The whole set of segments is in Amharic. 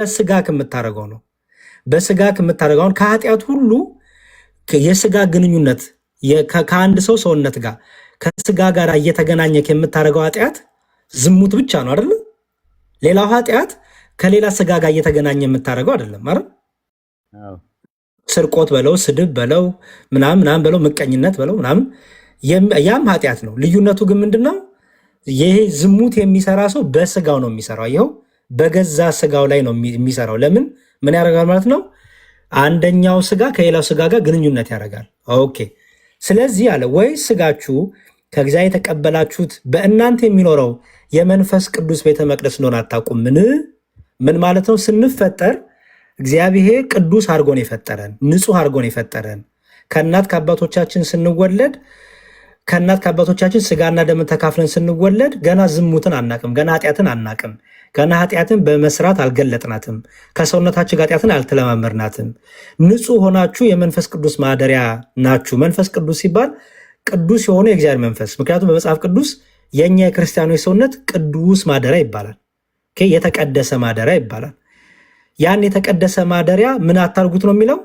በስጋ ከምታረገው ነው። በስጋ ከምታረገው ከኃጢአት ሁሉ የስጋ ግንኙነት ከአንድ ሰው ሰውነት ጋር ከስጋ ጋር እየተገናኘ የምታረገው ኃጢአት ዝሙት ብቻ ነው አይደል? ሌላው ኃጢአት ከሌላ ስጋ ጋር እየተገናኘ የምታረገው አይደለም አይደል? ስርቆት በለው ስድብ በለው ምናምን በለው ምቀኝነት በለው ምናምን ያም ኃጢአት ነው። ልዩነቱ ግን ምንድነው? ይሄ ዝሙት የሚሰራ ሰው በስጋው ነው የሚሰራው። ይኸው በገዛ ስጋው ላይ ነው የሚሰራው። ለምን ምን ያደርጋል ማለት ነው? አንደኛው ስጋ ከሌላው ስጋ ጋር ግንኙነት ያደርጋል። ኦኬ። ስለዚህ አለ ወይ ስጋችሁ ከእግዚአብሔር የተቀበላችሁት በእናንተ የሚኖረው የመንፈስ ቅዱስ ቤተ መቅደስ እንደሆነ አታውቁምን? ምን ማለት ነው? ስንፈጠር እግዚአብሔር ቅዱስ አድርጎን የፈጠረን፣ ንጹህ አድርጎን የፈጠረን። ከእናት ከአባቶቻችን ስንወለድ ከእናት ከአባቶቻችን ስጋና ደምን ተካፍለን ስንወለድ ገና ዝሙትን አናቅም፣ ገና ኃጢአትን አናቅም፣ ገና ኃጢአትን በመስራት አልገለጥናትም፣ ከሰውነታችን ጋር ኃጢአትን አልተለማመድናትም። ንጹህ ሆናችሁ የመንፈስ ቅዱስ ማደሪያ ናችሁ። መንፈስ ቅዱስ ሲባል ቅዱስ የሆነ የእግዚአብሔር መንፈስ። ምክንያቱም በመጽሐፍ ቅዱስ የእኛ የክርስቲያኖች ሰውነት ቅዱስ ማደሪያ ይባላል፣ የተቀደሰ ማደሪያ ይባላል። ያን የተቀደሰ ማደሪያ ምን አታርጉት ነው የሚለው?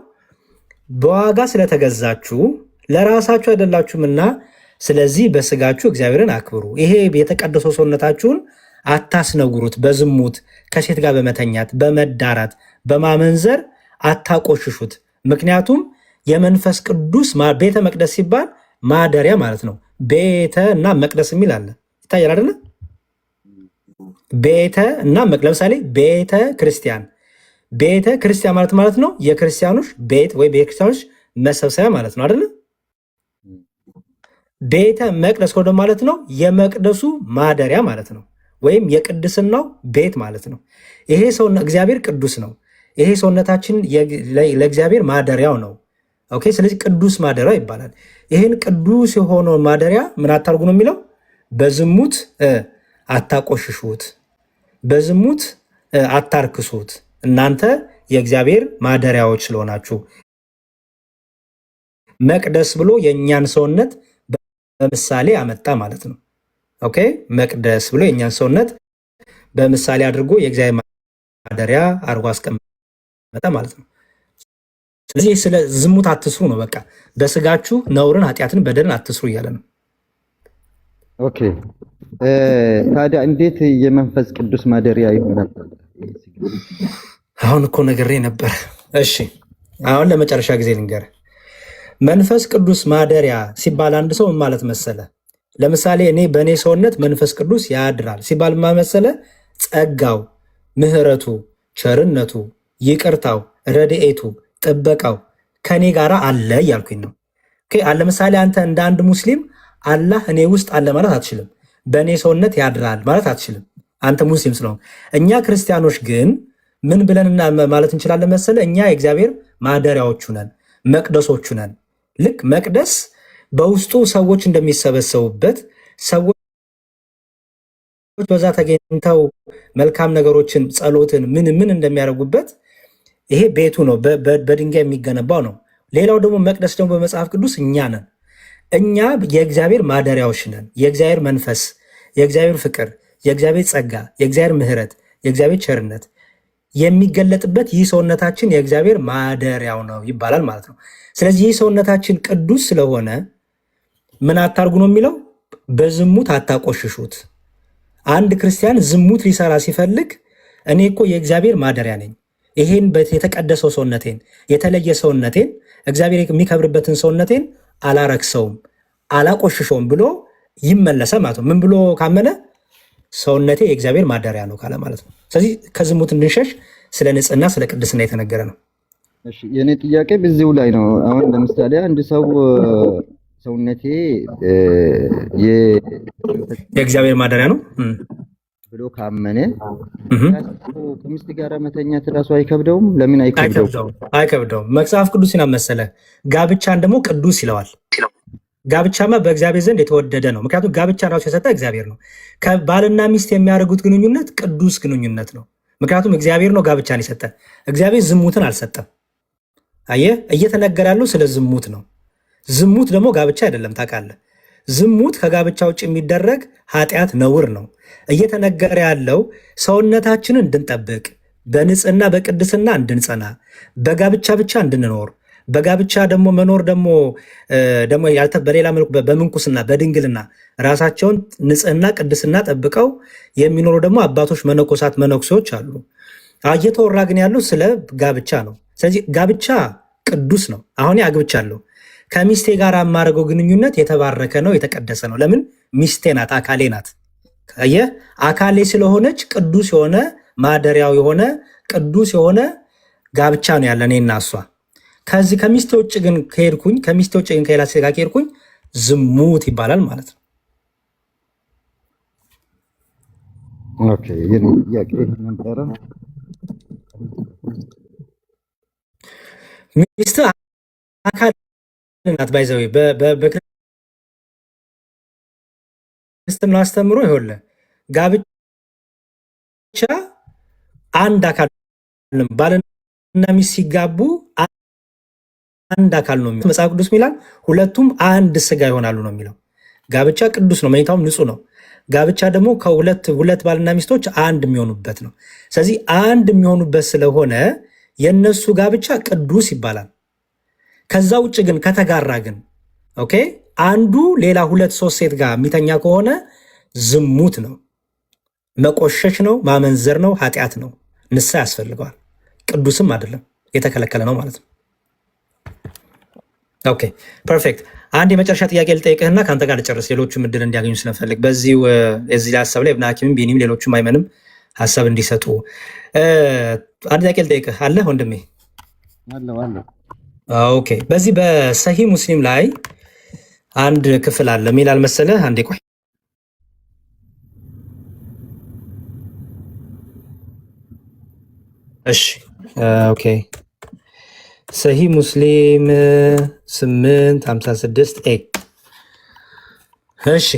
በዋጋ ስለተገዛችሁ ለራሳችሁ አይደላችሁምና ስለዚህ በስጋችሁ እግዚአብሔርን አክብሩ። ይሄ የተቀደሰው ሰውነታችሁን አታስነውሩት፣ በዝሙት ከሴት ጋር በመተኛት በመዳራት በማመንዘር አታቆሽሹት። ምክንያቱም የመንፈስ ቅዱስ ቤተ መቅደስ ሲባል ማደሪያ ማለት ነው። ቤተ እና መቅደስ የሚል አለ፣ ይታያል አይደለ? ቤተ እና ለምሳሌ ቤተ ክርስቲያን፣ ቤተ ክርስቲያን ማለት ነው የክርስቲያኖች ቤት ወይ ቤተክርስቲያኖች መሰብሰቢያ ማለት ነው አይደለ? ቤተ መቅደስ ከሆነ ማለት ነው የመቅደሱ ማደሪያ ማለት ነው፣ ወይም የቅድስናው ቤት ማለት ነው። ይሄ ሰው እግዚአብሔር ቅዱስ ነው። ይሄ ሰውነታችን ለእግዚአብሔር ማደሪያው ነው። ኦኬ። ስለዚህ ቅዱስ ማደሪያው ይባላል። ይህን ቅዱስ የሆነውን ማደሪያ ምን አታርጉ ነው የሚለው? በዝሙት አታቆሽሹት፣ በዝሙት አታርክሱት። እናንተ የእግዚአብሔር ማደሪያዎች ስለሆናችሁ። መቅደስ ብሎ የእኛን ሰውነት በምሳሌ አመጣ ማለት ነው። ኦኬ። መቅደስ ብሎ የእኛን ሰውነት በምሳሌ አድርጎ የእግዚአብሔር ማደሪያ አድርጎ አስቀመጠ ማለት ነው። ስለዚህ ስለ ዝሙት አትስሩ ነው በቃ። በስጋችሁ ነውርን፣ ኃጢአትን፣ በደልን አትስሩ እያለ ነው። ኦኬ። ታዲያ እንዴት የመንፈስ ቅዱስ ማደሪያ ይሆናል? አሁን እኮ ነግሬ ነበር። እሺ አሁን ለመጨረሻ ጊዜ ልንገርህ። መንፈስ ቅዱስ ማደሪያ ሲባል አንድ ሰው ምን ማለት መሰለ? ለምሳሌ እኔ በእኔ ሰውነት መንፈስ ቅዱስ ያድራል ሲባል ምን መሰለ? ጸጋው፣ ምሕረቱ፣ ቸርነቱ፣ ይቅርታው፣ ረድኤቱ፣ ጥበቃው ከኔ ጋር አለ እያልኩኝ ነው። ለምሳሌ አንተ እንደ አንድ ሙስሊም አላህ እኔ ውስጥ አለ ማለት አትችልም። በእኔ ሰውነት ያድራል ማለት አትችልም፣ አንተ ሙስሊም ስለሆን። እኛ ክርስቲያኖች ግን ምን ብለን ማለት እንችላለን መሰለ? እኛ የእግዚአብሔር ማደሪያዎቹ ነን፣ መቅደሶቹ ነን። ልክ መቅደስ በውስጡ ሰዎች እንደሚሰበሰቡበት፣ ሰዎች በዛ ተገኝተው መልካም ነገሮችን፣ ጸሎትን ምን እንደሚያደርጉበት ይሄ ቤቱ ነው፣ በድንጋይ የሚገነባው ነው። ሌላው ደግሞ መቅደስ ደግሞ በመጽሐፍ ቅዱስ እኛ ነን። እኛ የእግዚአብሔር ማደሪያዎች ነን። የእግዚአብሔር መንፈስ፣ የእግዚአብሔር ፍቅር፣ የእግዚአብሔር ጸጋ፣ የእግዚአብሔር ምሕረት፣ የእግዚአብሔር ቸርነት የሚገለጥበት ይህ ሰውነታችን የእግዚአብሔር ማደሪያው ነው ይባላል ማለት ነው። ስለዚህ ይህ ሰውነታችን ቅዱስ ስለሆነ ምን አታርጉ ነው የሚለው? በዝሙት አታቆሽሹት። አንድ ክርስቲያን ዝሙት ሊሰራ ሲፈልግ እኔ እኮ የእግዚአብሔር ማደሪያ ነኝ፣ ይሄን የተቀደሰው ሰውነቴን፣ የተለየ ሰውነቴን፣ እግዚአብሔር የሚከብርበትን ሰውነቴን አላረክሰውም፣ አላቆሽሸውም ብሎ ይመለሰ ማለት ነው። ምን ብሎ ካመነ? ሰውነቴ የእግዚአብሔር ማደሪያ ነው ካለ ማለት ነው። ስለዚህ ከዝሙት እንድንሸሽ ስለ ንጽህና፣ ስለ ቅድስና የተነገረ ነው። እሺ፣ የኔ ጥያቄ በዚሁ ላይ ነው። አሁን ለምሳሌ አንድ ሰው ሰውነቴ የእግዚአብሔር ማደሪያ ነው ብሎ ካመነ ከሚስት ጋር መተኛት ራሱ አይከብደውም? ለምን አይከብደውም? አይከብደውም። መጽሐፍ ቅዱስ ሲና መሰለ ጋብቻን ደግሞ ቅዱስ ይለዋል። ጋብቻማ በእግዚአብሔር ዘንድ የተወደደ ነው። ምክንያቱም ጋብቻ ራሱ የሰጠ እግዚአብሔር ነው። ከባልና ሚስት የሚያደርጉት ግንኙነት ቅዱስ ግንኙነት ነው። ምክንያቱም እግዚአብሔር ነው ጋብቻን የሰጠ። እግዚአብሔር ዝሙትን አልሰጠም። አየህ፣ እየተነገረ ያለው ስለ ዝሙት ነው። ዝሙት ደግሞ ጋብቻ አይደለም። ታውቃለህ፣ ዝሙት ከጋብቻ ውጭ የሚደረግ ኃጢአት ነውር ነው። እየተነገረ ያለው ሰውነታችንን እንድንጠብቅ በንጽህና በቅድስና እንድንጸና፣ በጋብቻ ብቻ እንድንኖር፣ በጋብቻ ደግሞ መኖር ደግሞ በሌላ መልኩ በምንኩስና በድንግልና ራሳቸውን ንጽህና ቅድስና ጠብቀው የሚኖሩ ደግሞ አባቶች መነኮሳት መነኩሴዎች አሉ። እየተወራ ግን ያለው ስለ ጋብቻ ነው። ስለዚህ ጋብቻ ቅዱስ ነው። አሁን አግብቻለሁ፣ ከሚስቴ ጋር የማደርገው ግንኙነት የተባረከ ነው፣ የተቀደሰ ነው። ለምን? ሚስቴ ናት፣ አካሌ ናት። አካሌ ስለሆነች ቅዱስ የሆነ ማደሪያው የሆነ ቅዱስ የሆነ ጋብቻ ነው ያለ እኔና እሷ። ከዚህ ከሚስቴ ውጭ ግን ከሄድኩኝ ከሌላ ሴት ጋር ከሄድኩኝ ዝሙት ይባላል ማለት ነው። ኦኬ ይሄን ጥያቄ ነበረ። ሚስት አካል ናት። ባይዘዌ በክርስትና አስተምሮ ይኸውልህ ጋብቻ አንድ አካል ነው። ባልና ሚስት ሲጋቡ አንድ አካል ነው። መጽሐፍ ቅዱስ ሚላል ሁለቱም አንድ ስጋ ይሆናሉ ነው የሚለው። ጋብቻ ቅዱስ ነው፣ መኝታውም ንጹህ ነው። ጋብቻ ደግሞ ሁለት ባልና ሚስቶች አንድ የሚሆኑበት ነው። ስለዚህ አንድ የሚሆኑበት ስለሆነ የነሱ ጋብቻ ቅዱስ ይባላል። ከዛ ውጭ ግን ከተጋራ ግን ኦኬ አንዱ ሌላ 2-3 ሴት ጋር የሚተኛ ከሆነ ዝሙት ነው፣ መቆሸሽ ነው፣ ማመንዘር ነው፣ ኃጢአት ነው፣ ንስሐ ያስፈልገዋል። ቅዱስም አይደለም፣ የተከለከለ ነው ማለት ነው። ኦኬ ፐርፌክት። አንድ የመጨረሻ ጥያቄ ልጠይቅህና ከአንተ ጋር ልጨርስ፣ ሌሎቹም እድል እንዲያገኙ ስለፈልግ በዚህ የዚህ ሀሳብ ላይ እብነ ሐኪምም ቢኒም ሌሎቹም አይመንም ሀሳብ እንዲሰጡ አንድ ጥያቄ ልጠይቅህ። አለ ወንድሜ? ኦኬ በዚህ በሰሂህ ሙስሊም ላይ አንድ ክፍል አለ ሚላል መሰለህ። አንዴ ቆይ እሺ ኦኬ ሰሂህ ሙስሊም 856 ኤ እሺ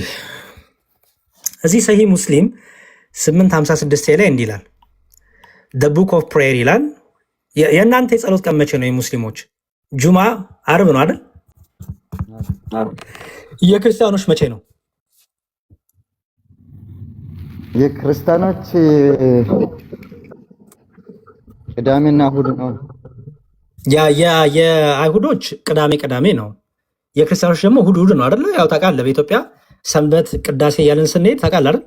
እዚህ ሰሂህ ሙስሊም 856 ላይ እንዲህ ይላል the book of prayer ይላል። የእናንተ የጸሎት ቀን መቼ ነው? የሙስሊሞች ጁማ አርብ ነው አይደል? የክርስቲያኖች መቼ ነው? የክርስቲያኖች ቅዳሜና እሑድ ነው። የአይሁዶች ቅዳሜ ነው። የክርስቲያኖች ደግሞ እሑድ ነው አይደለ? ያው ታውቃለህ፣ በኢትዮጵያ ሰንበት ቅዳሴ እያልን ስንሄድ ታውቃለህ አይደል?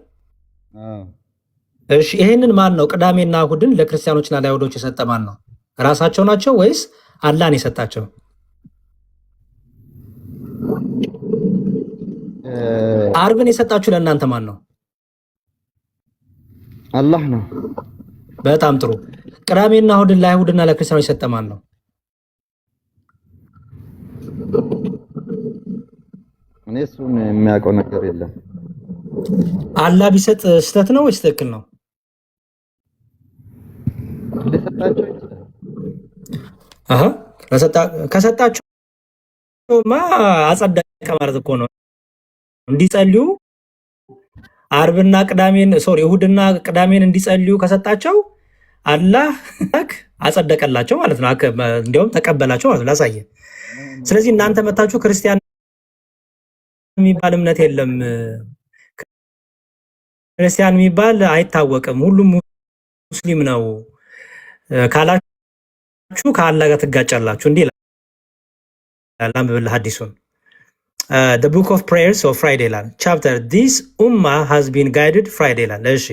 እሺ ይሄንን ማን ነው ቅዳሜና እሑድን ለክርስቲያኖችና ለአይሁዶች የሰጠ ማን ነው? ራሳቸው ናቸው ወይስ አላህን የሰጣቸው? አርብን የሰጣችሁ ለእናንተ ማን ነው? አላህ ነው። በጣም ጥሩ። ቅዳሜና እሑድን ለአይሁድና ለክርስቲያኖች የሰጠ ማን ነው? እኔ እሱን የሚያውቀው ነገር የለም። አላህ ቢሰጥ ስህተት ነው ወይስ ትክክል ነው? ከሰጣቸውማ አጸደቀ ማለት እኮ ነው። እንዲጸልዩ አርብና ቅዳሜን እሑድና ቅዳሜን እንዲጸልዩ ከሰጣቸው አላህ አጸደቀላቸው ማለት ነው። እንዲያውም ተቀበላቸው ማለት ነው። ላሳየ። ስለዚህ እናንተ መታችሁ ክርስቲያን የሚባል እምነት የለም፣ ክርስቲያን የሚባል አይታወቅም፣ ሁሉም ሙስሊም ነው ካላችሁ ከአላህ ጋር ትጋጫላችሁ። እንዲህ ይላል አንብብልህ ሐዲሱን the book of prayers of Friday ይላል chapter this ummah has been guided Friday ይላል። እሺ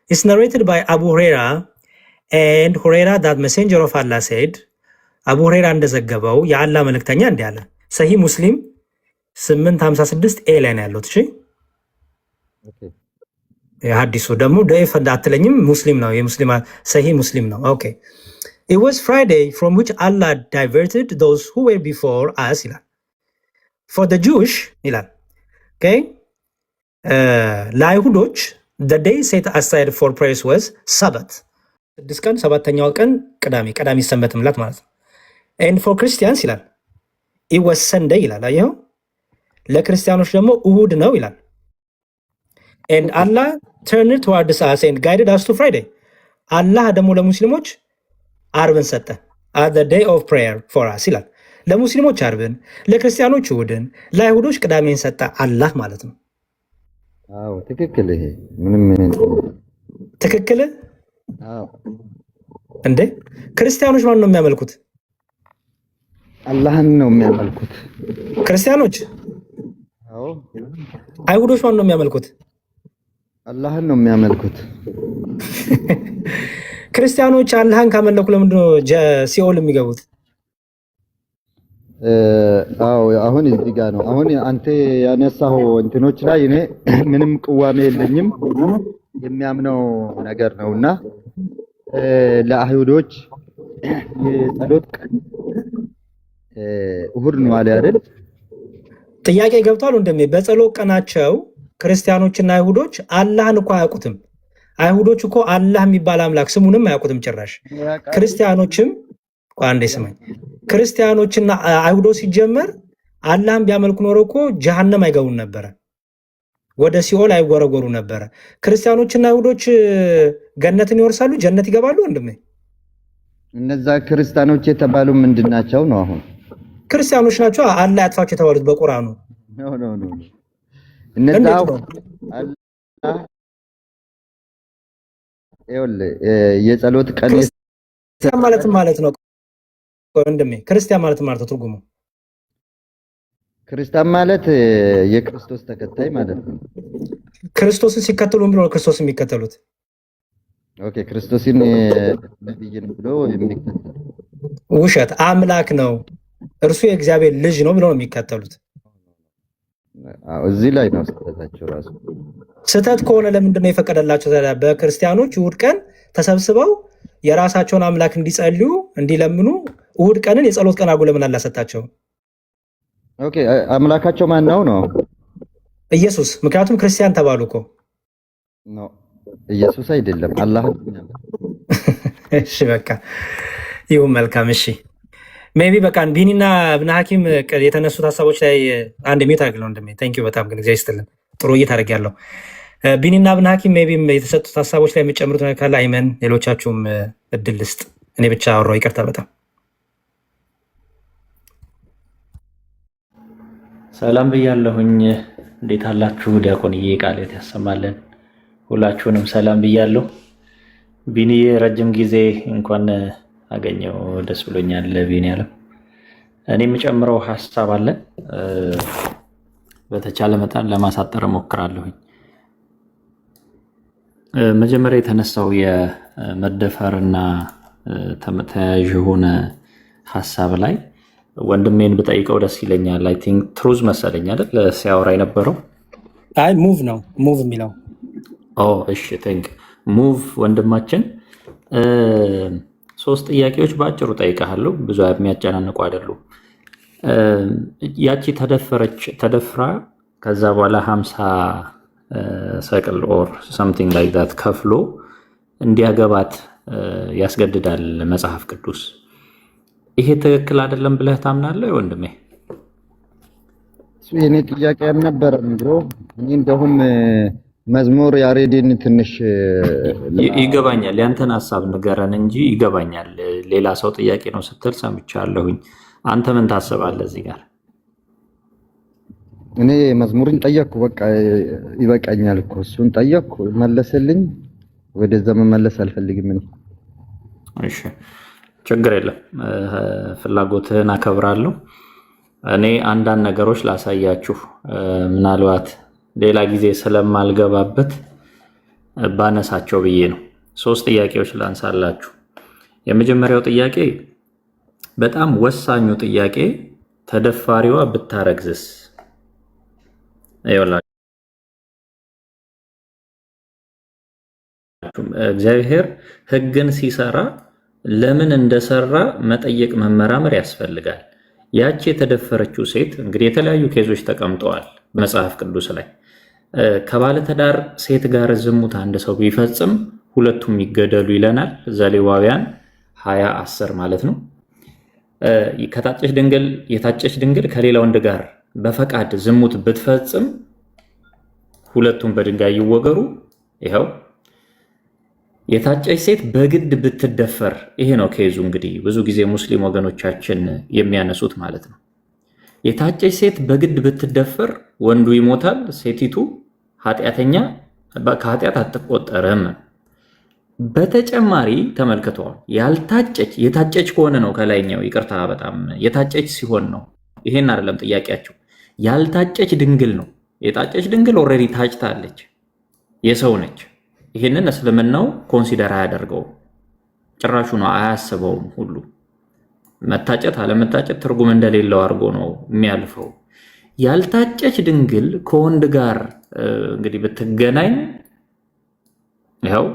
it's narrated by Abu Huraira and Huraira that messenger of Allah said አቡ ሁረይራ እንደዘገበው የአላህ መልእክተኛ እንዲህ አለ። ሰሂህ ሙስሊም 856 ኤ ላይ ነው ያለው። እሺ የሐዲሱ ደግሞ ደይፍ እንዳትለኝም ሙስሊም ነው፣ የሙስሊም ሰሂህ ሙስሊም ነው። ኦኬ it was Friday from which Allah diverted those who were before us ይላል for the Jewish ይላል ኦኬ ለአይሁዶች the day set aside for prayers was Sabbath 6 ቀን 7ኛው ቀን ቅዳሜ ሰንበት ምላት ማለት ነው። and for Christians ይላል it was Sunday ይላል። አየኸው ለክርስቲያኖች ደግሞ እሁድ ነው ይላል። and Allah turned towards us and guided us to Friday አላህ ደግሞ ለሙስሊሞች አርብን ሰጠ at the day of prayer for us ይላል። ለሙስሊሞች አርብን፣ ለክርስቲያኖች እሁድን፣ ለአይሁዶች ቅዳሜን ሰጠ አላህ ማለት ነው። አዎ ትክክል። ይሄ ምንም ትክክል። አዎ እንዴ ክርስቲያኖች ማን ነው የሚያመልኩት? አላህን ነው የሚያመልኩት ክርስቲያኖች። አዎ አይሁዶች ማን ነው የሚያመልኩት? አላህን ነው የሚያመልኩት። ክርስቲያኖች አላህን ካመለኩ ለምንድነው ሲኦል የሚገቡት? አዎ አሁን እዚህ ጋር ነው። አሁን አንተ ያነሳው እንትኖች ላይ እኔ ምንም ቅዋሜ የለኝም የሚያምነው ነገር ነውና ለአይሁዶች የጸሎት ቀን እሁድ ነው አለ አይደል? ጥያቄ ገብቷል እንደሜ በጸሎት ቀናቸው ክርስቲያኖችና አይሁዶች አላህን እኮ አያውቁትም። አይሁዶች እኮ አላህ የሚባል አምላክ ስሙንም አያውቁትም ጭራሽ። ክርስቲያኖችም አንዴ ስማኝ፣ ክርስቲያኖችና አይሁዶች ሲጀመር አላህን ቢያመልኩ ኖሮ እኮ ጀሃነም አይገቡም ነበረ፣ ወደ ሲኦል አይወረወሩ ነበረ። ክርስቲያኖችና አይሁዶች ገነትን ይወርሳሉ፣ ጀነት ይገባሉ። ወንድሜ እነዛ ክርስቲያኖች የተባሉ ምንድናቸው ነው? አሁን ክርስቲያኖች ናቸው አላህ ያጥፋቸው የተባሉት በቁርአኑ። ኖ እነዛ የጸሎት ቀን ክርስቲያን ማለት ነው ወንድሜ። ክርስቲያን ማለት ነው ትርጉሙ። ክርስቲያን ማለት የክርስቶስ ተከታይ ማለት ነው። ክርስቶስን ሲከተሉ ምን ብለው ክርስቶስ የሚከተሉት? ኦኬ ክርስቶስን ነብይን ብሎ የሚከተሉ ውሸት፣ አምላክ ነው እርሱ የእግዚአብሔር ልጅ ነው ብለው ነው የሚከተሉት። እዚህ ላይ ነው ስህተታቸው ራሱ። ስህተት ከሆነ ለምንድን ነው የፈቀደላቸው? በክርስቲያኖች እሑድ ቀን ተሰብስበው የራሳቸውን አምላክ እንዲጸልዩ እንዲለምኑ እሑድ ቀንን የጸሎት ቀን አድርጎ ለምን አላሰጣቸው? ኦኬ አምላካቸው ማን ነው? ኢየሱስ። ምክንያቱም ክርስቲያን ተባሉ እኮ። ኖ ኢየሱስ አይደለም አላህ። እሺ በቃ ይሁን መልካም። እሺ ሜቢ በቃ ቢኒና እብነ ሐኪም የተነሱት ሀሳቦች ላይ አንድ ሚዩት አድርግለው እንደሜ ቴንክ ዩ በጣም ግን እግዚአብሔር ይስጥልን። ጥሩ እይታ አድርጌያለሁ። ቢኒና እብነ ሐኪም ሜቢ የተሰጡት ሀሳቦች ላይ የሚጨምሩት ነገር ካለ አይመን፣ ሌሎቻችሁም እድል ልስጥ። እኔ ብቻ አወራሁ፣ ይቅርታ በጣም ሰላም ብያለሁኝ። እንዴት አላችሁ? ዲያቆንዬ ቃሌት ያሰማልን። ሁላችሁንም ሰላም ብያለሁ። ቢኒዬ ረጅም ጊዜ እንኳን አገኘው፣ ደስ ብሎኛል። ቢኒ ያለው እኔ የምጨምረው ሀሳብ አለ፣ በተቻለ መጠን ለማሳጠር እሞክራለሁኝ። መጀመሪያ የተነሳው የመደፈርና ተያያዥ የሆነ ሀሳብ ላይ ወንድሜን ብጠይቀው ደስ ይለኛል። አይ ቲንክ ትሩዝ መሰለኝ አይደል ሲያወራ የነበረው? አይ ሙቭ ነው ሙቭ የሚለው። እሺ ቲንክ ሙቭ ወንድማችን፣ 3 ጥያቄዎች በአጭሩ ጠይቀሃለሁ፣ ብዙ የሚያጨናንቁ አይደሉም። ያቺ ተደፍራ ከዛ በኋላ 50 ሰቅል ኦር ሰምቲንግ ላይክ ዛት ከፍሎ እንዲያገባት ያስገድዳል መጽሐፍ ቅዱስ። ይሄ ትክክል አይደለም ብለህ ታምናለህ ወንድሜ? የኔ ጥያቄ አልነበረም ብሎ እኔ እንደውም መዝሙር ያሬድን ትንሽ ይገባኛል። ያንተን ሀሳብ ንገረን እንጂ ይገባኛል። ሌላ ሰው ጥያቄ ነው ስትል ሰምቻለሁኝ። አንተ ምን ታስባለህ እዚህ ጋር? እኔ መዝሙርን ጠየቅኩ፣ በቃ ይበቃኛል እኮ እሱን ጠየቅኩ፣ መለሰልኝ። ወደዛ መመለስ አልፈልግም እኔ። እሺ ችግር የለም፣ ፍላጎትህን አከብራለሁ። እኔ አንዳንድ ነገሮች ላሳያችሁ፣ ምናልባት ሌላ ጊዜ ስለማልገባበት ባነሳቸው ብዬ ነው። 3 ጥያቄዎች ላንሳላችሁ። የመጀመሪያው ጥያቄ በጣም ወሳኙ ጥያቄ ተደፋሪዋ ብታረግዝስ? እግዚአብሔር ሕግን ሲሰራ ለምን እንደሰራ መጠየቅ መመራመር ያስፈልጋል። ያቺ የተደፈረችው ሴት እንግዲህ የተለያዩ ኬዞች ተቀምጠዋል በመጽሐፍ ቅዱስ ላይ። ከባለትዳር ሴት ጋር ዝሙት አንድ ሰው ቢፈጽም ሁለቱም ይገደሉ ይለናል ዘሌዋውያን 20:10 ማለት ነው። የታጨች ድንግል ከሌላ ወንድ ጋር በፈቃድ ዝሙት ብትፈጽም ሁለቱም በድንጋይ ይወገሩ። ይኸው የታጨች ሴት በግድ ብትደፈር፣ ይሄ ነው ኬዙ። እንግዲህ ብዙ ጊዜ ሙስሊም ወገኖቻችን የሚያነሱት ማለት ነው። የታጨች ሴት በግድ ብትደፈር ወንዱ ይሞታል፣ ሴቲቱ ኃጢአተኛ ከኃጢአት አትቆጠርም። በተጨማሪ ተመልክተዋል። ያልታጨች የታጨች ከሆነ ነው ከላይኛው ይቅርታ፣ በጣም የታጨች ሲሆን ነው። ይሄን አይደለም ጥያቄያቸው። ያልታጨች ድንግል ነው። የታጨች ድንግል ኦልሬዲ ታጭታለች፣ የሰው ነች። ይህንን እስልምናው ኮንሲደር አያደርገውም፣ ጭራሹ ነው አያስበውም። ሁሉ መታጨት አለመታጨት ትርጉም እንደሌለው አድርጎ ነው የሚያልፈው። ያልታጨች ድንግል ከወንድ ጋር እንግዲህ ብትገናኝ ይኸው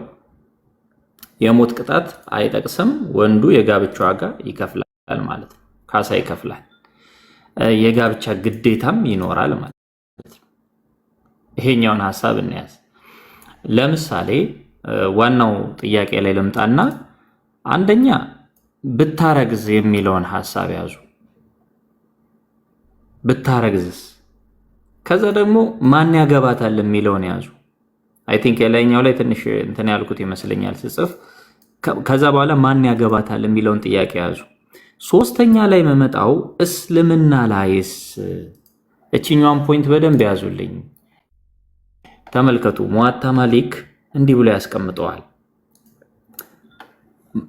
የሞት ቅጣት አይጠቅስም። ወንዱ የጋብቻ ዋጋ ይከፍላል ማለት ነው፣ ካሳ ይከፍላል። የጋብቻ ግዴታም ይኖራል ማለት ነው። ይሄኛውን ሐሳብ እንያዝ። ለምሳሌ ዋናው ጥያቄ ላይ ልምጣና አንደኛ ብታረግዝ የሚለውን ሐሳብ ያዙ። ብታረግዝስ? ከዛ ደግሞ ማን ያገባታል የሚለውን ያዙ። አይ ቲንክ የላይኛው ላይ ትንሽ እንትን ያልኩት ይመስለኛል ስጽፍ። ከዛ በኋላ ማን ያገባታል የሚለውን ጥያቄ ያዙ። ሶስተኛ ላይ መመጣው እስልምና ላይስ? እችኛዋን ፖይንት በደንብ ያዙልኝ። ተመልከቱ። ሙዋታ ማሊክ እንዲህ ብሎ ያስቀምጠዋል።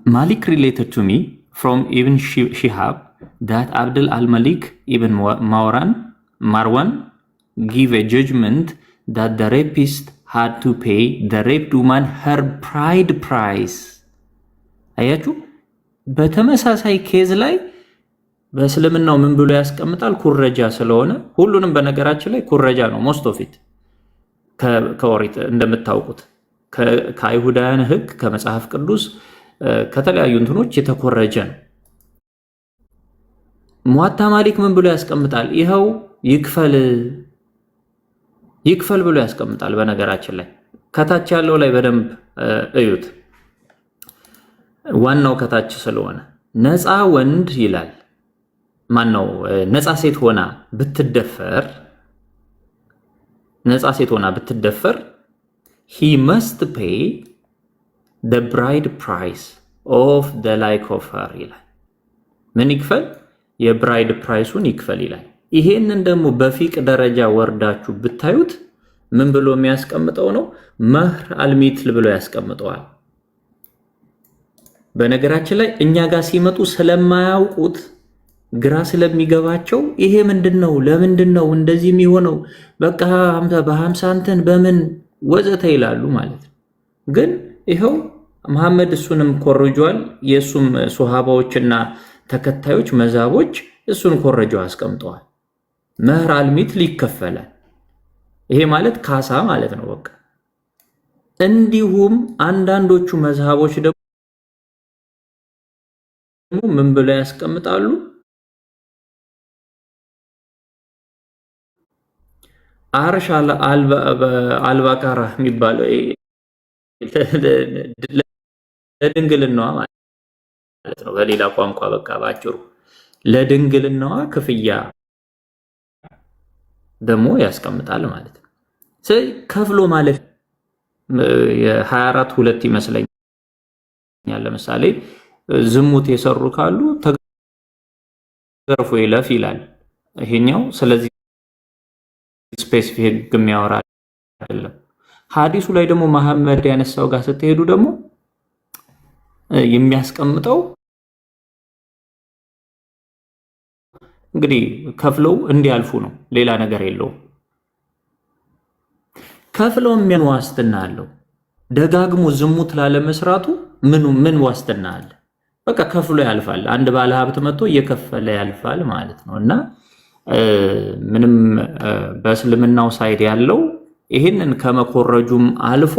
ማሊክ related to me from Ibn Shihab that Abdul al-Malik Ibn Marwan give a judgment that the rapist had to pay the raped woman her bride price. አያችሁ፣ በተመሳሳይ ኬዝ ላይ በእስልምናው ምን ብሎ ያስቀምጣል? ኩረጃ ስለሆነ ሁሉንም በነገራችን ላይ ኩረጃ ነው ሞስት ኦፍ ኢት ከኦሪት እንደምታውቁት ከአይሁዳውያን ሕግ ከመጽሐፍ ቅዱስ ከተለያዩ እንትኖች የተኮረጀ ነው። ሙዋታ ማሊክ ምን ብሎ ያስቀምጣል? ይኸው ይክፈል ብሎ ያስቀምጣል። በነገራችን ላይ ከታች ያለው ላይ በደንብ እዩት። ዋናው ከታች ስለሆነ ነፃ ወንድ ይላል። ማነው ነፃ ሴት ሆና ብትደፈር he must pay the bride price of the like of her ይላል። ምን ይክፈል? የብራይድ ፕራይሱን ይክፈል ይላል። ይሄንን ደግሞ በፊቅ ደረጃ ወርዳችሁ ብታዩት ምን ብሎ የሚያስቀምጠው ነው? መህር አልሚትል ብሎ ያስቀምጠዋል። በነገራችን ላይ እኛ ጋር ሲመጡ ስለማያውቁት ግራ ስለሚገባቸው ይሄ ምንድነው? ለምንድነው እንደዚህ የሚሆነው? በቃ በ50 እንትን በምን ወዘተ ይላሉ ማለት ነው። ግን ይኸው መሐመድ እሱንም ኮርጇል። የእሱም ሱሐባዎችና ተከታዮች መዛቦች እሱን ኮርጀው አስቀምጠዋል። መህር አልሚትል ይከፈላል። ይሄ ማለት ካሳ ማለት ነው በቃ። እንዲሁም አንዳንዶቹ መዝሃቦች ደግሞ ምን ብለው ያስቀምጣሉ? አርሽ አልባቃራ የሚባለው ለድንግልናዋ ማለት ነው። በሌላ ቋንቋ በቃ ባጭሩ ለድንግልናዋ ክፍያ ደግሞ ያስቀምጣል ማለት ነው። ስለዚህ ከፍሎ ማለት የ24 ይመስለኛል። ለምሳሌ ዝሙት የሰሩ ካሉ ተገርፎ ይለፍ ይላል ይሄኛው። ስለዚህ ስፔሲፊክ የሚያወራ አይደለም። ሐዲሱ ላይ ደግሞ መሐመድ ያነሳው ጋር ስትሄዱ ደግሞ የሚያስቀምጠው እንግዲህ ከፍለው እንዲያልፉ ነው። ሌላ ነገር የለውም። ከፍለው ምን ዋስትና አለው? ደጋግሞ ዝሙት ላለመስራቱ ምን ዋስትና አለ? በቃ ከፍሎ ያልፋል። አንድ ባለ ሀብት መጥቶ እየከፈለ ያልፋል ማለት ነው። እና ምንም በእስልምናው ሳይድ ያለው ይህንን ከመኮረጁም አልፎ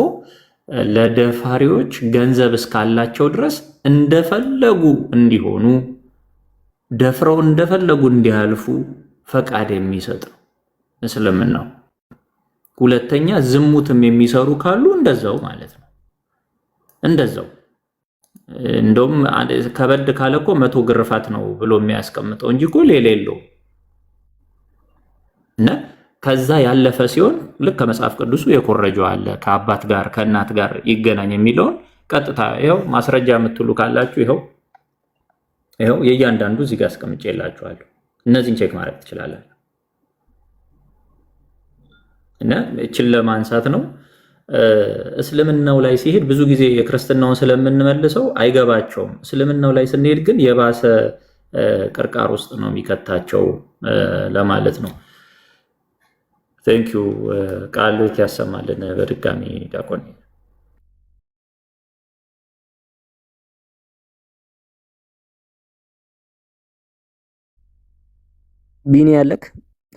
ለደፋሪዎች ገንዘብ እስካላቸው ድረስ እንደፈለጉ እንዲሆኑ ደፍረው እንደፈለጉ እንዲያልፉ ፈቃድ የሚሰጥ ነው እስልምናው። ሁለተኛ ዝሙትም የሚሰሩ ካሉ እንደዛው ማለት ነው። እንደዛው እንደውም ከበድ ካለ እኮ 100 ግርፋት ነው ብሎ የሚያስቀምጠው እንጂ እኮ ሌላ የለውም። እና ከዛ ያለፈ ሲሆን ልክ ከመጽሐፍ ቅዱሱ የኮረጀው አለ ከአባት ጋር ከእናት ጋር ይገናኝ የሚለውን ቀጥታ ይኸው ማስረጃ የምትሉ ካላችሁ ይኸው የእያንዳንዱ እዚህ ጋር አስቀምጬላችኋለሁ። እነዚህን ቼክ ማድረግ ትችላላችሁ። እና እችን ለማንሳት ነው። እስልምናው ላይ ሲሄድ ብዙ ጊዜ የክርስትናውን ስለምንመልሰው አይገባቸውም። እስልምናው ላይ ስንሄድ ግን የባሰ ቅርቃር ውስጥ ነው የሚከታቸው ለማለት ነው። ቴንኪዩ ቃሎት ያሰማልን በድጋሚ ዲያቆን። ቢኒ ያለክ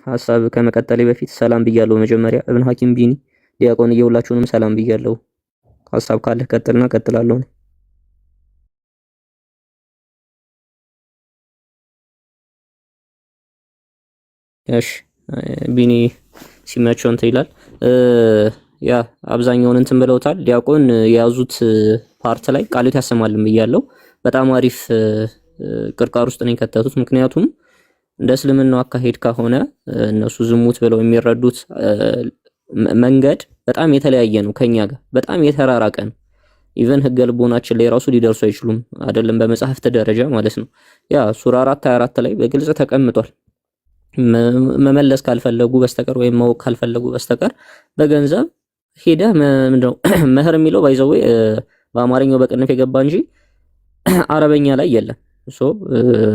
ሐሳብ ከመቀጠሌ በፊት ሰላም ብያለሁ። መጀመሪያ እብን ሐኪም ቢኒ ዲያቆን ሁላችሁንም ሰላም ብያለሁ። ሐሳብ ካለህ ቀጥልና ቀጥላለሁ። እሺ ቢኒ ሲመቸው እንትን ይላል። ያ አብዛኛውን እንትን ብለውታል። ዲያቆን የያዙት ፓርት ላይ ቃሎት ያሰማልን ብያለሁ። በጣም አሪፍ ቅርቃር ውስጥ ነው የከተቱት። ምክንያቱም እንደ እስልምናው አካሄድ ከሆነ እነሱ ዝሙት ብለው የሚረዱት መንገድ በጣም የተለያየ ነው፣ ከኛ ጋር በጣም የተራራቀ ነው። ኢቨን ህገ ልቦናችን ላይ ራሱ ሊደርሱ አይችሉም፣ አይደለም በመጽሐፍት ደረጃ ማለት ነው። ያ ሱራ 4:24 ላይ በግልጽ ተቀምጧል። መመለስ ካልፈለጉ በስተቀር ወይም ማወቅ ካልፈለጉ በስተቀር በገንዘብ ሄደህ ምንድነው መህር የሚለው ባይዘው በአማርኛው በቅንፍ የገባ እንጂ አረበኛ ላይ የለም።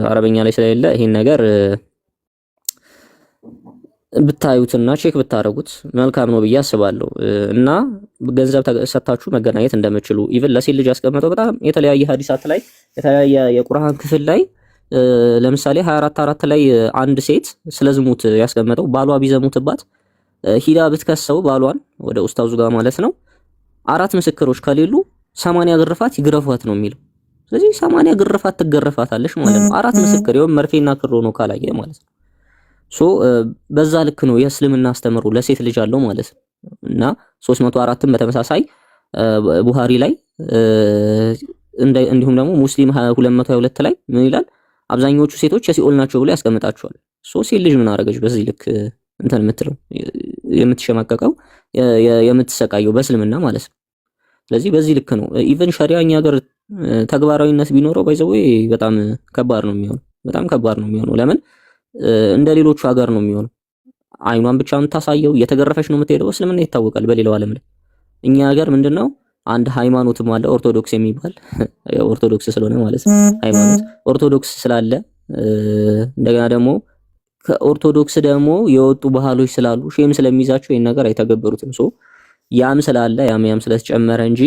አረበኛ ላይ ስለሌለ ይሄን ነገር ብታዩትና ቼክ ብታረጉት መልካም ነው ብዬ አስባለሁ። እና ገንዘብ ሰጣችሁ መገናኘት እንደምትችሉ ኢቭን ለሴት ልጅ ያስቀመጠው በጣም የተለያየ ሐዲሳት ላይ የተለያየ የቁርአን ክፍል ላይ ለምሳሌ 24:4 ላይ አንድ ሴት ስለ ዝሙት ያስቀመጠው ባሏ ቢዘሙትባት ሂዳ ብትከሰው ባሏን ወደ ኡስታዙ ጋር ማለት ነው 4 ምስክሮች ከሌሉ 80 ግርፋት ይግረፏት ነው የሚለው። ስለዚህ 80 ግርፋት ትገረፋታለሽ ማለት ነው። 4 ምስክር ይሁን መርፌና ክሮ ነው ካላየ ማለት ነው። በዛ ልክ ነው የእስልምና አስተምሮ ለሴት ልጅ አለው ማለት ነው። እና 304ም በተመሳሳይ ቡሃሪ ላይ እንዲሁም ደግሞ ሙስሊም 222 ላይ ምን ይላል? አብዛኞቹ ሴቶች የሲኦል ናቸው ብሎ ያስቀምጣቸዋል። ሴት ልጅ ምን አረገች? በዚህ ልክ እንትን የምትለው የምትሸማቀቀው የምትሰቃየው በእስልምና ማለት ነው። ስለዚህ በዚህ ልክ ነው ኢቭን ሸሪዓ እኛ ሀገር ተግባራዊነት ቢኖረው ባይዘው በጣም ከባድ ነው የሚሆነው። በጣም ከባድ ነው የሚሆነው። ለምን እንደ ሌሎቹ ሀገር ነው የሚሆነው። አይኗን ብቻ የምታሳየው እየተገረፈች ነው የምትሄደው። እስልምና ይታወቃል በሌላው ዓለም ላይ። እኛ ሀገር ምንድነው አንድ ሃይማኖትም አለ ኦርቶዶክስ የሚባል ኦርቶዶክስ ስለሆነ ማለት ነው ሃይማኖት ኦርቶዶክስ ስላለ እንደገና ደግሞ ከኦርቶዶክስ ደግሞ የወጡ ባህሎች ስላሉ ሼም ስለሚይዛቸው ይሄን ነገር አይተገበሩትም። ያም ስላለ ያም ስለተጨመረ እንጂ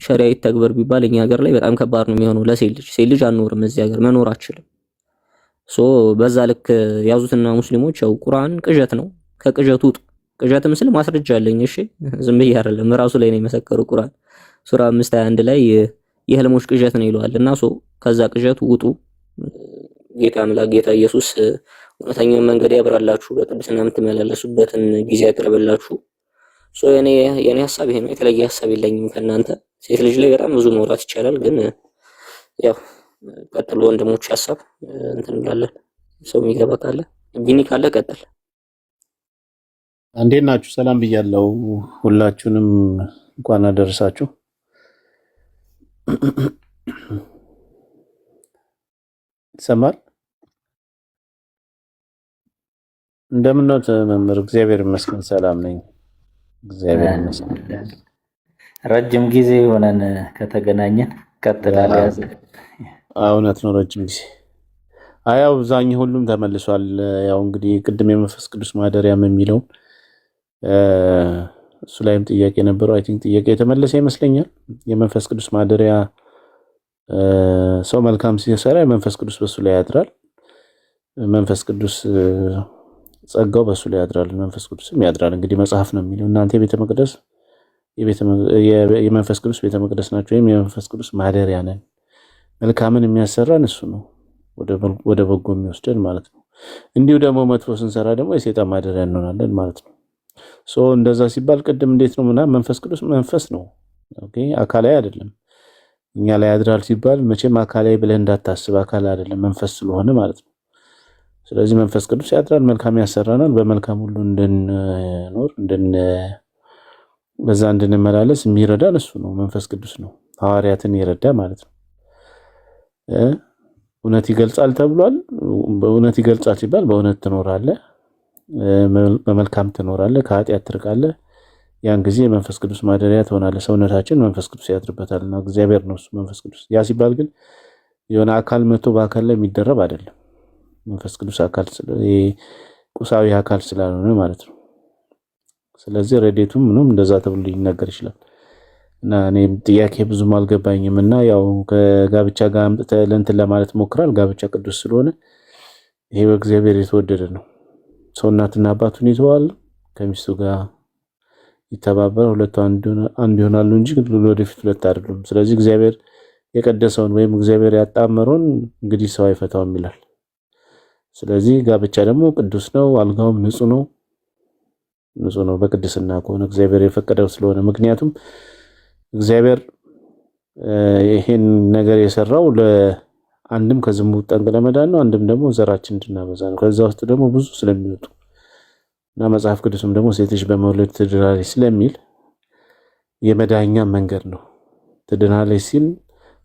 ሸሪዓ ይተግበር ቢባል እኛ ሀገር ላይ በጣም ከባድ ነው የሚሆነው ለሴት ልጅ። ሴት ልጅ አንኖርም እዚህ ሀገር መኖር አትችልም። በዛ ልክ ያዙትና ሙስሊሞች ያው ቁርአን ቅዠት ነው፣ ከቅዠቱ ውጡ። ቅዠት ምስል ማስረጃ አለኝ። እሺ ዝም ብዬ አይደለም፣ ራሱ ላይ ነው የመሰከረው ቁርአን ሱራ 5:21 ላይ የህልሞች ቅዠት ነው ይለዋል። እና ከዛ ቅዠቱ ውጡ። ጌታ አምላክ ጌታ ኢየሱስ እውነተኛውን መንገድ ያብራላችሁ፣ በቅድስና የምትመላለሱበትን ጊዜ ያቅርብላችሁ። የኔ ሐሳብ ይሄ ነው። የተለየ ሐሳብ የለኝም ከእናንተ። ሴት ልጅ ላይ በጣም ብዙ መውራት ይቻላል፣ ግን ያው ቀጥሎ ወንድሞች ሐሳብ እንትን እንላለን። ሰው የሚገባ ካለ ቢኒ ካለ ቀጥል። እንዴት ናችሁ? ሰላም ብያለሁ። ሁላችሁንም እንኳን አደረሳችሁ። ይሰማል? እንደምን ነው መምህር? እግዚአብሔር ይመስገን ሰላም ነኝ። እግዚአብሔር ይመስገን። ረጅም ጊዜ ሆነን ከተገናኘን ቀጥላል። እውነት ነው ረጅም ጊዜ። ያው አብዛኛው ሁሉም ተመልሷል። ያው እንግዲህ ቅድም የመንፈስ ቅዱስ ማደሪያም የሚለው እሱ ላይም ጥያቄ ነበረው። አይ ቲንክ ጥያቄ የተመለሰ ይመስለኛል። የመንፈስ ቅዱስ ማደሪያ ሰው መልካም ሲሰራ የመንፈስ ቅዱስ በሱ ላይ ያድራል። መንፈስ ቅዱስ ጸጋው በሱ ላይ ያድራል፣ መንፈስ ቅዱስም ያድራል። እንግዲህ መጽሐፍ ነው የሚለው እናንተ የቤተ መቅደስ የመንፈስ ቅዱስ ቤተ መቅደስ ናቸው ወይም የመንፈስ ቅዱስ ማደሪያ ነን። መልካምን የሚያሰራን እሱ ነው፣ ወደ በጎ የሚወስደን ማለት ነው። እንዲሁ ደግሞ መጥፎ ስንሰራ ደግሞ የሰይጣን ማደሪያ እንሆናለን ማለት ነው። እንደዛ ሲባል ቅድም እንዴት ነው ምናምን መንፈስ ቅዱስ መንፈስ ነው፣ ኦኬ፣ አካላዊ አይደለም። እኛ ላይ ያድራል ሲባል መቼም አካላዊ ብለህ እንዳታስብ፣ አካል አይደለም መንፈስ ስለሆነ ማለት ነው። ስለዚህ መንፈስ ቅዱስ ያድራል፣ መልካም ያሰራናል። በመልካም ሁሉ እንድንኖር በዛ እንድንመላለስ የሚረዳን እሱ ነው፣ መንፈስ ቅዱስ ነው። ሐዋርያትን ይረዳ ማለት ነው። እውነት ይገልጻል ተብሏል። በእውነት ይገልጻል ሲባል በእውነት ትኖራለህ፣ በመልካም ትኖራለህ፣ ከኃጢአት ትርቃለህ፣ ያን ጊዜ የመንፈስ ቅዱስ ማደሪያ ትሆናለህ። ሰውነታችን መንፈስ ቅዱስ ያድርበታልና እግዚአብሔር ነው እሱ መንፈስ ቅዱስ። ያ ሲባል ግን የሆነ አካል መጥቶ በአካል ላይ የሚደረብ አይደለም። መንፈስ ቅዱስ አካል ቁሳዊ አካል ስላልሆነ ማለት ነው። ስለዚህ ረድኤቱም ምንም እንደዛ ተብሎ ሊነገር ይችላል። እና እኔም ጥያቄ ብዙም አልገባኝም እና ያው ከጋብቻ ጋር አምጥተህ ለእንትን ለማለት ሞክራል። ጋብቻ ቅዱስ ስለሆነ ይሄ በእግዚአብሔር የተወደደ ነው። ሰው እናትና አባቱን ይተዋል፣ ከሚስቱ ጋር ይተባበር፣ ሁለቱ አንድ ይሆናሉ እንጂ ወደፊት ሁለት አይደሉም። ስለዚህ እግዚአብሔር የቀደሰውን ወይም እግዚአብሔር ያጣመረውን እንግዲህ ሰው አይፈታውም ይላል። ስለዚህ ጋብቻ ደግሞ ቅዱስ ነው፣ አልጋውም ንጹህ ነው በቅድስና ከሆነ እግዚአብሔር የፈቀደው ስለሆነ። ምክንያቱም እግዚአብሔር ይሄን ነገር የሰራው ለአንድም ከዝሙት ጠንቅ ለመዳን ነው፣ አንድም ደግሞ ዘራችን እንድናበዛ ነው። ከዛ ውስጥ ደግሞ ብዙ ስለሚወጡ እና መጽሐፍ ቅዱስም ደግሞ ሴት ልጅ በመውለድ ትድናለች ስለሚል የመዳኛ መንገድ ነው። ትድናለች ሲል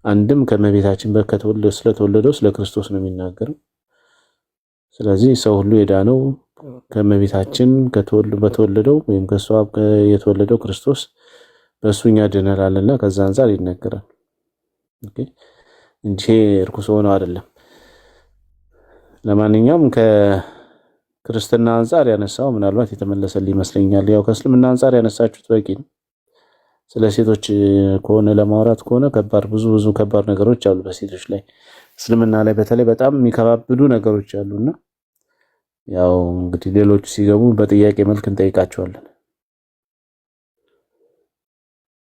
አንድም ከመቤታችን ስለተወለደው ስለ ክርስቶስ ነው የሚናገረው። ስለዚህ ሰው ሁሉ የዳነው ከመቤታችን በተወለደው ወይም ከሷ የተወለደው ክርስቶስ በእሱኛ ድነናልና ከዛ አንፃር ይነገራል እንጂ እርኩስ ሆኖ አይደለም። ለማንኛውም ከክርስትና አንፃር ያነሳው ምናልባት የተመለሰልኝ ይመስለኛል። ያው ከእስልምና አንፃር ያነሳችሁት በቂ ነው። ስለ ሴቶች ከሆነ ለማውራት ከሆነ ብዙ ከባድ ነገሮች አሉ በሴቶች ላይ። እስልምና ላይ በተለይ በጣም የሚከባብዱ ነገሮች አሉና ያው እንግዲህ ሌሎች ሲገቡ በጥያቄ መልክ እንጠይቃቸዋለን።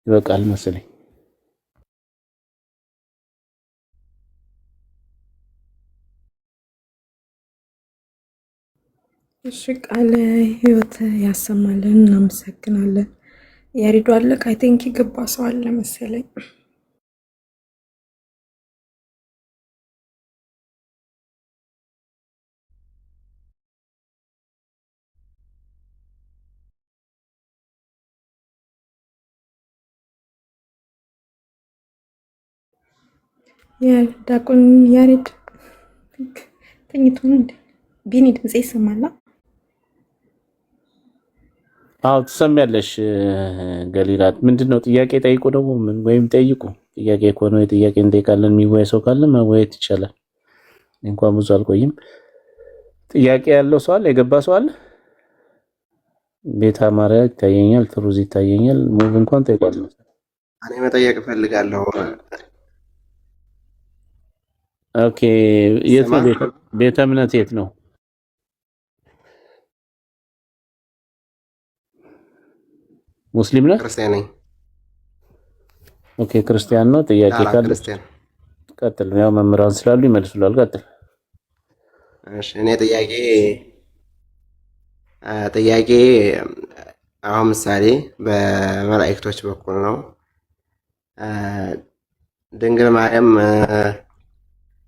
ይበቃል መሰለኝ። እሺ ቃለ ሕይወት ያሰማልን። እናመሰግናለን። ያሬዱ አለቅ አይ ቲንክ የገባ ሰው አለ መሰለኝ። ዲያቆን ያሬድ ተኝቶ ነው እንዴ? ቢኒ ድምጽ ይሰማል? አዎ ትሰሚያለሽ ገሊላት። ምንድነው ጥያቄ ጠይቁ ደግሞ ወይም ጠይቁ። ጥያቄ ከሆነ ጥያቄ እንጠይቃለን። የሚወያይ ሰው ካለ መወያየት ይቻላል። እንኳን ብዙ አልቆይም። ጥያቄ ያለው ሰው አለ? የገባ ሰው አለ? ቤታ ማርያ ይታየኛል፣ ትሩዝ ይታየኛል። ሙቭ እንኳን ጠይቋል። እኔ መጠየቅ እፈልጋለሁ። ኦኬ፣ የት ነው ቤተ እምነት የት ነው? ሙስሊም ነህ? ክርስቲያን ነኝ። ኦኬ፣ ክርስቲያን ነው። ጥያቄ ካለ ክርስቲያን ቀጥል። ያው መምህራን ስላሉ ይመልሱላል። ቀጥል። እሺ፣ እኔ ጥያቄ አሁን ምሳሌ በመላእክቶች በኩል ነው። ድንግል ማርያም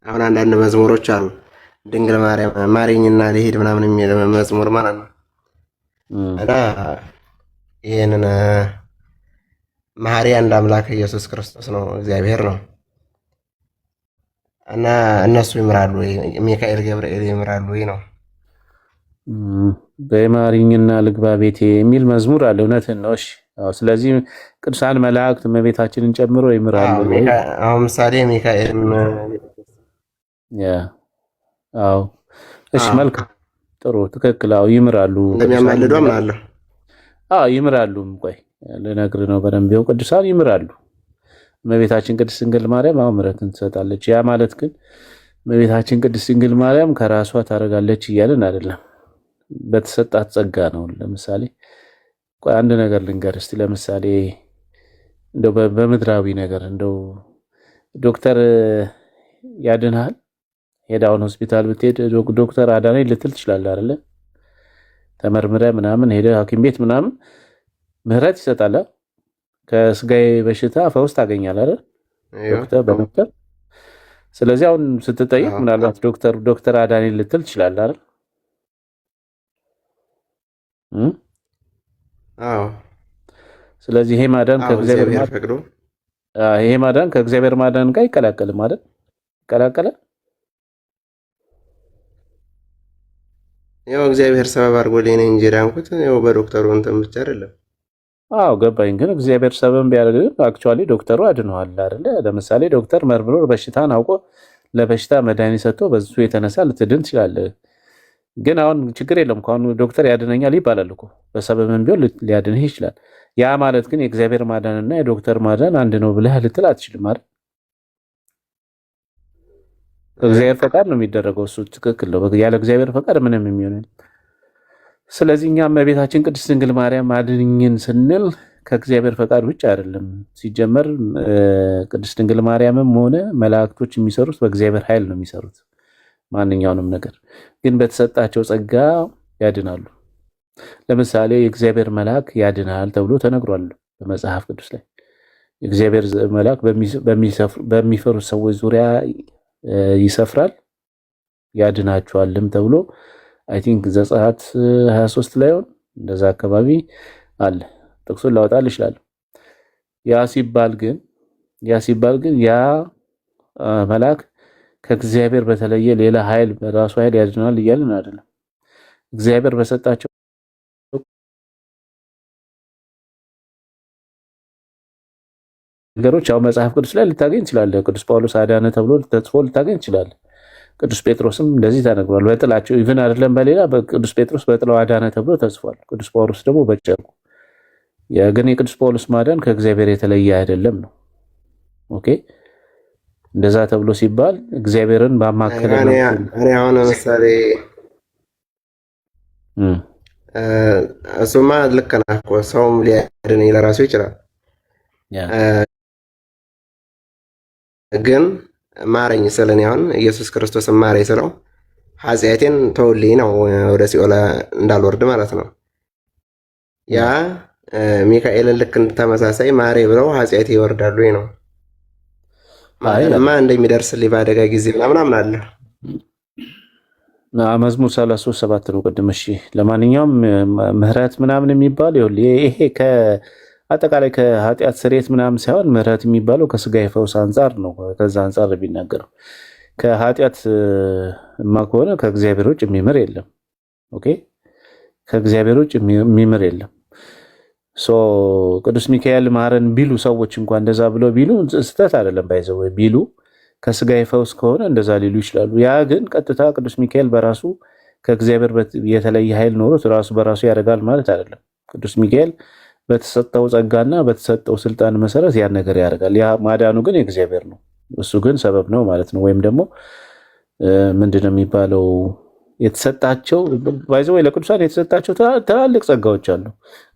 አሁን አንዳንድ መዝሙሮች አሉ። ድንግል ማርያም ማሪኝና ልሄድ ምናምን የሚል መዝሙር ማለት ነው። እና ይህንን መሐሪ አንድ አምላክ ኢየሱስ ክርስቶስ ነው፣ እግዚአብሔር ነው። እና እነሱ ይምራሉ ወይ? ሚካኤል ገብርኤል ይምራሉ ወይ ነው። በማሪኝና ልግባ ቤቴ የሚል መዝሙር አለ። እውነትን ነው። እሺ፣ ስለዚህ ቅዱሳን መላእክት እመቤታችንን ጨምሮ ይምራሉ። አሁን ምሳሌ ሚካኤል አዎ፣ እሺ፣ መልካም፣ ጥሩ፣ ትክክል። አዎ ይምራሉ። እንደሚያማልዱ አምናለሁ። አዎ ይምራሉ። ቆይ ልነግርህ ነው በደንብ። ይኸው ቅዱሳን ይምራሉ። እመቤታችን ቅድስት ድንግል ማርያም አሁን ምሕረትን ትሰጣለች። ያ ማለት ግን እመቤታችን ቅድስት ድንግል ማርያም ከራሷ ታደርጋለች እያልን አይደለም። በተሰጣት ጸጋ ነው። ለምሳሌ ቆይ አንድ ነገር ልንገር እስቲ። ለምሳሌ እንደው በምድራዊ ነገር እንደው ዶክተር ያድንሃል። ሄዳውን ሆስፒታል ብትሄድ ዶክተር አዳነኝ ልትል ትችላለህ አይደለ? ተመርምረህ ምናምን ሄደህ ሐኪም ቤት ምናምን ምህረት ይሰጣል። ከስጋዬ በሽታ ፈውስ ታገኛለህ አይደል? ዶክተር ስለዚህ አሁን ስትጠይቅ ምናልባት ዶክተር አዳነኝ ልትል ትችላለህ አይደል? አዎ። ስለዚህ ይሄ ማዳን ከእግዚአብሔር ማዳን ጋር ይቀላቀልም አይደል? ይቀላቀላል። ያው እግዚአብሔር ሰበብ አድርጎልኝ ነው እንጂ ዳንኩት። ያው በዶክተሩ እንትን ብቻ አይደለም። አዎ ገባኝ። ግን እግዚአብሔር ሰበብ ቢያደርግ አክቹዋሊ ዶክተሩ አድነዋል አይደለ? ለምሳሌ ዶክተር መርምሮ በሽታን አውቆ ለበሽታ መድኃኒት ሰጥቶ በሱ የተነሳ ልትድን ትችላለህ። ግን አሁን ችግር የለም እኮ አሁን ዶክተር ያድነኛል ይባላል እኮ በሰበብም ቢሆን ሊያድንህ ይችላል። ያ ማለት ግን የእግዚአብሔር ማዳንና የዶክተር ማዳን አንድ ነው ብለህ ልትል አትችልም አይደል? እግዚአብሔር ፈቃድ ነው የሚደረገው። እሱ ትክክል ነው። ያለ እግዚአብሔር ፈቃድ ምንም የሚሆን የለም። ስለዚህ እኛም እመቤታችን ቅድስት ድንግል ማርያም አድኝን ስንል ከእግዚአብሔር ፈቃድ ውጭ አይደለም። ሲጀመር ቅድስት ድንግል ማርያምም ሆነ መላእክቶች የሚሰሩት በእግዚአብሔር ኃይል ነው የሚሰሩት። ማንኛውንም ነገር ግን በተሰጣቸው ጸጋ ያድናሉ። ለምሳሌ የእግዚአብሔር መልአክ ያድናል ተብሎ ተነግሯል በመጽሐፍ ቅዱስ ላይ። የእግዚአብሔር መልአክ በሚፈሩት ሰዎች ዙሪያ ይሰፍራል ያድናቸዋልም ተብሎ አይ ቲንክ ዘጸአት 23 ላይ ሆን እንደዛ አካባቢ አለ። ጥቅሱን ላወጣል ይችላል። ያ ሲባል ግን ያ መልአክ ከእግዚአብሔር በተለየ ሌላ ኃይል በራሱ ኃይል ያድናል እያልን አይደለም። እግዚአብሔር በሰጣቸው ነገሮች ያው መጽሐፍ ቅዱስ ላይ ልታገኝ ትችላለህ። ቅዱስ ጳውሎስ አዳነ ተብሎ ተጽፎ ልታገኝ ትችላለህ። ቅዱስ ጴጥሮስም እንደዚህ ተነግሯል። በጥላቸው ኢቭን አይደለም በሌላ በቅዱስ ጴጥሮስ በጥላው አዳነ ተብሎ ተጽፏል። ቅዱስ ጳውሎስ ደግሞ በጨርቁ። ግን የቅዱስ ጳውሎስ ማዳን ከእግዚአብሔር የተለየ አይደለም ነው። ኦኬ እንደዛ ተብሎ ሲባል እግዚአብሔርን ባማከለ ነው። እኔ አሁን ለምሳሌ እሱማ ልክ ነህ እኮ ሰውም ሊያድነኝ ለራሱ ይችላል። ግን ማረኝ ስለኔ አሁን ኢየሱስ ክርስቶስ ማረኝ ስለው ኃጢአቴን ተውልኝ ነው ወደ ሲኦል እንዳልወርድ ማለት ነው። ያ ሚካኤልን ልክ ተመሳሳይ ማሬ ብለው ኃጢአቴ ይወርዳሉ ነው ማለትማ እንደሚደርስልኝ በአደጋ ጊዜ ምናምን አለ። መዝሙር 33:7 ነው ቅድም። እሺ ለማንኛውም ምህረት ምናምን የሚባል ይሄ አጠቃላይ ከኃጢአት ስርየት ምናምን ሳይሆን ምህረት የሚባለው ከስጋ የፈውስ አንጻር ነው። ከዛ አንጻር ቢናገረው ከኃጢአት ከሆነ ከእግዚአብሔር ውጭ የሚምር የለም። ኦኬ ከእግዚአብሔር ውጭ የሚምር የለም። ቅዱስ ሚካኤል ማረን ቢሉ ሰዎች እንኳን እንደዛ ብለው ቢሉ ስህተት አይደለም። ባይዘው ቢሉ ከስጋ የፈውስ ከሆነ እንደዛ ሊሉ ይችላሉ። ያ ግን ቀጥታ ቅዱስ ሚካኤል በራሱ ከእግዚአብሔር የተለየ ኃይል ኖሮት ራሱ በራሱ ያደርጋል ማለት አይደለም። ቅዱስ ሚካኤል በተሰጠው ጸጋና በተሰጠው ስልጣን መሰረት ያን ነገር ያደርጋል። ያ ማዳኑ ግን የእግዚአብሔር ነው። እሱ ግን ሰበብ ነው ማለት ነው። ወይም ደግሞ ምንድነው የሚባለው የተሰጣቸው ባይዘው ለቅዱሳን የተሰጣቸው ትላልቅ ጸጋዎች አሉ።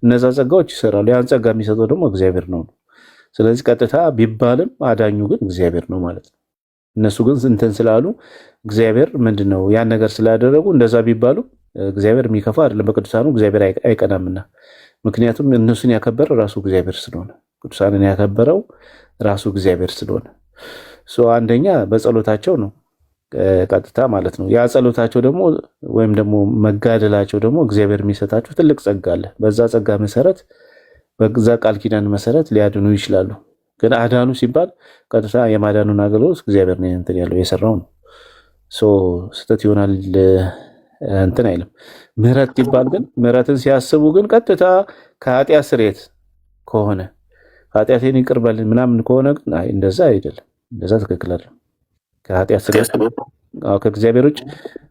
እነዛ ጸጋዎች ይሰራሉ። ያን ጸጋ የሚሰጠው ደግሞ እግዚአብሔር ነው። ስለዚህ ቀጥታ ቢባልም አዳኙ ግን እግዚአብሔር ነው ማለት ነው። እነሱ ግን እንትን ስላሉ እግዚአብሔር ምንድነው ያን ነገር ስላደረጉ እንደዛ ቢባሉ እግዚአብሔር የሚከፋ አይደለም። በቅዱሳኑ እግዚአብሔር አይቀናምና ምክንያቱም እነሱን ያከበረው ራሱ እግዚአብሔር ስለሆነ ቅዱሳንን ያከበረው ራሱ እግዚአብሔር ስለሆነ አንደኛ በጸሎታቸው ነው ቀጥታ ማለት ነው። ያ ጸሎታቸው ደግሞ ወይም ደግሞ መጋደላቸው ደግሞ እግዚአብሔር የሚሰጣቸው ትልቅ ጸጋ አለ። በዛ ጸጋ መሰረት በዛ ቃል ኪዳን መሰረት ሊያድኑ ይችላሉ። ግን አዳኑ ሲባል ቀጥታ የማዳኑን አገልግሎት እግዚአብሔር ነው እንትን ያለው የሰራው ነው። ስህተት ይሆናል እንትን አይልም። ምህረት ሲባል ግን ምህረትን ሲያስቡ ግን ቀጥታ ከኃጢአት ስርየት ከሆነ ኃጢአቴን ይቅር በል ምናምን ከሆነ ግን እንደዛ አይደለም። እንደዛ ትክክል አይደለም። ከኃጢአት ስርየት ከእግዚአብሔር ውጭ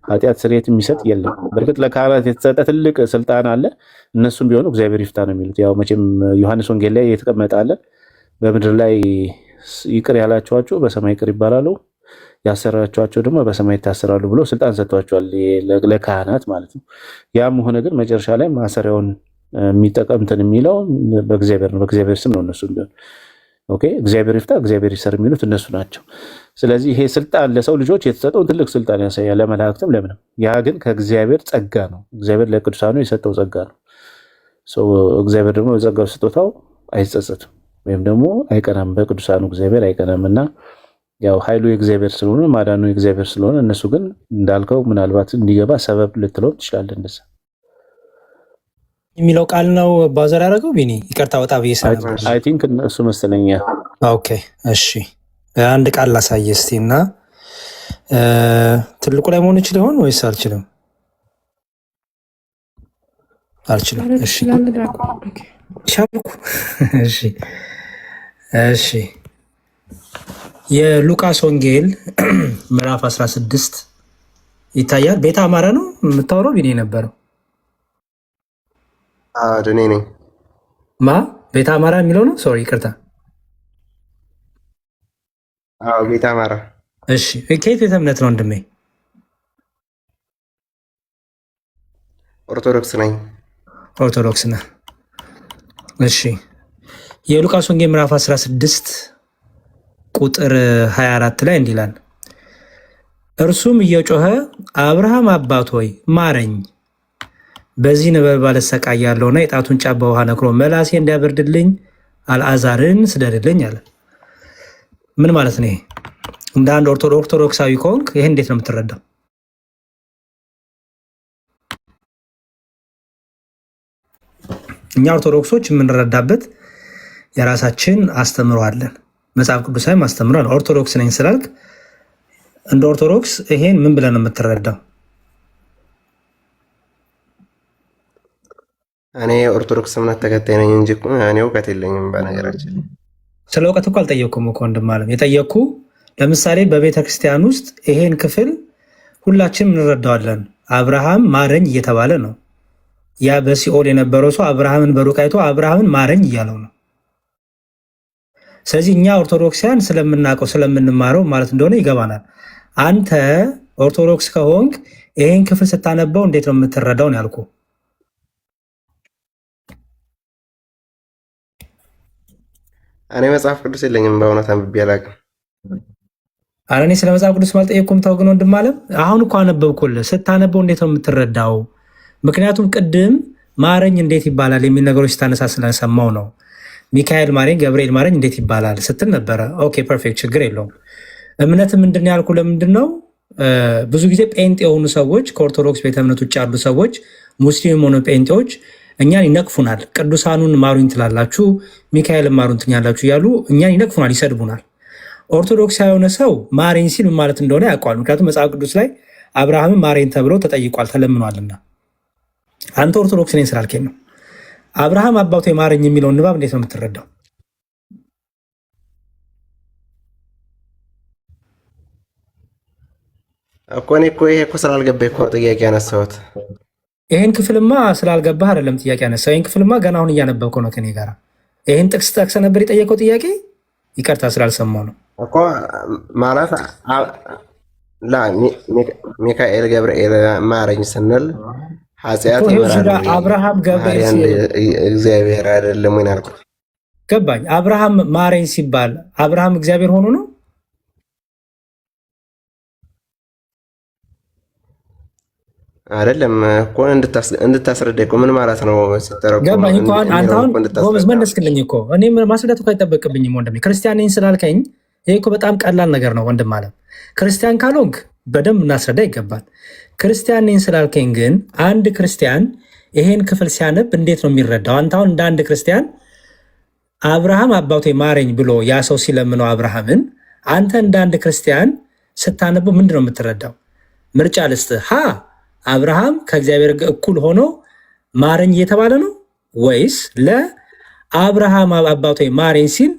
ኃጢአት ስርየት የሚሰጥ የለም። በእርግጥ ለካህናት የተሰጠ ትልቅ ስልጣን አለ። እነሱም ቢሆኑ እግዚአብሔር ይፍታ ነው የሚሉት። ያው መቼም ዮሐንስ ወንጌል ላይ የተቀመጠ አለ። በምድር ላይ ይቅር ያላችኋቸው በሰማይ ይቅር ይባላሉ፣ ያሰራችኋቸው ደግሞ በሰማይ ይታሰራሉ ብሎ ስልጣን ሰጥቷቸዋል ለካህናት ማለት ነው። ያም ሆነ ግን መጨረሻ ላይ ማሰሪያውን የሚጠቀም እንትን የሚለው በእግዚአብሔር ነው። በእግዚአብሔር ስም ነው እነሱ ቢሆን ኦኬ እግዚአብሔር ይፍታ እግዚአብሔር ይሰር የሚሉት እነሱ ናቸው። ስለዚህ ይሄ ስልጣን ለሰው ልጆች የተሰጠው ትልቅ ስልጣን ያሳያል፣ ለመላእክትም ለምንም። ያ ግን ከእግዚአብሔር ጸጋ ነው። እግዚአብሔር ለቅዱሳኑ የሰጠው ጸጋ ነው። እግዚአብሔር ደግሞ በጸጋው ስጦታው አይጸጸትም ወይም ደግሞ አይቀናም። በቅዱሳኑ እግዚአብሔር አይቀናም እና ያው ኃይሉ የእግዚአብሔር ስለሆነ ማዳኑ የእግዚአብሔር ስለሆነ እነሱ ግን እንዳልከው ምናልባት እንዲገባ ሰበብ ልትለው ትችላለህ። እንደዛ የሚለው ቃል ነው ባዘር ያደረገው ቢኒ ይቅርታ ወጣ ብዬ አይ ቲንክ እሱ መሰለኝ። ኦኬ እሺ አንድ ቃል ላሳየ እስቲ እና ትልቁ ላይ መሆን ይችል ይሆን ወይስ አልችልም? እሺ ቻልኩ። እሺ እሺ። የሉቃስ ወንጌል ምዕራፍ 16 ይታያል። ቤተ አማራ ነው የምታወራው? ቢኔ ነበረው እኔ ነኝ። ማ ቤተ አማራ የሚለው ነው? ሶሪ ይቅርታ። ቤተ አማራ። እሺ ከየት ቤተ እምነት ነው ወንድሜ? ኦርቶዶክስ ነኝ። ኦርቶዶክስ ነህ? እሺ የሉቃስ ወንጌል ምዕራፍ 16 ቁጥር 24 ላይ እንዲህ ይላል፣ እርሱም እየጮኸ አብርሃም አባት ሆይ ማረኝ፣ በዚህ ነበልባል እሰቃያለሁና የጣቱን ጫፍ በውሃ ነክሮ መላሴ እንዲያበርድልኝ አልዓዛርን ስደድልኝ አለ። ምን ማለት ነው? እንደ አንድ ኦርቶዶክሳዊ ከሆንክ ይሄ እንዴት ነው የምትረዳው? እኛ ኦርቶዶክሶች የምንረዳበት የራሳችን አስተምሮ አለን። መጽሐፍ ቅዱሳዊም አስተምሮ አለ። ኦርቶዶክስ ነኝ ስላልክ እንደ ኦርቶዶክስ ይሄን ምን ብለን ነው የምትረዳው? እኔ ኦርቶዶክስ እምነት ተከታይ ነኝ እንጂ እኔ እውቀት የለኝም። በነገራችን ስለ እውቀት እኮ አልጠየቅኩም እኮ ወንድም አለም። የጠየቅኩ ለምሳሌ በቤተ ክርስቲያን ውስጥ ይሄን ክፍል ሁላችንም እንረዳዋለን። አብርሃም ማረኝ እየተባለ ነው። ያ በሲኦል የነበረው ሰው አብርሃምን በሩቅ አይቶ አብርሃምን ማረኝ እያለው ነው። ስለዚህ እኛ ኦርቶዶክሲያን ስለምናውቀው ስለምንማረው ማለት እንደሆነ ይገባናል። አንተ ኦርቶዶክስ ከሆንክ ይሄን ክፍል ስታነበው እንዴት ነው የምትረዳው ነው ያልኩ። እኔ መጽሐፍ ቅዱስ የለኝም በእውነት አንብቤ አላውቅም። ኧረ እኔ ስለ መጽሐፍ ቅዱስ አልጠየቅኩም። ተው ግን ወንድም አለም አሁን እኮ አነበብኩልህ። ስታነበው እንዴት ነው የምትረዳው? ምክንያቱም ቅድም ማረኝ እንዴት ይባላል የሚል ነገሮች ስታነሳ ስለሰማው ነው። ሚካኤል ማረኝ፣ ገብርኤል ማረኝ እንዴት ይባላል ስትል ነበረ። ኦኬ ፐርፌክት፣ ችግር የለውም። እምነት ምንድን ያልኩ ለምንድን ነው ብዙ ጊዜ ጴንጤ የሆኑ ሰዎች ከኦርቶዶክስ ቤተ እምነት ውጭ ያሉ ሰዎች ሙስሊም ሆነ ጴንጤዎች እኛን ይነቅፉናል። ቅዱሳኑን ማሩኝ ትላላችሁ፣ ሚካኤልን ማሩኝ ትኛላችሁ እያሉ እኛን ይነቅፉናል፣ ይሰድቡናል። ኦርቶዶክስ የሆነ ሰው ማረኝ ሲል ምን ማለት እንደሆነ ያውቀዋል። ምክንያቱም መጽሐፍ ቅዱስ ላይ አብርሃምን ማረኝ ተብሎ ተጠይቋል፣ ተለምኗልና። አንተ ኦርቶዶክስ ነኝ ስላልከኝ ነው። አብርሃም አባቱ ማረኝ የሚለውን ንባብ እንዴት ነው የምትረዳው? እኮ እኔ እኮ ይሄ እኮ ስላልገባኝ እኮ ጥያቄ ያነሳሁት። ይህን ክፍልማ ስላልገባህ አይደለም ጥያቄ ያነሳው። ይህን ክፍልማ ገና አሁን እያነበብከው ነው ከኔ ጋር። ይህን ጥቅስ ጠቅሰህ ነበር የጠየቀው ጥያቄ። ይቅርታ ስላልሰማው ነው እኮ ማለት ሚካኤል ገብርኤል ማረኝ ስንል ኃጢአት ይመራል። አብርሃም ገብርኤል እግዚአብሔር አይደለም ወይ አልኩት። ገባኝ። አብርሃም ማረኝ ሲባል አብርሃም እግዚአብሔር ሆኖ ነው አይደለም እኮ እንድታስረዳኝ እኮ ምን ማለት ነው ሲተረጎም ገባኝ እኮ። አንተ አሁን ጎበዝ መለስክልኝ እኮ። እኔ ማስረዳት እኮ አይጠበቅብኝም ወንድሜ። ክርስቲያን ነኝ ስላልከኝ ይሄ እኮ በጣም ቀላል ነገር ነው ወንድም አለም። ክርስቲያን ካልሆንክ በደንብ እናስረዳ ይገባል። ክርስቲያን ነኝ ስላልከኝ ግን አንድ ክርስቲያን ይሄን ክፍል ሲያነብ እንዴት ነው የሚረዳው? አንተ አሁን እንደ አንድ ክርስቲያን አብርሃም አባቴ ማረኝ ብሎ ያ ሰው ሲለምነው አብርሃምን አንተ እንደ አንድ ክርስቲያን ስታነበው ምንድን ነው የምትረዳው? ምርጫ ልስጥህ። አብርሃም ከእግዚአብሔር እኩል ሆኖ ማረኝ እየተባለ ነው ወይስ ለአብርሃም አባቴ ማረኝ ሲል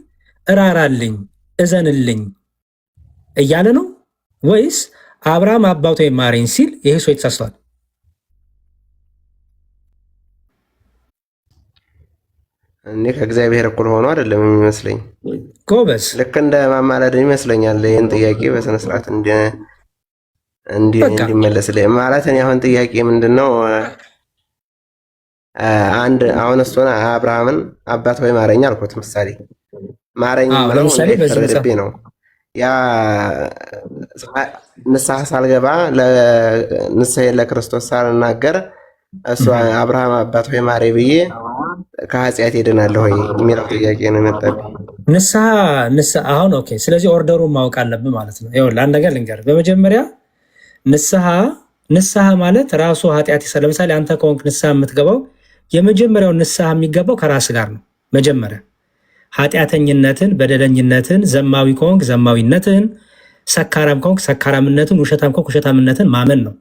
እራራልኝ እዘንልኝ እያለ ነው ወይስ አብርሃም አባቴ ማረኝ ሲል ይሄ ሰው የተሳስቷል? እኔ ከእግዚአብሔር እኩል ሆኖ አይደለም የሚመስለኝ። ጎበዝ፣ ልክ እንደ ማማለድ ይመስለኛል። ይህን ጥያቄ በስነስርዓት እንዲመለስልኝ ማለት እኔ አሁን ጥያቄ ምንድን ነው? አንድ አሁን እሱን አብርሃምን አባት ወይ ማረኝ አልኩት። ምሳሌ ማረኝ ምለው ተረድቤ ነው። ያ ንስሐ ሳልገባ ንስሐ ለክርስቶስ ሳልናገር እሱ አብርሃም አባት ወይ ማሬ ብዬ ከኃጢአት ሄድናለሁ ወይ የሚለው ጥያቄ ነው የመጣብኝ። ንስሐ አሁን ኦኬ። ስለዚህ ኦርደሩን ማወቅ አለብን ማለት ነው። ይኸውልህ አንድ ነገር ልንገርህ። በመጀመሪያ ንስሐ ማለት ራሱ ኃጢአት ይሰራል። ለምሳሌ አንተ ከሆንክ ንስሐ የምትገባው የመጀመሪያው ንስሐ የሚገባው ከራስ ጋር ነው። መጀመሪያ ኃጢአተኝነትን፣ በደለኝነትን፣ ዘማዊ ከሆንክ ዘማዊነትን፣ ሰካራም ከሆንክ ሰካራምነትን፣ ውሸታም ከሆንክ ውሸታምነትን ማመን ነው።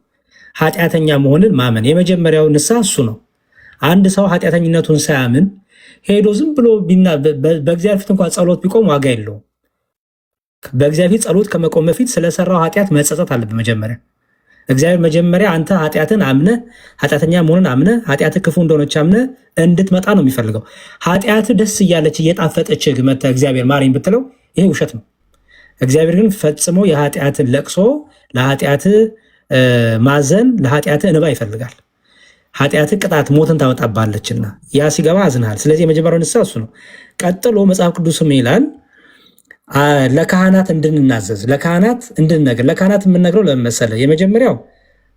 ኃጢአተኛ መሆንን ማመን የመጀመሪያው ንስሐ እሱ ነው። አንድ ሰው ኃጢአተኝነቱን ሳያምን ሄዶ ዝም ብሎ በእግዚአብሔር ፊት እንኳን ጸሎት ቢቆም ዋጋ የለውም። በእግዚአብሔር ጸሎት ከመቆም በፊት ስለሰራው ኃጢአት መጸጸት አለብህ። መጀመሪያ እግዚአብሔር መጀመሪያ አንተ ኃጢአትን አምነህ ኃጢአተኛ መሆንን አምነህ ኃጢአትህ ክፉ እንደሆነች አምነህ እንድትመጣ ነው የሚፈልገው። ኃጢአትህ ደስ እያለች እየጣፈጠች መተህ እግዚአብሔር ማረኝ ብትለው ይሄ ውሸት ነው። እግዚአብሔር ግን ፈጽሞ የኃጢአትን ለቅሶ፣ ለኃጢአትህ ማዘን፣ ለኃጢአትህ እንባ ይፈልጋል። ኃጢአትህ ቅጣት ሞትን ታመጣባለችና ያ ሲገባ አዝንሃል። ስለዚህ የመጀመሪያው ንስሐ እሱ ነው። ቀጥሎ መጽሐፍ ቅዱስም ይላል ለካህናት እንድንናዘዝ፣ ለካህናት እንድንነግር። ለካህናት የምንነግረው ለምን መሰለህ? የመጀመሪያው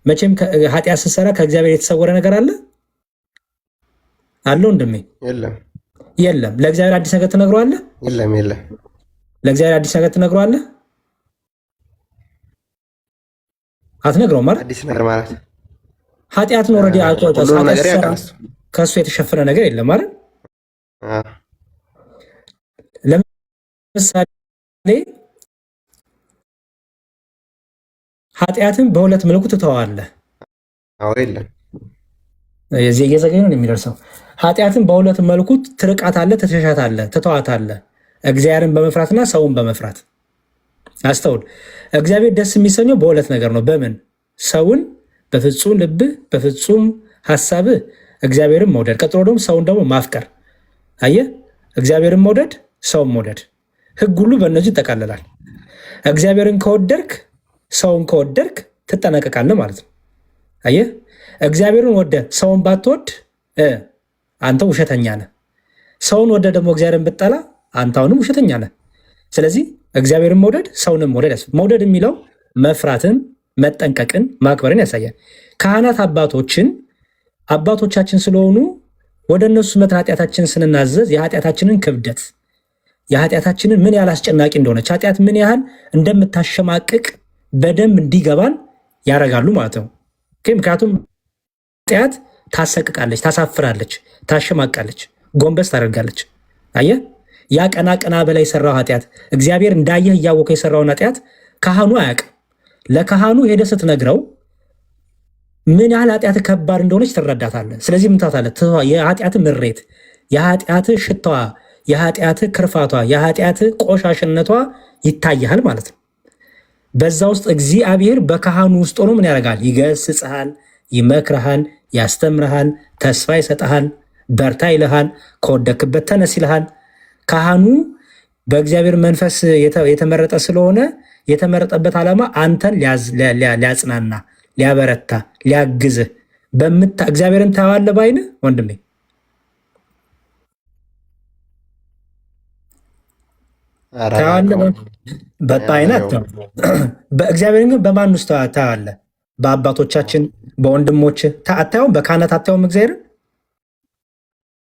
መቼም ኃጢአት ስትሰራ ከእግዚአብሔር የተሰወረ ነገር አለ አለው እንደምን የለም። ለእግዚአብሔር አዲስ ነገር ትነግረዋለህ? የለም። ለእግዚአብሔር አዲስ ነገር ትነግረዋለህ? አትነግረውም ማለት አዲስ ነገር ማለት ኃጢአትን ኦልሬዲ ከእሱ የተሸፈነ ነገር የለም ማለት። ለምሳሌ ኃጢአትን በሁለት መልኩ ትተዋለህ። የለም የዚህ እየዘገኝ ነው የሚደርሰው። ኃጢአትን በሁለት መልኩ ትርቃታለህ፣ ትሸሻታለህ፣ ትተዋታለህ። እግዚአብሔርን በመፍራትና ሰውን በመፍራት አስተውል። እግዚአብሔር ደስ የሚሰኘው በሁለት ነገር ነው። በምን? ሰውን በፍጹም ልብህ በፍጹም ሀሳብህ እግዚአብሔርን መውደድ፣ ቀጥሎ ደግሞ ሰውን ደግሞ ማፍቀር። አየህ፣ እግዚአብሔርን መውደድ፣ ሰውን መውደድ። ህግ ሁሉ በእነዚህ ይጠቃልላል። እግዚአብሔርን ከወደድክ ሰውን ከወደድክ ትጠነቀቃለህ ማለት ነው። አየህ፣ እግዚአብሔርን ወደ ሰውን ባትወድ አንተ ውሸተኛ ነህ። ሰውን ወደ ደግሞ እግዚአብሔርን ብጠላ አንተ አሁንም ውሸተኛ ነህ። ስለዚህ እግዚአብሔርን መውደድ ሰውንም መውደድ ያስፈልጋል። መውደድ የሚለው መፍራትን፣ መጠንቀቅን፣ ማክበርን ያሳያል። ካህናት አባቶቻችን ስለሆኑ ወደ እነሱ መተን ኃጢአታችንን ስንናዘዝ የኃጢአታችንን ክብደት፣ የኃጢአታችንን ምን ያህል አስጨናቂ እንደሆነች፣ ኃጢአት ምን ያህል እንደምታሸማቅቅ በደንብ እንዲገባን ያደርጋሉ ማለት ነው። ምክንያቱም ኃጢአት ታሰቅቃለች፣ ታሳፍራለች፣ ታሸማቃለች፣ ጎንበስ ታደርጋለች። አየህ፣ ያ ቀና ቀና በላይ የሰራው ኃጢአት እግዚአብሔር እንዳየህ እያወቀ የሰራውን ኃጢአት ካህኑ አያውቅም። ለካህኑ ሄደህ ስትነግረው ምን ያህል ኃጢአት ከባድ እንደሆነች ትረዳታለህ። ስለዚህ ምን ታታለህ? የኃጢአት ምሬት፣ የኃጢአት ሽታዋ፣ የኃጢአት ክርፋቷ፣ የኃጢአት ቆሻሽነቷ ይታያል ማለት ነው። በዛ ውስጥ እግዚአብሔር በካህኑ ውስጥ ሆኖ ምን ያደርጋል? ይገስጽሃል፣ ይመክርሃል፣ ያስተምርሃል፣ ተስፋ ይሰጥሃል፣ በርታ ይልሃል፣ ከወደክበት ተነስ ይልሃል። ካህኑ በእግዚአብሔር መንፈስ የተመረጠ ስለሆነ የተመረጠበት ዓላማ አንተን ሊያጽናና፣ ሊያበረታ፣ ሊያግዝህ እግዚአብሔርን ታየዋለህ ባይንህ ወንድሜ። በጣይነት በእግዚአብሔርን ግን በማን ውስጥ ታየዋለህ? በአባቶቻችን በወንድሞች አታየውም? በካህናት አታየውም? እግዚአብሔርን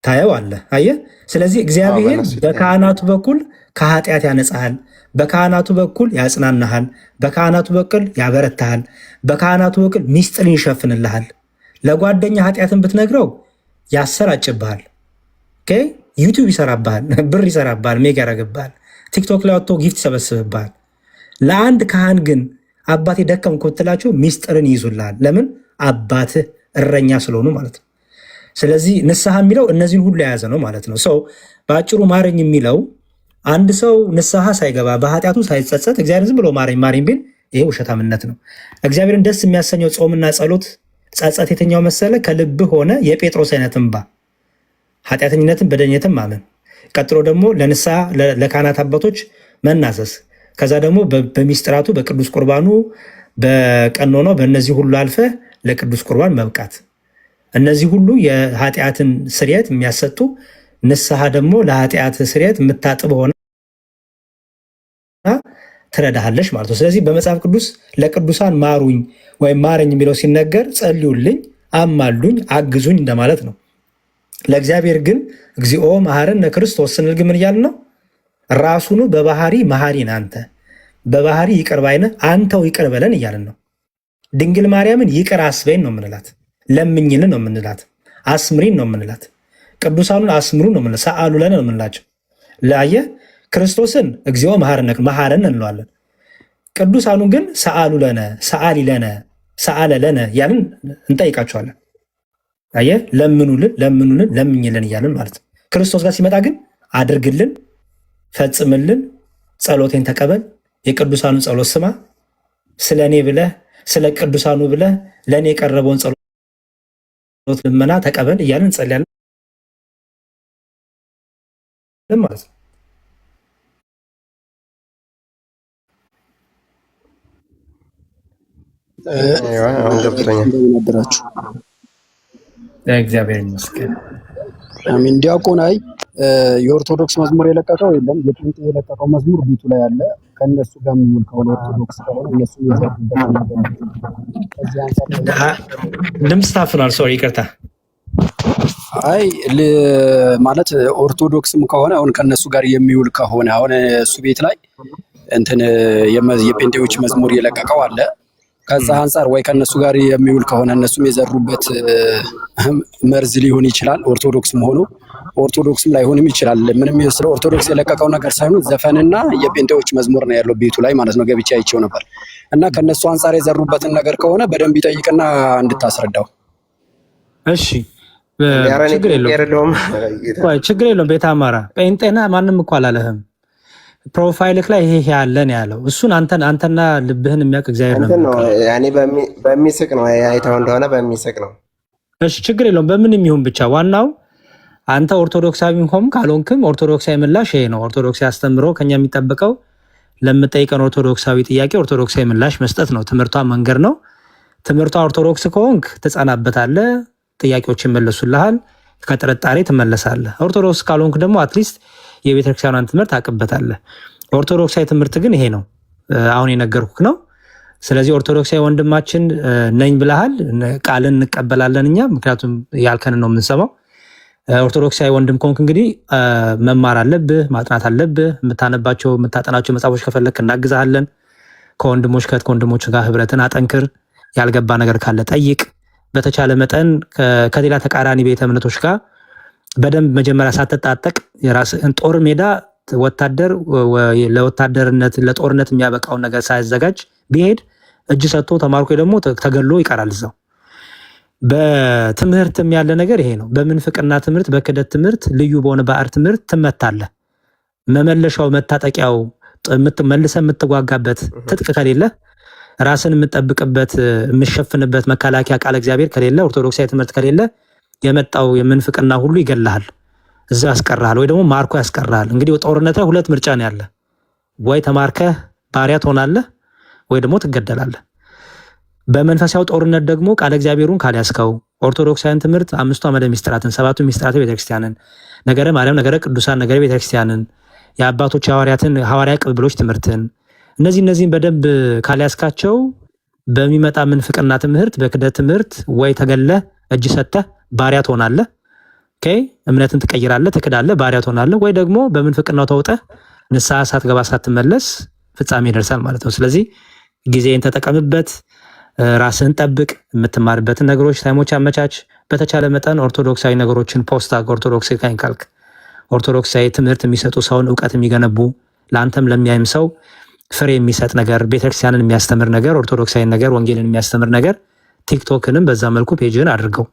ታየዋለህ። አየህ። ስለዚህ እግዚአብሔር በካህናቱ በኩል ከኃጢአት ያነጻሃል፣ በካህናቱ በኩል ያጽናናሃል፣ በካህናቱ በኩል ያበረታሃል፣ በካህናቱ በኩል ሚስጥርን ይሸፍንልሃል። ለጓደኛ ኃጢአትን ብትነግረው ያሰራጭብሃል፣ ዩቲዩብ ይሰራብሃል፣ ብር ይሰራብሃል፣ ሜግ ያደርግብሃል፣ ቲክቶክ ላይ ወጥቶ ጊፍት ይሰበስብብሃል። ለአንድ ካህን ግን አባቴ ደከምኩ ብትላቸው ሚስጥርን ይይዙልሃል። ለምን? አባትህ እረኛ ስለሆኑ ማለት ነው። ስለዚህ ንስሐ የሚለው እነዚህን ሁሉ የያዘ ነው ማለት ነው። ሰው በአጭሩ ማረኝ የሚለው አንድ ሰው ንስሐ ሳይገባ በኃጢአቱ ሳይጸጸት እግዚአብሔር ዝም ብሎ ማረኝ ማረኝ ቢል ይሄ ውሸታምነት ነው። እግዚአብሔርን ደስ የሚያሰኘው ጾምና ጸሎት፣ ጸጸት የተኛው መሰለ? ከልብህ ሆነ የጴጥሮስ አይነት እንባ፣ ኃጢአተኝነትን በደኝነትን ማመን፣ ቀጥሎ ደግሞ ለንስሐ ለካህናት አባቶች መናዘዝ፣ ከዛ ደግሞ በሚስጥራቱ በቅዱስ ቁርባኑ በቀኖናው በእነዚህ ሁሉ አልፈ ለቅዱስ ቁርባን መብቃት። እነዚህ ሁሉ የኃጢአትን ስርየት የሚያሰጡ፣ ንስሐ ደግሞ ለኃጢአት ስርየት የምታጥብ ሆነ ትረዳሃለች ማለት ነው። ስለዚህ በመጽሐፍ ቅዱስ ለቅዱሳን ማሩኝ ወይም ማረኝ የሚለው ሲነገር ጸልዩልኝ፣ አማሉኝ፣ አግዙኝ እንደማለት ነው። ለእግዚአብሔር ግን እግዚኦ መሐረነ ክርስቶስ ስንል ግን ምን እያልን ነው? ራሱኑ በባህሪ መሐሪ ነህ አንተ፣ በባህሪ ይቅር ባይ ነህ አንተው ይቅር በለን እያልን ነው። ድንግል ማርያምን ይቅር አስበይን ነው የምንላት፣ ለምኝልን ነው የምንላት፣ አስምሪን ነው የምንላት፣ ቅዱሳኑን አስምሩ ነው የምንላት፣ ሰአሉ ለነ ነው የምንላቸው። ለአየህ ክርስቶስን እግዚኦ መሐረነ እንለዋለን። ቅዱሳኑን ግን ሰአሉ ለነ፣ ሰአሊ ለነ፣ ሰአለ ለነ እያልን እንጠይቃቸዋለን። አየህ ለምኑልን፣ ለምኑልን፣ ለምኝልን እያልን ማለት ነው። ክርስቶስ ጋር ሲመጣ ግን አድርግልን፣ ፈጽምልን፣ ጸሎቴን ተቀበል፣ የቅዱሳኑ ጸሎት ስማ፣ ስለ እኔ ብለህ ስለ ቅዱሳኑ ብለህ ለእኔ የቀረበውን ጸሎት ልመና ተቀበል እያልን እንጸልያለን ማለት ነው። ነበራችሁ እግዚአብሔር ይመስገን። አሚን። ዲያቆን አይ የኦርቶዶክስ መዝሙር የለቀቀው የለም፣ የጴንጤ የለቀቀው መዝሙር ቤቱ ላይ አለ። ከነሱ ጋር የሚውል ከሆነ ኦርቶዶክስ ከሆነ እነሱ የዘሩበት ነገር ከዚህ አንፃር ድምፅ ታፍኗል። ሶሪ ይቅርታ። አይ ማለት ኦርቶዶክስም ከሆነ አሁን ከነሱ ጋር የሚውል ከሆነ አሁን እሱ ቤት ላይ እንትን የጴንጤዎች መዝሙር የለቀቀው አለ። ከዛ አንፃር ወይ ከነሱ ጋር የሚውል ከሆነ እነሱም የዘሩበት መርዝ ሊሆን ይችላል። ኦርቶዶክስም ሆኖ ኦርቶዶክስም ላይሆንም ይችላል። ምንም ስለ ኦርቶዶክስ የለቀቀው ነገር ሳይሆን ዘፈንና የጴንጤዎች መዝሙር ነው ያለው ቤቱ ላይ ማለት ነው። ገብቼ አይቼው ነበር እና ከነሱ አንፃር የዘሩበትን ነገር ከሆነ በደንብ ይጠይቅና እንድታስረዳው። እሺ ችግር የለውም። ቤተ አማራ ጴንጤና ማንም እኮ አላለህም። ፕሮፋይልክ ላይ ይሄ ያለን ያለው እሱን አንተና ልብህን የሚያውቅ እግዚአብሔር ነው። ያኔ በሚስቅ ነው አይተው እንደሆነ በሚስቅ ነው። እሺ ችግር የለውም። በምንም ይሁን ብቻ ዋናው አንተ ኦርቶዶክሳዊ ሆም ካልሆንክም ኦርቶዶክሳዊ ምላሽ ይሄ ነው። ኦርቶዶክሳዊ አስተምሮ ከኛ የሚጠበቀው ለምጠይቀን ኦርቶዶክሳዊ ጥያቄ ኦርቶዶክሳዊ ምላሽ መስጠት ነው። ትምህርቷ መንገድ ነው። ትምህርቷ ኦርቶዶክስ ከሆንክ ትጸናበታለህ፣ ጥያቄዎች ይመለሱልሃል፣ ከጥርጣሬ ትመለሳለህ። ኦርቶዶክስ ካልሆንክ ደግሞ አትሊስት የቤተክርስቲያኗን ትምህርት አቅበታለህ። ኦርቶዶክሳዊ ትምህርት ግን ይሄ ነው፣ አሁን የነገርኩህ ነው። ስለዚህ ኦርቶዶክሳዊ ወንድማችን ነኝ ብለሃል፣ ቃልን እንቀበላለን እኛ፣ ምክንያቱም ያልከንን ነው የምንሰማው። ኦርቶዶክሳዊ ወንድም ከሆንክ እንግዲህ መማር አለብህ፣ ማጥናት አለብህ። የምታጠናቸው መጽሐፎች ከፈለክ እናግዛለን። ከወንድሞች ጋር ህብረትን አጠንክር። ያልገባ ነገር ካለ ጠይቅ። በተቻለ መጠን ከሌላ ተቃራኒ ቤተ እምነቶች ጋር በደንብ መጀመሪያ ሳትጣጠቅ የራስህን ጦር ሜዳ ወታደር ለወታደርነት ለጦርነት የሚያበቃውን ነገር ሳያዘጋጅ ቢሄድ እጅ ሰጥቶ ተማርኮ ደግሞ ተገሎ ይቀራል እዛው። በትምህርትም ያለ ነገር ይሄ ነው። በምንፍቅና ትምህርት፣ በክደት ትምህርት፣ ልዩ በሆነ ባዕድ ትምህርት ትመታለህ። መመለሻው መታጠቂያው መልሰ የምትጓጋበት ትጥቅ ከሌለ፣ ራስን የምጠብቅበት የምሸፍንበት መከላከያ ቃል እግዚአብሔር ከሌለ፣ ኦርቶዶክሳዊ ትምህርት ከሌለ የመጣው የምንፍቅና ሁሉ ይገላሃል፣ እዛ ያስቀርሃል፣ ወይ ደግሞ ማርኮ ያስቀርሃል። እንግዲህ ጦርነት ላይ ሁለት ምርጫ ነው ያለ። ወይ ተማርከህ ባሪያ ትሆናለህ፣ ወይ ደግሞ ትገደላለህ። በመንፈሳዊ ጦርነት ደግሞ ቃል እግዚአብሔሩን ካልያዝከው ኦርቶዶክሳዊን ትምህርት 5ቱ አዕማደ ምስጢራትን 7ቱ ምስጢራተ ቤተክርስቲያንን፣ ነገረ ማርያም፣ ነገረ ቅዱሳን፣ ነገረ ቤተክርስቲያንን፣ የአባቶች ሐዋርያትን ሐዋርያ ቅብብሎች ትምህርትን እነዚህን በደንብ ካልያዝካቸው በሚመጣ ምንፍቅና ትምህርት በክደት ትምህርት ወይ ተገለህ እጅ ሰጥተህ ባሪያ ትሆናለህ። ኦኬ እምነትን ትቀይራለህ፣ ትክዳለህ፣ ባሪያ ትሆናለህ። ወይ ደግሞ በምንፍቅናው ተውጠህ ንስሐ ሳትገባ ሳትመለስ ፍጻሜ ይደርሳል ማለት ነው። ስለዚህ ጊዜን ተጠቀምበት፣ ራስህን ጠብቅ፣ የምትማርበትን ነገሮች ታይሞች አመቻች። በተቻለ መጠን ኦርቶዶክሳዊ ነገሮችን ፖስታ ኦርቶዶክስ ካልክ ኦርቶዶክሳዊ ትምህርት የሚሰጡ ሰውን እውቀት የሚገነቡ ለአንተም ለሚያይም ሰው ፍሬ የሚሰጥ ነገር፣ ቤተክርስቲያንን የሚያስተምር ነገር፣ ኦርቶዶክሳዊ ነገር፣ ወንጌልን የሚያስተምር ነገር ቲክቶክንም በዛ መልኩ ፔጅን አድርገው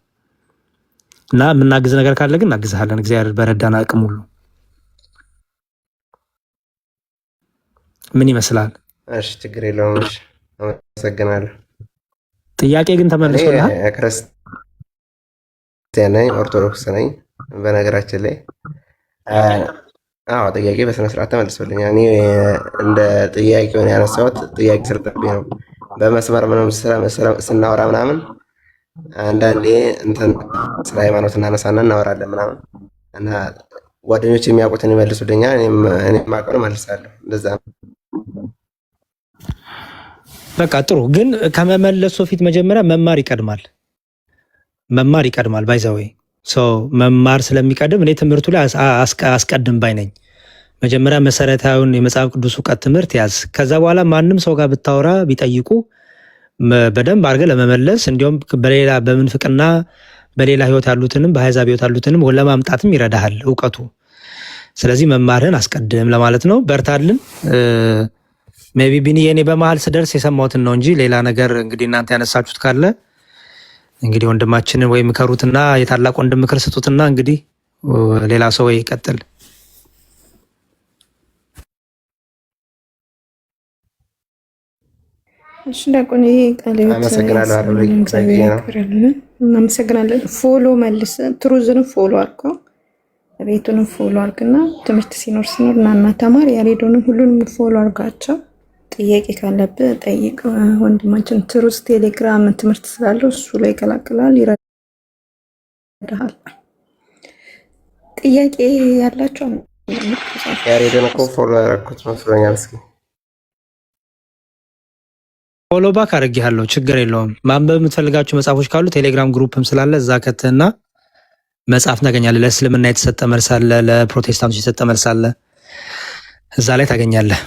እና የምናግዝ ነገር ካለ ግን እናግዝሃለን። እግዚአብሔር በረዳን አቅም ሁሉ። ምን ይመስላል? እሺ ችግር የለውም። እሺ አመሰግናለሁ። ጥያቄ ግን ተመልሶልሃል? ክርስቲያን ነኝ፣ ኦርቶዶክስ ነኝ። በነገራችን ላይ ጥያቄ በስነ ስርዓት ተመልሶልኛል። እኔ እንደ ጥያቄውን ያነሳሁት ጥያቄ ስርጥብኝ ነው። በመስመር ምንም ስናወራ ምናምን አንዳንዴ እንትን ስለ ሃይማኖት እናነሳና እናወራለን ምናምን እና ጓደኞች የሚያውቁትን ይመልሱልኛል፣ እኔ የማውቀውን እመልሳለሁ። እንደዛ ነው። በቃ ጥሩ። ግን ከመመለሱ ፊት መጀመሪያ መማር ይቀድማል። ባይዛዌ መማር ስለሚቀድም እኔ ትምህርቱ ላይ አስቀድም ባይ ነኝ። መጀመሪያ መሰረታዊውን የመጽሐፍ ቅዱስ እውቀት ትምህርት ያዝ። ከዛ በኋላ ማንም ሰው ጋር ብታወራ ቢጠይቁ በደንብ አድርገህ ለመመለስ እንዲሁም በሌላ በምንፍቅና በሌላ ህይወት ያሉትንም በአሕዛብ ህይወት ያሉትንም ለማምጣትም ይረዳሃል እውቀቱ። ስለዚህ መማርህን አስቀድም ለማለት ነው። በርታልን። ሜይ ቢ ቢኒ የኔ በመሀል ስደርስ የሰማሁትን ነው እንጂ ሌላ ነገር እንግዲህ እናንተ ያነሳችሁት ካለ እንግዲህ ወንድማችንን ወይ ምከሩትና የታላቅ ወንድም ምክር ስጡትና እንግዲህ ሌላ ሰው ይቀጥል። እሺ ዲያቆን ቃልዮት እግዚአብሔር ያክብርልን። እናመሰግናለን። ፎሎ መልስ ትሩዝንም ፎሎ አድርገው ቤቱንም ፎሎ አድርግና ትምህርት ሲኖር እና ተማር ያሬዶንም ሁሉንም ፎሎ አድርጋቸው። ጥያቄ ካለብህ ጠይቅ። ወንድማችን ትሩዝ ቴሌግራም ትምህርት ስላለው እሱ ላይ ይቀላቅላል፣ ይረዳሃል። ጥያቄ ያላቸው ያሬዶን እኮ ፎሎ ያደረኩት መስሎኛል። እስኪ ፎሎ ባክ አድርጌሃለሁ፣ ችግር የለውም። ማንበብ የምትፈልጋቸው መጽሐፎች ካሉ ቴሌግራም ግሩፕም ስላለ እዛ ከትህና መጽሐፍ ታገኛለህ። ለእስልምና የተሰጠ መልስ አለ፣ ለፕሮቴስታንቶች የተሰጠ መልስ አለ፣ እዛ ላይ ታገኛለህ።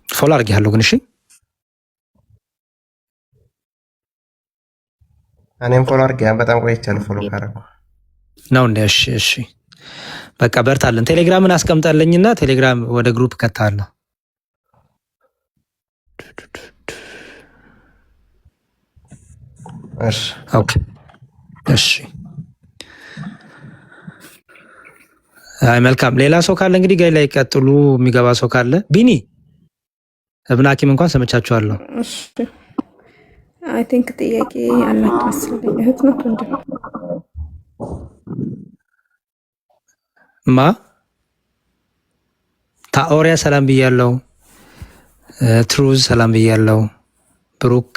ፎሎ አድርጌሃለሁ ግን እሺ። እኔም ፎሎ አድርጌ በጣም ቆይቻለሁ ፎሎ ካደረኩ ነው እንደ እሺ፣ እሺ በቃ በርታለን። ቴሌግራምን አስቀምጣለኝና ቴሌግራም ወደ ግሩፕ ከታለሁ። እሺ ኦኬ እሺ። አይ መልካም። ሌላ ሰው ካለ እንግዲህ ጋይ ላይ ቀጥሉ። የሚገባ ሰው ካለ ቢኒ እብነ ሐኪም እንኳን ሰምቻችኋለሁ። እሺ አይ ቲንክ ጥያቄ ያላት መሰለኝ። እህት ነው ወንድ ነው? ማ ታኦሪያ ሰላም ብያለሁ። ትሩዝ ሰላም ብያለሁ። ብሩክ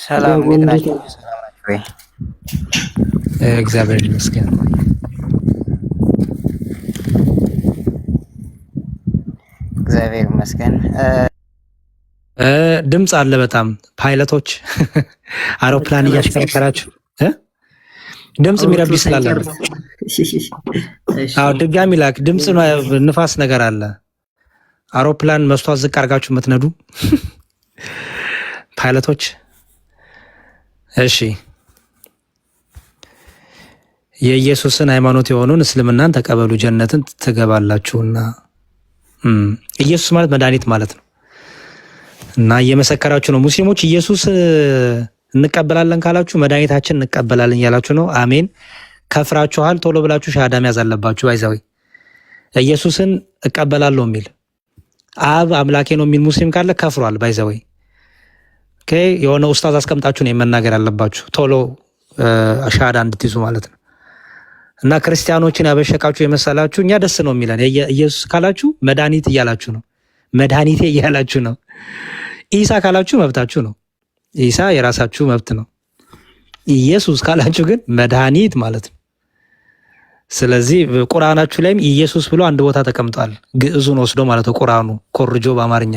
ሰላም ናችሁ? እግዚአብሔር ይመስገን። እግዚአብሔር ይመስገን። ድምፅ አለ በጣም ፓይለቶች አውሮፕላን እያሽከረከራችሁ ድምፅ የሚረብሽ ስላለ አዎ፣ ድጋሚ ላክ። ድምፅ ንፋስ ነገር አለ። አውሮፕላን መስታወት ዝቅ አድርጋችሁ የምትነዱ ፓይለቶች እሺ። የኢየሱስን ሃይማኖት የሆኑን እስልምናን ተቀበሉ ጀነትን ትገባላችሁና። ኢየሱስ ማለት መድኃኒት ማለት ነው እና እየመሰከራችሁ ነው። ሙስሊሞች ኢየሱስ እንቀበላለን ካላችሁ መድኃኒታችን እንቀበላለን እያላችሁ ነው። አሜን። ከፍራችኋል። ቶሎ ብላችሁ ሻሃዳ መያዝ አለባችሁ። ባይዛዊ ኢየሱስን እቀበላለሁ የሚል አብ አምላኬ ነው የሚል ሙስሊም ካለ ከፍሯል። ባይዛዊ ኦኬ። የሆነ ኡስታዝ አስቀምጣችሁ ነው መናገር ያለባችሁ ቶሎ ሻሃዳ እንድትይዙ ማለት ነው። እና ክርስቲያኖችን ያበሸቃችሁ የመሰላችሁ እኛ ደስ ነው የሚለን ኢየሱስ ካላችሁ መድኃኒት እያላችሁ ነው። መድኃኒቴ እያላችሁ ነው። ኢሳ ካላችሁ መብታችሁ ነው። ኢሳ የራሳችሁ መብት ነው። ኢየሱስ ካላችሁ ግን መድኃኒት ማለት ነው። ስለዚህ ቁርአናችሁ ላይም ኢየሱስ ብሎ አንድ ቦታ ተቀምጧል። ግዕዙን ወስዶ ማለት ነው። ቁርአኑ ኮርጆ በአማርኛ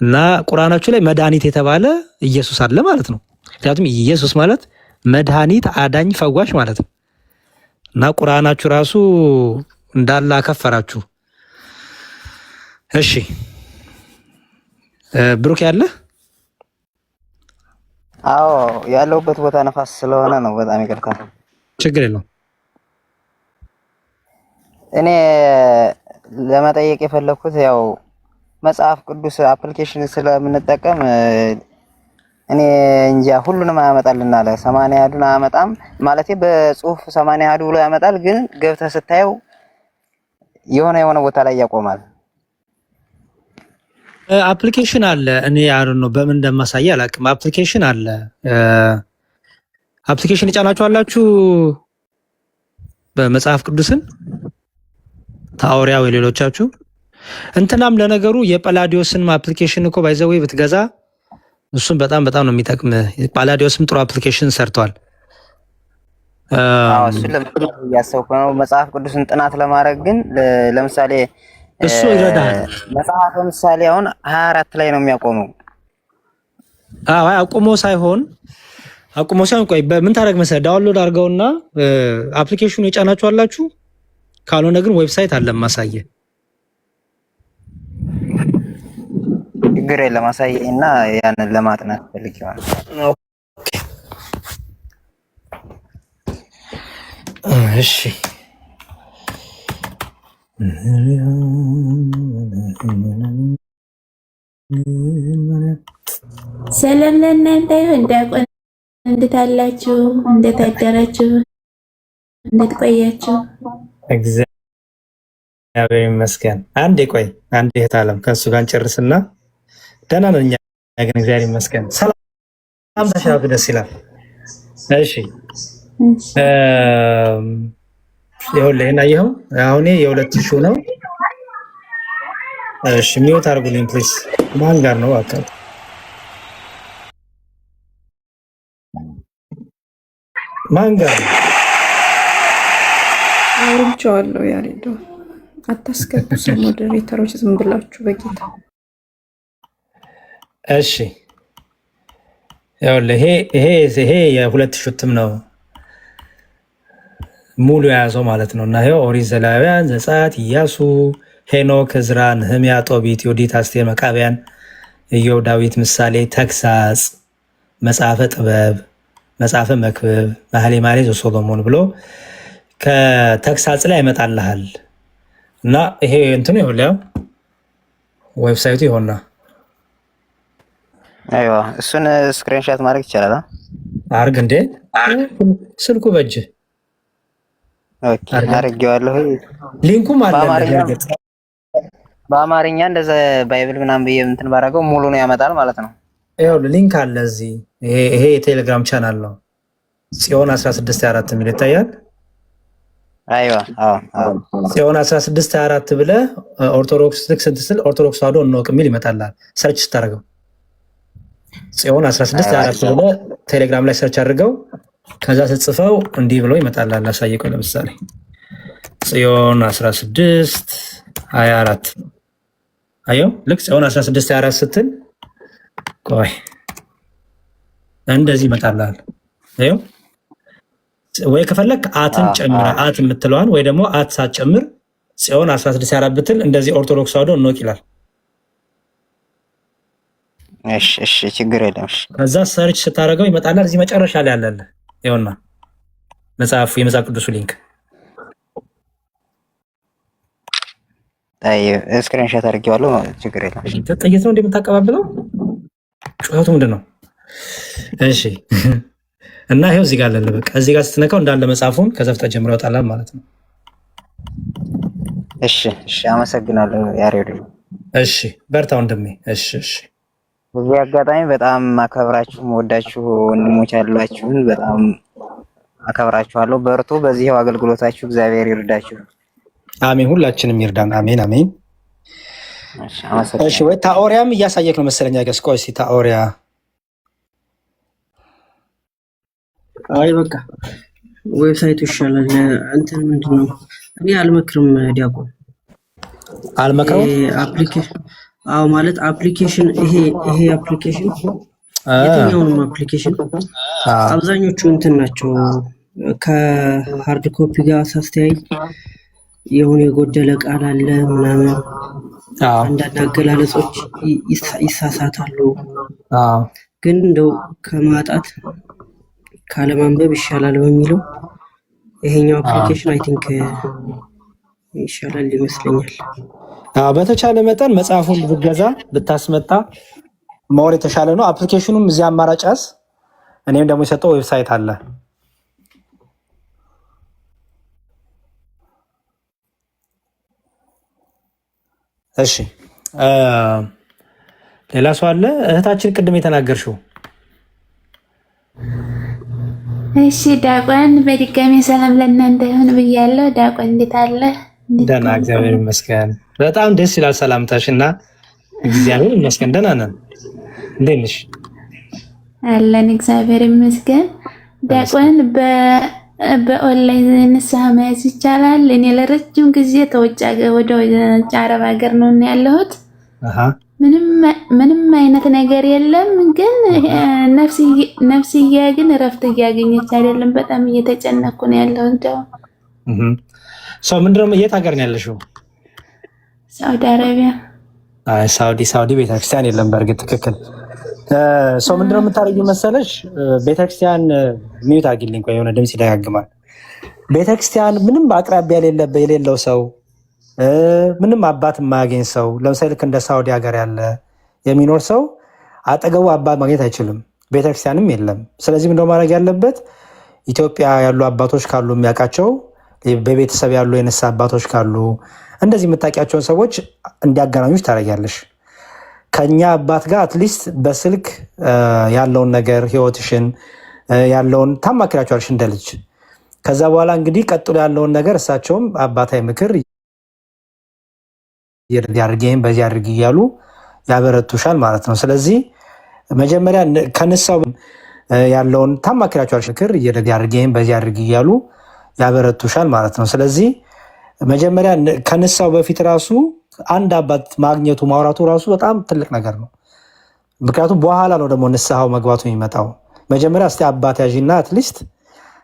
እና ቁርአናችሁ ላይ መድኃኒት የተባለ ኢየሱስ አለ ማለት ነው። ምክንያቱም ኢየሱስ ማለት መድኃኒት፣ አዳኝ፣ ፈዋሽ ማለት ነው። እና ቁርአናችሁ ራሱ እንዳለ አከፈራችሁ። እሺ ብሩክ ያለ አዎ ያለውበት ቦታ ነፋስ ስለሆነ ነው። በጣም ይቅርታ። ችግር የለውም። እኔ ለመጠየቅ የፈለኩት ያው መጽሐፍ ቅዱስ አፕሊኬሽን ስለምንጠቀም እኔ እንጃ ሁሉንም አያመጣልና አለ 80 አሐዱን አያመጣም ማለት በጽሁፍ 80 አሐዱ ብሎ ያመጣል፣ ግን ገብተህ ስታየው የሆነ ቦታ ላይ ያቆማል። አፕሊኬሽን አለ። እኔ አሁን ነው በምን እንደማሳይ አላውቅም። አፕሊኬሽን አለ። አፕሊኬሽን ይጫናችሁ አላችሁ በመጽሐፍ ቅዱስን ታኦሪያ ወይ ሌሎቻችሁ እንትናም ለነገሩ የጳላዲዮስን አፕሊኬሽን እኮ ባይዘው ብትገዛ እሱም በጣም ነው የሚጠቅም። ጳላዲዮስም ጥሩ አፕሊኬሽን ሰርቷል። አዎ እሱን ለምን ያሰብኩ ነው መጽሐፍ ቅዱስን ጥናት ለማድረግ ግን ለምሳሌ እሱ ይረዳል። መጽሐፍ ለምሳሌ አሁን 24 ላይ ነው የሚያቆመው። አዎ አቁሞ ሳይሆን ቆይ በምን ታደርግ መሰለህ ዳውንሎድ አድርገውና አፕሊኬሽኑ የጫናችሁ አላችሁ። ካልሆነ ግን ዌብሳይት አለ ማሳየ ችግር የለም ማሳየና ያንን ለማጥናት ፈልግ ይሆናል። እሺ ሰላም ለእናንተ ይሁን። እንዴት አላችሁ? እንዴት አደራችሁ? እንዴት ቆያችሁ? እግዚአብሔር ይመስገን። አንዴ ቆይ፣ አንዴ እህት ዓለም ከእሱ ጋር እንጨርስና ደህና ነን እኛ ግን እግዚአብሔር ይመስገን። ሰላም ተሻሉ፣ ደስ ይላል። እሺ ይኸውልህ እና ይኸው አሁን የ2000 ነው። እሺ ሚውት አድርጉልኝ ፕሊዝ። ማን ጋር ነው አከል ማን ጋር ነው? አውርቼዋለሁ። ያሬዶ አታስገቡ ሰው ሞዴሬተሮች ዝም ብላችሁ በጌታ። እሺ ይኸውልህ ይሄ የ2000 እትም ነው ሙሉ የያዘው ማለት ነው። እና ይኸው ኦሪት ዘሌዋውያን፣ ዘጸአት፣ ኢያሱ፣ ሄኖክ፣ ዕዝራ፣ ነህምያ፣ ጦቢት፣ ዮዲት፣ አስቴር፣ መቃብያን፣ ኢዮብ፣ ዳዊት፣ ምሳሌ፣ ተግሳጽ፣ መጽሐፈ ጥበብ፣ መጽሐፈ መክብብ፣ መኃልየ መኃልይ ዘሶሎሞን ብሎ ከተግሳጽ ላይ ያመጣልሃል። እና ይሄ እንትኑ ይኸውልህ ዌብሳይቱ ይሆንና አይዋ እሱን ስክሪንሻት ማድረግ ይቻላል። አርግ እንዴ ስልኩ በእጅ ኦኬ አርጌዋለሁ። ሊንኩም አለ በአማርኛ እንደዛ ባይብል ምናምን ብዬ እንትን ባደረገው ሙሉ ነው ያመጣል ማለት ነው። ይኸውልህ ሊንክ አለ እዚህ። ይሄ የቴሌግራም ቻናል ነው። ጽዮን 1624 የሚል ይታያል። አይዋ ጽዮን 1624 ብለህ ኦርቶዶክስ ስትል ኦርቶዶክስ ተዋሕዶ እንወቅ የሚል ይመጣልሃል። ሰርች ስታደርገው ጽዮን 1624 ብለህ ቴሌግራም ላይ ሰርች አድርገው። ከዛ ስትጽፈው እንዲህ ብሎ ይመጣልሃል። ላሳየቀው ለምሳሌ ጽዮን 1624 አየው። ልክ ጽዮን 1624 ስትል ቆይ እንደዚህ ይመጣልሃል። አየው። ወይ ከፈለክ አትን ጨምረ አት የምትለዋን ወይ ደግሞ አት ሳትጨምር ጽዮን 1624 ብትል እንደዚህ ኦርቶዶክስ ተዋሕዶ እንወቅ ይላል። እሺ ችግር የለም። ከዛ ሰርች ስታደርገው ይመጣልሃል። እዚህ መጨረሻ ላይ አለለ ይኸውና መጽሐፉ የመጽሐፍ ቅዱሱ ሊንክ ስክሪንሾት አድርጌዋለሁ። ችግር የለም። ጥይት ነው እንደምታቀባብለው ጩኸቱ ምንድን ነው? እሺ እና ይኸው እዚህ ጋር አለለ። በቃ እዚህ ጋር ስትነካው እንዳለ መጽሐፉን ከዘፍጥረት ጀምሮ ያወጣላል ማለት ነው። እሺ አመሰግናለሁ ያሬድ። እሺ በርታ ወንድሜ። እሺ በዚህ አጋጣሚ በጣም አከብራችሁ መወዳችሁ ወንድሞች ያላችሁን በጣም አከብራችኋለሁ። በርቱ። በዚህው አገልግሎታችሁ እግዚአብሔር ይርዳችሁ። አሜን። ሁላችንም ይርዳን። አሜን። እሺ ወይ ታኦሪያም እያሳየክ ነው መሰለኝ። አይገስ ቆይ እስኪ ታኦሪያ። አይ በቃ ዌብሳይቱ ይሻላል። እንትን ምንድነው? እኔ አልመክርም ዲያቆን፣ አልመክረውም አፕሊኬሽን ማለት አፕሊኬሽን ይሄ አፕሊኬሽን የትኛውንም አፕሊኬሽን አብዛኞቹ እንትን ናቸው። ከሃርድ ኮፒ ጋር ሳስተያይ የሆነ የጎደለ ቃል አለ ምናምን፣ አንዳንድ አገላለጾች ይሳሳታሉ። ግን እንደው ከማጣት ካለማንበብ ይሻላል በሚለው ይሄኛው አፕሊኬሽን አይ ቲንክ ይሻላል ይመስለኛል። በተቻለ መጠን መጽሐፉን ብትገዛ ብታስመጣ መወር የተሻለ ነው። አፕሊኬሽኑም እዚህ አማራጭ ያዝ። እኔም ደግሞ የሰጠው ዌብሳይት አለ። እሺ ሌላ ሰው አለ? እህታችን ቅድም የተናገርሽው። እሺ ዲያቆን በድጋሚ ሰላም ለእናንተ ይሁን ብያለሁ። ዲያቆን እንዴት አለ? ደህና እግዚአብሔር ይመስገን። በጣም ደስ ይላል ሰላምታሽ እና እግዚአብሔር ይመስገን ደህና ነን። እንዴት ነሽ? አለን እግዚአብሔር ይመስገን። ዲያቆን በኦንላይን ንስሐ መያዝ ይቻላል? እኔ ለረጅም ጊዜ ተውጭ ወደ አረብ ሀገር ነው ያለሁት። ምንም አይነት ነገር የለም፣ ግን ነፍስያ ግን እረፍት እያገኘች አይደለም። በጣም እየተጨነኩ ነው ያለሁት። ሰው ምንድነው? የት ሀገር ነው ያለሽው? ሳውዲ አረቢያ። አይ ሳውዲ ቤተክርስቲያን የለም። በእርግጥ ትክክል። ሰው ምንድነው የምታደርጊው መሰለሽ? ቤተክርስቲያን ሚዩት አድርጊልኝ፣ ቆይ የሆነ ድምጽ ይደጋግማል። ቤተክርስቲያን ምንም አቅራቢያ የሌለው ሰው፣ ምንም አባት የማያገኝ ሰው፣ ለምሳሌ ልክ እንደ ሳውዲ ሀገር ያለ የሚኖር ሰው አጠገቡ አባት ማግኘት አይችልም። ቤተክርስቲያንም የለም። ስለዚህ ምንድነው ማድረግ ያለበት? ኢትዮጵያ ያሉ አባቶች ካሉ የሚያውቃቸው በቤተሰብ ያሉ የንስሐ አባቶች ካሉ እንደዚህ የምታውቂያቸውን ሰዎች እንዲያገናኙች ታደርጊያለሽ። ከኛ አባት ጋር አትሊስት በስልክ ያለውን ነገር ህይወትሽን ያለውን ታማክራቸዋለሽ እንደ ልጅ። ከዛ በኋላ እንግዲህ ቀጥሎ ያለውን ነገር እሳቸውም አባታዊ ምክር ያድርጌም በዚህ አድርጊ እያሉ ያበረቱሻል ማለት ነው። ስለዚህ መጀመሪያ ከንሳው ያለውን ታማክራቸዋለሽ ምክር ያድርጌም በዚህ አድርጊ እያሉ ያበረቱሻል ማለት ነው። ስለዚህ መጀመሪያ ከንሳው በፊት ራሱ አንድ አባት ማግኘቱ ማውራቱ ራሱ በጣም ትልቅ ነገር ነው። ምክንያቱም በኋላ ነው ደግሞ ንስሐው መግባቱ የሚመጣው። መጀመሪያ እስቲ አባት ያዥና አትሊስት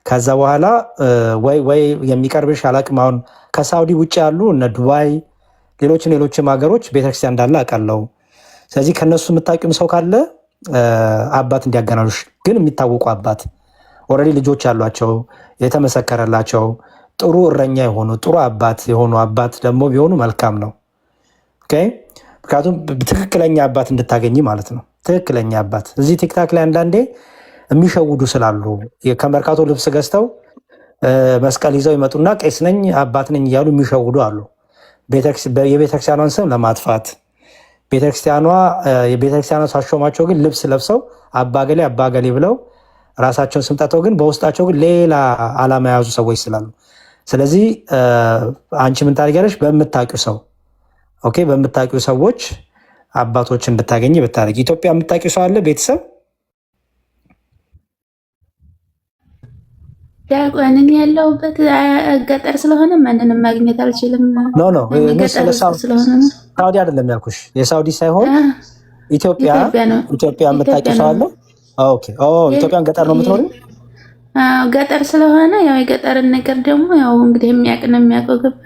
ከዛ በኋላ ወይ የሚቀርብሽ አላቅም። አሁን ከሳውዲ ውጭ ያሉ እነ ዱባይ ሌሎችም ሀገሮች ቤተክርስቲያን እንዳለ አውቃለሁ። ስለዚህ ከነሱ የምታውቂውም ሰው ካለ አባት እንዲያገናኙሽ፣ ግን የሚታወቁ አባት ኦልሬዲ ልጆች ያሏቸው የተመሰከረላቸው ጥሩ እረኛ የሆኑ ጥሩ አባት የሆኑ አባት ደግሞ ቢሆኑ መልካም ነው። ምክንያቱም ትክክለኛ አባት እንድታገኝ ማለት ነው። ትክክለኛ አባት እዚህ ቲክታክ ላይ አንዳንዴ የሚሸውዱ ስላሉ ከመርካቶ ልብስ ገዝተው መስቀል ይዘው ይመጡና ቄስ ነኝ አባት ነኝ እያሉ የሚሸውዱ አሉ። የቤተክርስቲያኗን ስም ለማጥፋት የቤተክርስቲያኗ ሳሾማቸው ግን ልብስ ለብሰው አባገሌ ብለው ራሳቸውን ስም ጠርተው ግን በውስጣቸው ግን ሌላ ዓላማ የያዙ ሰዎች ስላሉ፣ ስለዚህ አንቺ ምን ታደርጊያለሽ? በምታውቂው ሰው በምታውቂው ሰዎች አባቶች እንድታገኝ ብታደርጊ። ኢትዮጵያ የምታውቂው ሰው አለ ቤተሰብ? ዲያቆንን ያለሁበት ገጠር ስለሆነ ማንንም ማግኘት አልችልም። ሳውዲ አይደለም ያልኩሽ፣ የሳውዲ ሳይሆን ኢትዮጵያ የምታውቂው ሰው አለ? ኢትዮጵያን ገጠር ነው የምትኖሪው? ገጠር ስለሆነ ያው የገጠርን ነገር ደግሞ ያው እንግዲህ የሚያውቅ ነው የሚያውቀው። ገባ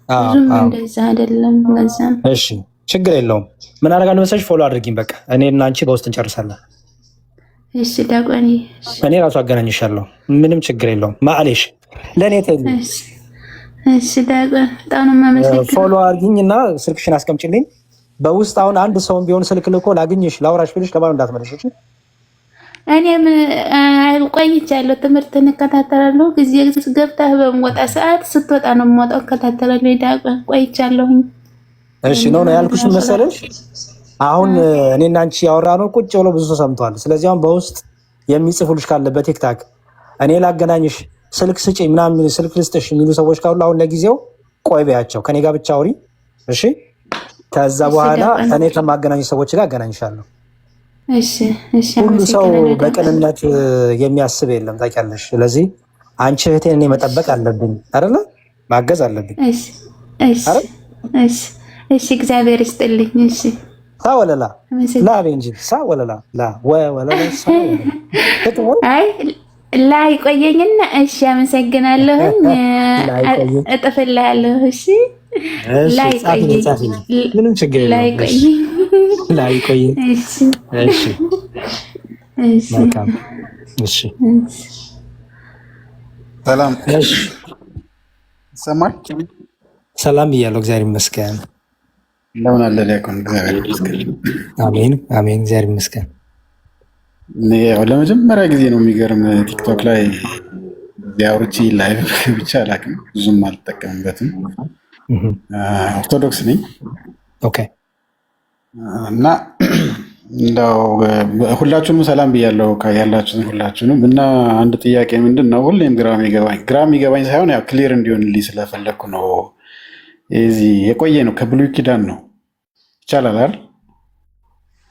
ብዙም እንደዛ አይደለም። ለዛ እሺ፣ ችግር የለውም። ምን አደርጋለሁ መሰለሽ? ፎሎ አድርጊኝ በቃ። እኔ እና አንቺ በውስጥ እንጨርሳለን። እሺ ዲያቆን፣ እኔ ራሱ አገናኝሻለሁ። ምንም ችግር የለውም። ማለሽ ለእኔ ተይኝ። እሺ ዲያቆን፣ በጣም ነው የማመሰግነው። ፎሎ አድርጊኝ እና ስልክሽን አስቀምጪልኝ በውስጥ። አሁን አንድ ሰውን ቢሆን ስልክ ልኮ ላግኝሽ ላውራሽ ብልሽ ለማን እንዳትመለሽ። እኔም ቆይቻለሁ። ትምህርት እንከታተላለሁ። ጊዜ ገብተህ በምወጣ ሰዓት ስትወጣ ነው የምወጣው። እከታተላለሁ። ዲያቆን ቆይቻለሁኝ። እሺ ነው ያልኩሽ መሰለሽ። አሁን እኔና አንቺ ያወራነው ቁጭ ብሎ ብዙ ሰው ሰምቷል። ስለዚህ አሁን በውስጥ የሚጽፉልሽ ካለ በቲክታክ እኔ ላገናኝሽ ስልክ ስጪ ምናምን ስልክ ልስጥሽ የሚሉ ሰዎች ካሉ አሁን ለጊዜው ቆይ በያቸው፣ ከኔ ጋር ብቻ አውሪ እሺ። ከዛ በኋላ እኔ ከማገናኝ ሰዎች ጋር አገናኝሻለሁ። ሁሉ ሰው በቅንነት የሚያስብ የለም ታውቂያለሽ። ስለዚህ አንቺ እህቴን እኔ መጠበቅ አለብኝ አይደለ? ማገዝ አለብኝ። እሺ እግዚአብሔር ይስጥልኝ። እሺ ሳወለላ ላ ቤንጂ ሳወለላ ላ ወለላ አይ ላይ ቆየኝና እሺ፣ አመሰግናለሁ። እጥፍልሃለሁ። እሺ ላይ ቆየኝ። ምንም ችግር የለም። ላይ ቆየኝ። እሺ እሺ እሺ መልካም እሺ ሰላም። እሺ ሰማይ ሰላም ብያለሁ። እግዚአብሔር ይመስገን። እንደምን አለ ዲያቆን? እግዚአብሔር ይመስገን። አሜን አሜን። እግዚአብሔር ይመስገን። ያው ለመጀመሪያ ጊዜ ነው የሚገርም ቲክቶክ ላይ አውርቼ ላይቭ ብቻ አላውቅም፣ ብዙም አልጠቀምበትም። ኦርቶዶክስ ነኝ። ኦኬ። እና እንደው ሁላችሁንም ሰላም ብያለሁ ያላችሁትን ሁላችሁንም። እና አንድ ጥያቄ ምንድን ነው ሁሌም ግራ የሚገባኝ ሳይሆን ያው ክሊር እንዲሆንልኝ ስለፈለግኩ ነው። እዚህ የቆየ ነው ከብሉይ ኪዳን ነው ይቻላል አይደል?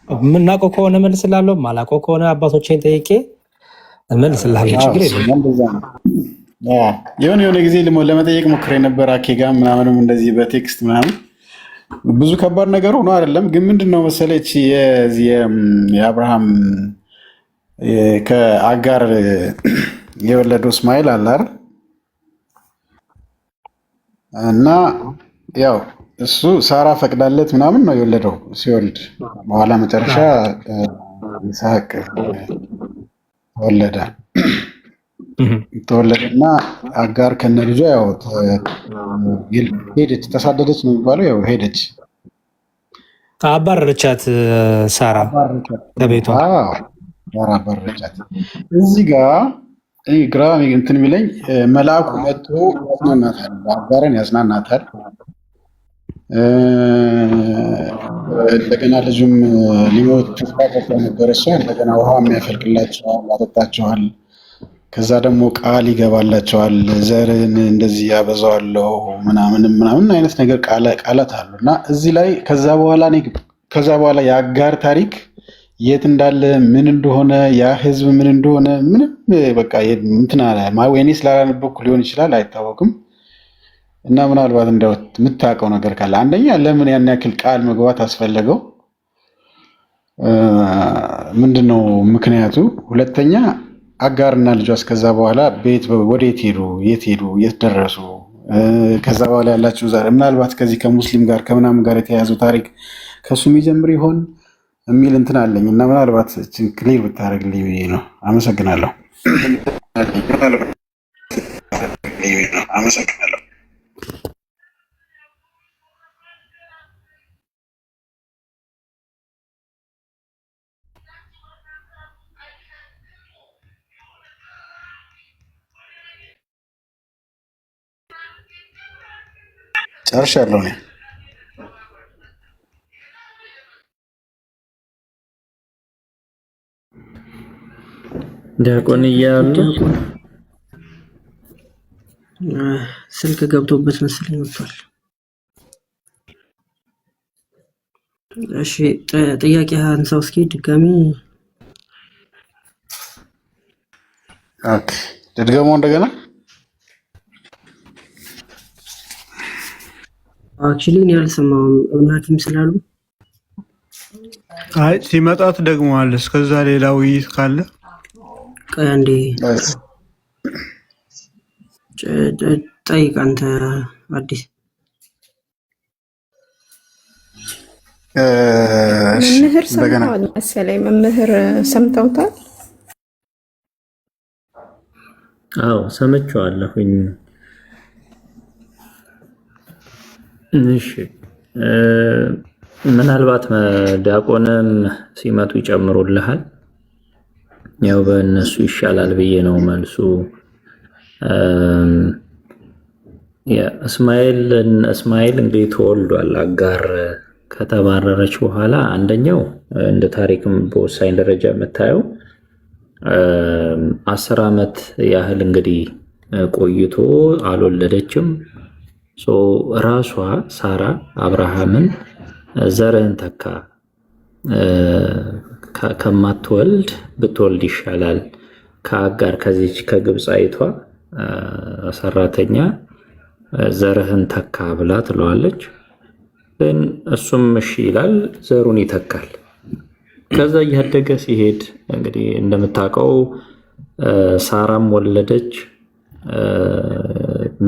የምናውቀው ከሆነ መልስላለሁ፣ ማላውቀው ከሆነ አባቶቼን ጠይቄ መልስላለሁ። ችግር የለም። የሆነ ጊዜ ለመጠየቅ ሞክሬ ነበር አኬ ጋር ምናምንም እንደዚህ በቴክስት ምናምን ብዙ ከባድ ነገር ሆኖ አይደለም። ግን ምንድን ነው መሰለች የአብርሃም ከአጋር የወለደው እስማኤል አለ አይደል? እና ያው እሱ ሳራ ፈቅዳለት ምናምን ነው የወለደው። ሲወልድ በኋላ መጨረሻ ይስሐቅ ተወለደና አጋር ከነ ልጇ ያው ሄደች፣ ተሳደደች ነው የሚባለው። ያው ሄደች፣ አባረረቻት ሳራ ከቤቷ። አባረረቻት። እዚህ ጋር ግራ እንትን የሚለኝ መልአኩ መጥቶ ያጽናናታል፣ አጋርን ያጽናናታል። እንደገና ልጁም ሊሞት ተስፋ ቆርጦ ነበር። እሷ እንደገና ውሃ የሚያፈልቅላቸዋል፣ ያጠጣቸዋል። ከዛ ደግሞ ቃል ይገባላቸዋል፣ ዘርን እንደዚህ ያበዛዋለሁ ምናምን አይነት ነገር ቃላት አሉ እና እዚህ ላይ ከዛ በኋላ የአጋር ታሪክ የት እንዳለ ምን እንደሆነ ያ ህዝብ ምን እንደሆነ ምንም በቃ እንትን ወይኔ ስላላነበብኩ ሊሆን ይችላል አይታወቅም። እና ምናልባት እንደው የምታውቀው ነገር ካለ አንደኛ ለምን ያን ያክል ቃል መግባት አስፈለገው? ምንድነው ምክንያቱ? ሁለተኛ አጋርና ልጇ እስከዛ በኋላ ወዴት ሄዱ? የት ደረሱ? ከዛ በኋላ ያላችሁ ዛሬ ምናልባት ከዚህ ከሙስሊም ጋር ከምናምን ጋር የተያያዘው ታሪክ ከሱ የሚጀምር ይሆን የሚል እንትን አለኝ እና ምናልባት ክሊር ብታደርግልኝ ብዬ ነው። አመሰግናለሁ። ጨርሻለሁ እኔ። ዲያቆን እያሉ ስልክ ገብቶበት መሰለኝ ወጥቷል። እሺ ጥያቄ አንሳው እስኪ ድጋሚ። ኦኬ ድገመው እንደገና። አክቹሊ እኔ አልሰማሁም እናትም ስላሉ። አይ ሲመጣ ትደግመዋለህ። እስከዛ ሌላ ውይይት ካለ ቆይ አንዴ ጠይቅ አንተ አዲስ። መምህር ሰምተዋል መሰለኝ። መምህር ሰምተውታል? አዎ ሰምቼዋለሁኝ። እሺ ምናልባት ዲያቆንም ሲመጡ ይጨምሩልሃል። ያው በእነሱ ይሻላል ብዬ ነው መልሱ። እስማኤል እንግዲህ ተወልዷል። አጋር ከተባረረች በኋላ አንደኛው እንደ ታሪክም በወሳኝ ደረጃ የምታየው 10 ዓመት ያህል እንግዲህ ቆይቶ አልወለደችም። ራሷ ሳራ አብርሃምን ዘርህን ተካ ከማትወልድ ብትወልድ ይሻላል ከአጋር ከዚች ከግብፃዊቷ ሰራተኛ ዘርህን ተካ ብላ ትለዋለች። ግን እሱም እሺ ይላል፣ ዘሩን ይተካል። ከዛ እያደገ ሲሄድ እንግዲህ እንደምታውቀው ሳራም ወለደች።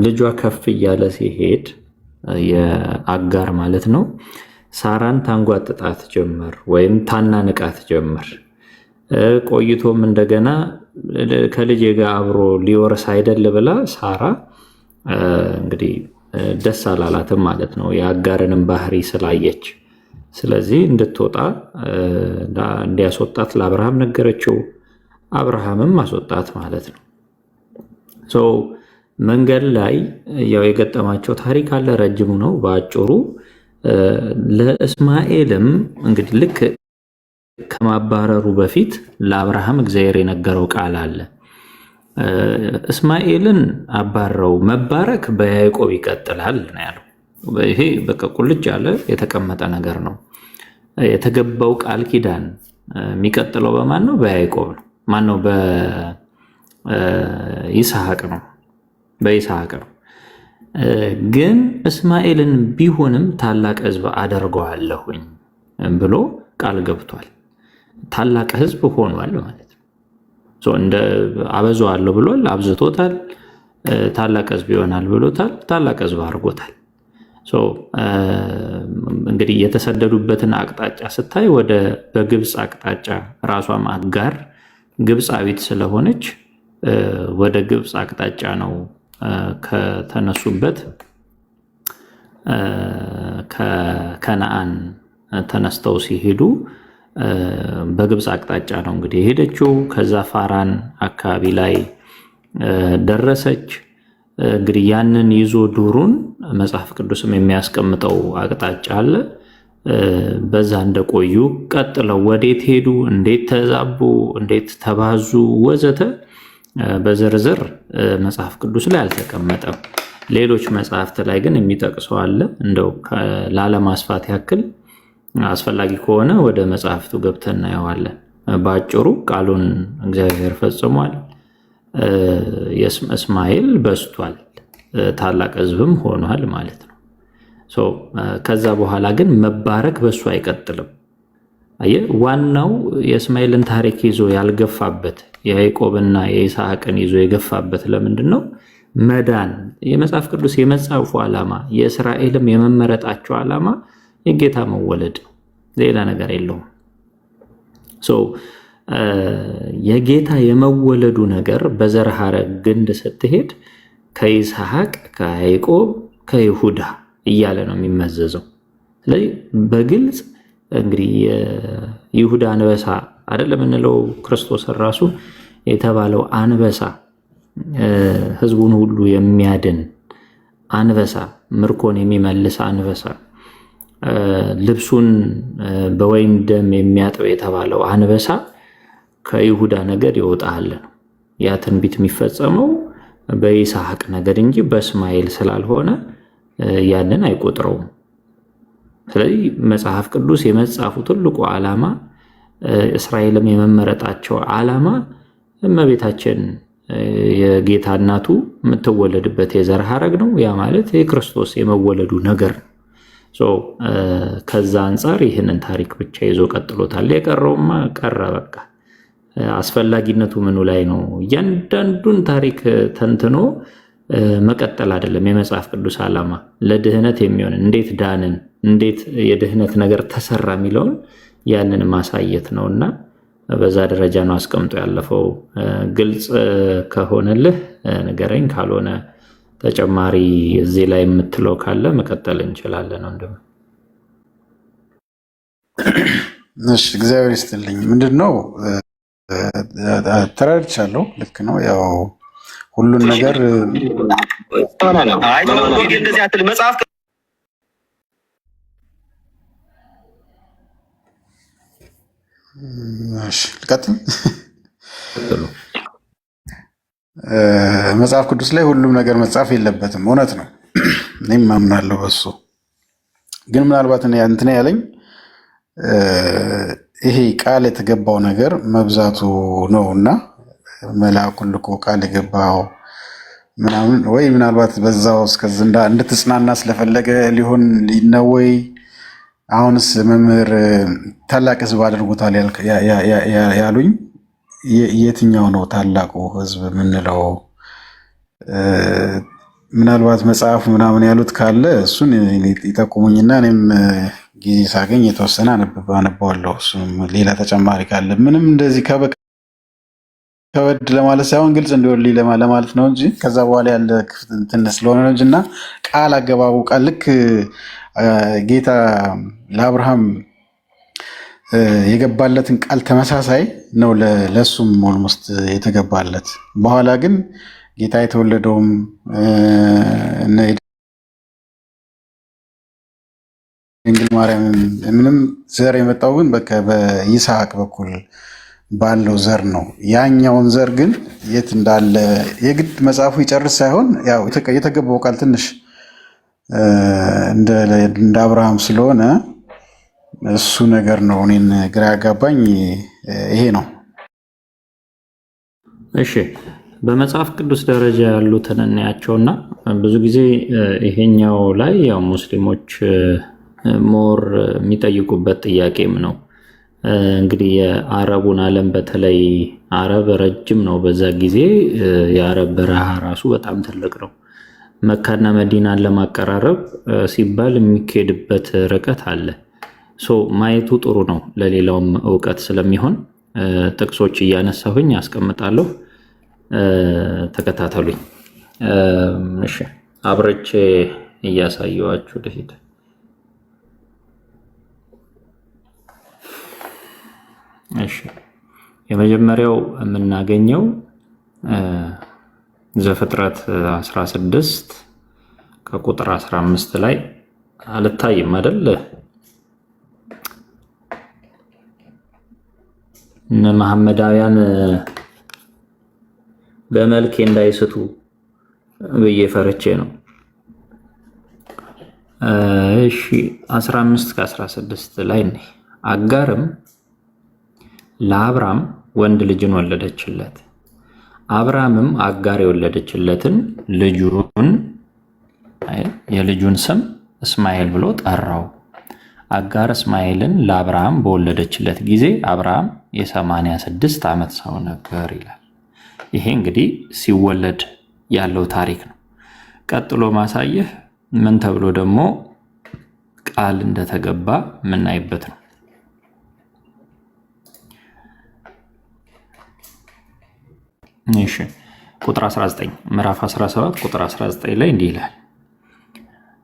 ልጇ ከፍ እያለ ሲሄድ የአጋር ማለት ነው ሳራን ታንጓጥጣት ጀመር ወይም ታናንቃት ጀመር። ቆይቶም እንደገና ከልጄ ጋር አብሮ ሊወርስ አይደል ብላ ሳራ እንግዲህ ደስ አላላትም ማለት ነው የአጋርንም ባህሪ ስላየች። ስለዚህ እንድትወጣ እንዲያስወጣት ለአብርሃም ነገረችው። አብርሃምም አስወጣት ማለት ነው። መንገድ ላይ ያው የገጠማቸው ታሪክ አለ፣ ረጅሙ ነው። በአጭሩ ለእስማኤልም እንግዲህ ልክ ከማባረሩ በፊት ለአብርሃም እግዚአብሔር የነገረው ቃል አለ። እስማኤልን አባረው መባረክ በያዕቆብ ይቀጥላል ነው ያለው። ይሄ በቃ ቁልጭ ያለ የተቀመጠ ነገር ነው። የተገባው ቃል ኪዳን የሚቀጥለው በማን ነው? በያዕቆብ ነው። ማን ነው? በይስሐቅ ነው። በይስሐቅ ነው። ግን እስማኤልን ቢሆንም ታላቅ ሕዝብ አደርገዋለሁኝ ብሎ ቃል ገብቷል። ታላቅ ሕዝብ ሆኗል ማለት ነው። እንደ አበዛዋለሁ ብሏል፣ አብዝቶታል። ታላቅ ሕዝብ ይሆናል ብሎታል፣ ታላቅ ሕዝብ አድርጎታል። እንግዲህ የተሰደዱበትን አቅጣጫ ስታይ ወደ በግብፅ አቅጣጫ፣ ራሷም አጋር ግብፃዊት ስለሆነች ወደ ግብፅ አቅጣጫ ነው ከተነሱበት ከከነአን ተነስተው ሲሄዱ በግብፅ አቅጣጫ ነው እንግዲህ የሄደችው። ከዛ ፋራን አካባቢ ላይ ደረሰች። እንግዲህ ያንን ይዞ ዱሩን መጽሐፍ ቅዱስም የሚያስቀምጠው አቅጣጫ አለ። በዛ እንደቆዩ ቀጥለው ወዴት ሄዱ፣ እንዴት ተዛቡ፣ እንዴት ተባዙ ወዘተ በዝርዝር መጽሐፍ ቅዱስ ላይ አልተቀመጠም። ሌሎች መጽሐፍት ላይ ግን የሚጠቅሰው አለ። እንደው ላለማስፋት ያክል አስፈላጊ ከሆነ ወደ መጽሐፍቱ ገብተን እናየዋለን። በአጭሩ ቃሉን እግዚአብሔር ፈጽሟል። እስማኤል በስቷል፣ ታላቅ ሕዝብም ሆኗል ማለት ነው። ከዛ በኋላ ግን መባረክ በሱ አይቀጥልም። ዋናው የእስማኤልን ታሪክ ይዞ ያልገፋበት የያዕቆብና የይስሐቅን ይዞ የገፋበት ለምንድን ነው? መዳን። የመጽሐፍ ቅዱስ የመጻፉ ዓላማ የእስራኤልም የመመረጣቸው ዓላማ የጌታ መወለድ ነው፣ ሌላ ነገር የለውም። የጌታ የመወለዱ ነገር በዘር ሐረግ ግንድ ስትሄድ ከይስሐቅ፣ ከያዕቆብ፣ ከይሁዳ እያለ ነው የሚመዘዘው። ስለዚህ በግልጽ እንግዲህ የይሁዳ አንበሳ አይደለም የምንለው ክርስቶስን ራሱ የተባለው አንበሳ፣ ህዝቡን ሁሉ የሚያድን አንበሳ፣ ምርኮን የሚመልስ አንበሳ፣ ልብሱን በወይን ደም የሚያጥብ የተባለው አንበሳ ከይሁዳ ነገድ ይወጣል ነው። ያ ትንቢት የሚፈጸመው በይስሐቅ ነገድ እንጂ በእስማኤል ስላልሆነ ያንን አይቆጥረውም። ስለዚህ መጽሐፍ ቅዱስ የመጻፉ ትልቁ ዓላማ እስራኤልም የመመረጣቸው ዓላማ እመቤታችን የጌታ እናቱ የምትወለድበት የዘር ሐረግ ነው። ያ ማለት የክርስቶስ የመወለዱ ነገር ነው። ከዛ አንጻር ይህንን ታሪክ ብቻ ይዞ ቀጥሎታል። የቀረውማ ቀረ በቃ። አስፈላጊነቱ ምኑ ላይ ነው? እያንዳንዱን ታሪክ ተንትኖ መቀጠል አይደለም የመጽሐፍ ቅዱስ ዓላማ። ለድህነት የሚሆን እንዴት ዳንን፣ እንዴት የድህነት ነገር ተሰራ የሚለውን ያንን ማሳየት ነውና በዛ ደረጃ ነው አስቀምጦ ያለፈው። ግልጽ ከሆነልህ ንገረኝ፣ ካልሆነ ተጨማሪ እዚህ ላይ የምትለው ካለ መቀጠል እንችላለን። ወንድም እሺ፣ እግዚአብሔር ይስጥልኝ። ምንድን ነው ተረድቻለሁ። ልክ ነው። ያው ሁሉን ነገር ልቀጥል። መጽሐፍ ቅዱስ ላይ ሁሉም ነገር መጻፍ የለበትም። እውነት ነው፣ እኔም አምናለሁ በሱ። ግን ምናልባት እንትን ያለኝ ይሄ ቃል የተገባው ነገር መብዛቱ ነው እና መልአኩን ልኮ ቃል የገባው ምናምን ወይ ምናልባት በዛው እስከዚህ እንድትጽናና ስለፈለገ ሊሆን ነው ወይ? አሁንስ መምህር ታላቅ ሕዝብ አድርጎታል ያሉኝ የትኛው ነው ታላቁ ሕዝብ የምንለው? ምናልባት መጽሐፍ ምናምን ያሉት ካለ እሱን ይጠቁሙኝና እኔም ጊዜ ሳገኝ የተወሰነ አነባዋለሁ። እሱም ሌላ ተጨማሪ ካለ ምንም እንደዚህ ከበድ ለማለት ሳይሆን ግልጽ እንዲሆንልኝ ለማለት ነው እንጂ ከዛ በኋላ ያለ እንትን ስለሆነ ነው እንጂ እና ቃል አገባቡ ቃል ልክ ጌታ ለአብርሃም የገባለትን ቃል ተመሳሳይ ነው ለእሱም ኦልሞስት የተገባለት። በኋላ ግን ጌታ የተወለደውም ድንግል ማርያም ምንም ዘር የመጣው ግን በይስሐቅ በኩል ባለው ዘር ነው። ያኛውን ዘር ግን የት እንዳለ የግድ መጽሐፉ ይጨርስ ሳይሆን ያው የተገባው ቃል ትንሽ እንደ አብርሃም ስለሆነ እሱ ነገር ነው እኔን ግራ ያጋባኝ። ይሄ ነው። እሺ፣ በመጽሐፍ ቅዱስ ደረጃ ያሉትን እናያቸውና ብዙ ጊዜ ይሄኛው ላይ ያው ሙስሊሞች ሞር የሚጠይቁበት ጥያቄም ነው። እንግዲህ የአረቡን ዓለም በተለይ አረብ ረጅም ነው። በዛ ጊዜ የአረብ በረሃ ራሱ በጣም ትልቅ ነው። መካና መዲናን ለማቀራረብ ሲባል የሚካሄድበት ርቀት አለ። ማየቱ ጥሩ ነው፣ ለሌላውም እውቀት ስለሚሆን ጥቅሶች እያነሳሁኝ አስቀምጣለሁ። ተከታተሉኝ። እሺ፣ አብረቼ እያሳየዋችሁ ልሂድ። እሺ የመጀመሪያው የምናገኘው ዘፍጥረት 16 ከቁጥር 15 ላይ አልታይም አይደል? እነ መሐመዳውያን በመልኬ እንዳይስቱ ብዬ ፈርቼ ነው። እሺ 15 ከ16 ላይ ነኝ። አጋርም ለአብራም ወንድ ልጅን ወለደችለት። አብራምም አጋር የወለደችለትን የልጁን ስም እስማኤል ብሎ ጠራው። አጋር እስማኤልን ለአብርሃም በወለደችለት ጊዜ አብርሃም የ86 ዓመት ሰው ነበር ይላል። ይሄ እንግዲህ ሲወለድ ያለው ታሪክ ነው። ቀጥሎ ማሳየህ ምን ተብሎ ደግሞ ቃል እንደተገባ የምናይበት ነው። እሺ ቁጥር 19 ምዕራፍ 17 ቁጥር 19 ላይ እንዲህ ይላል፣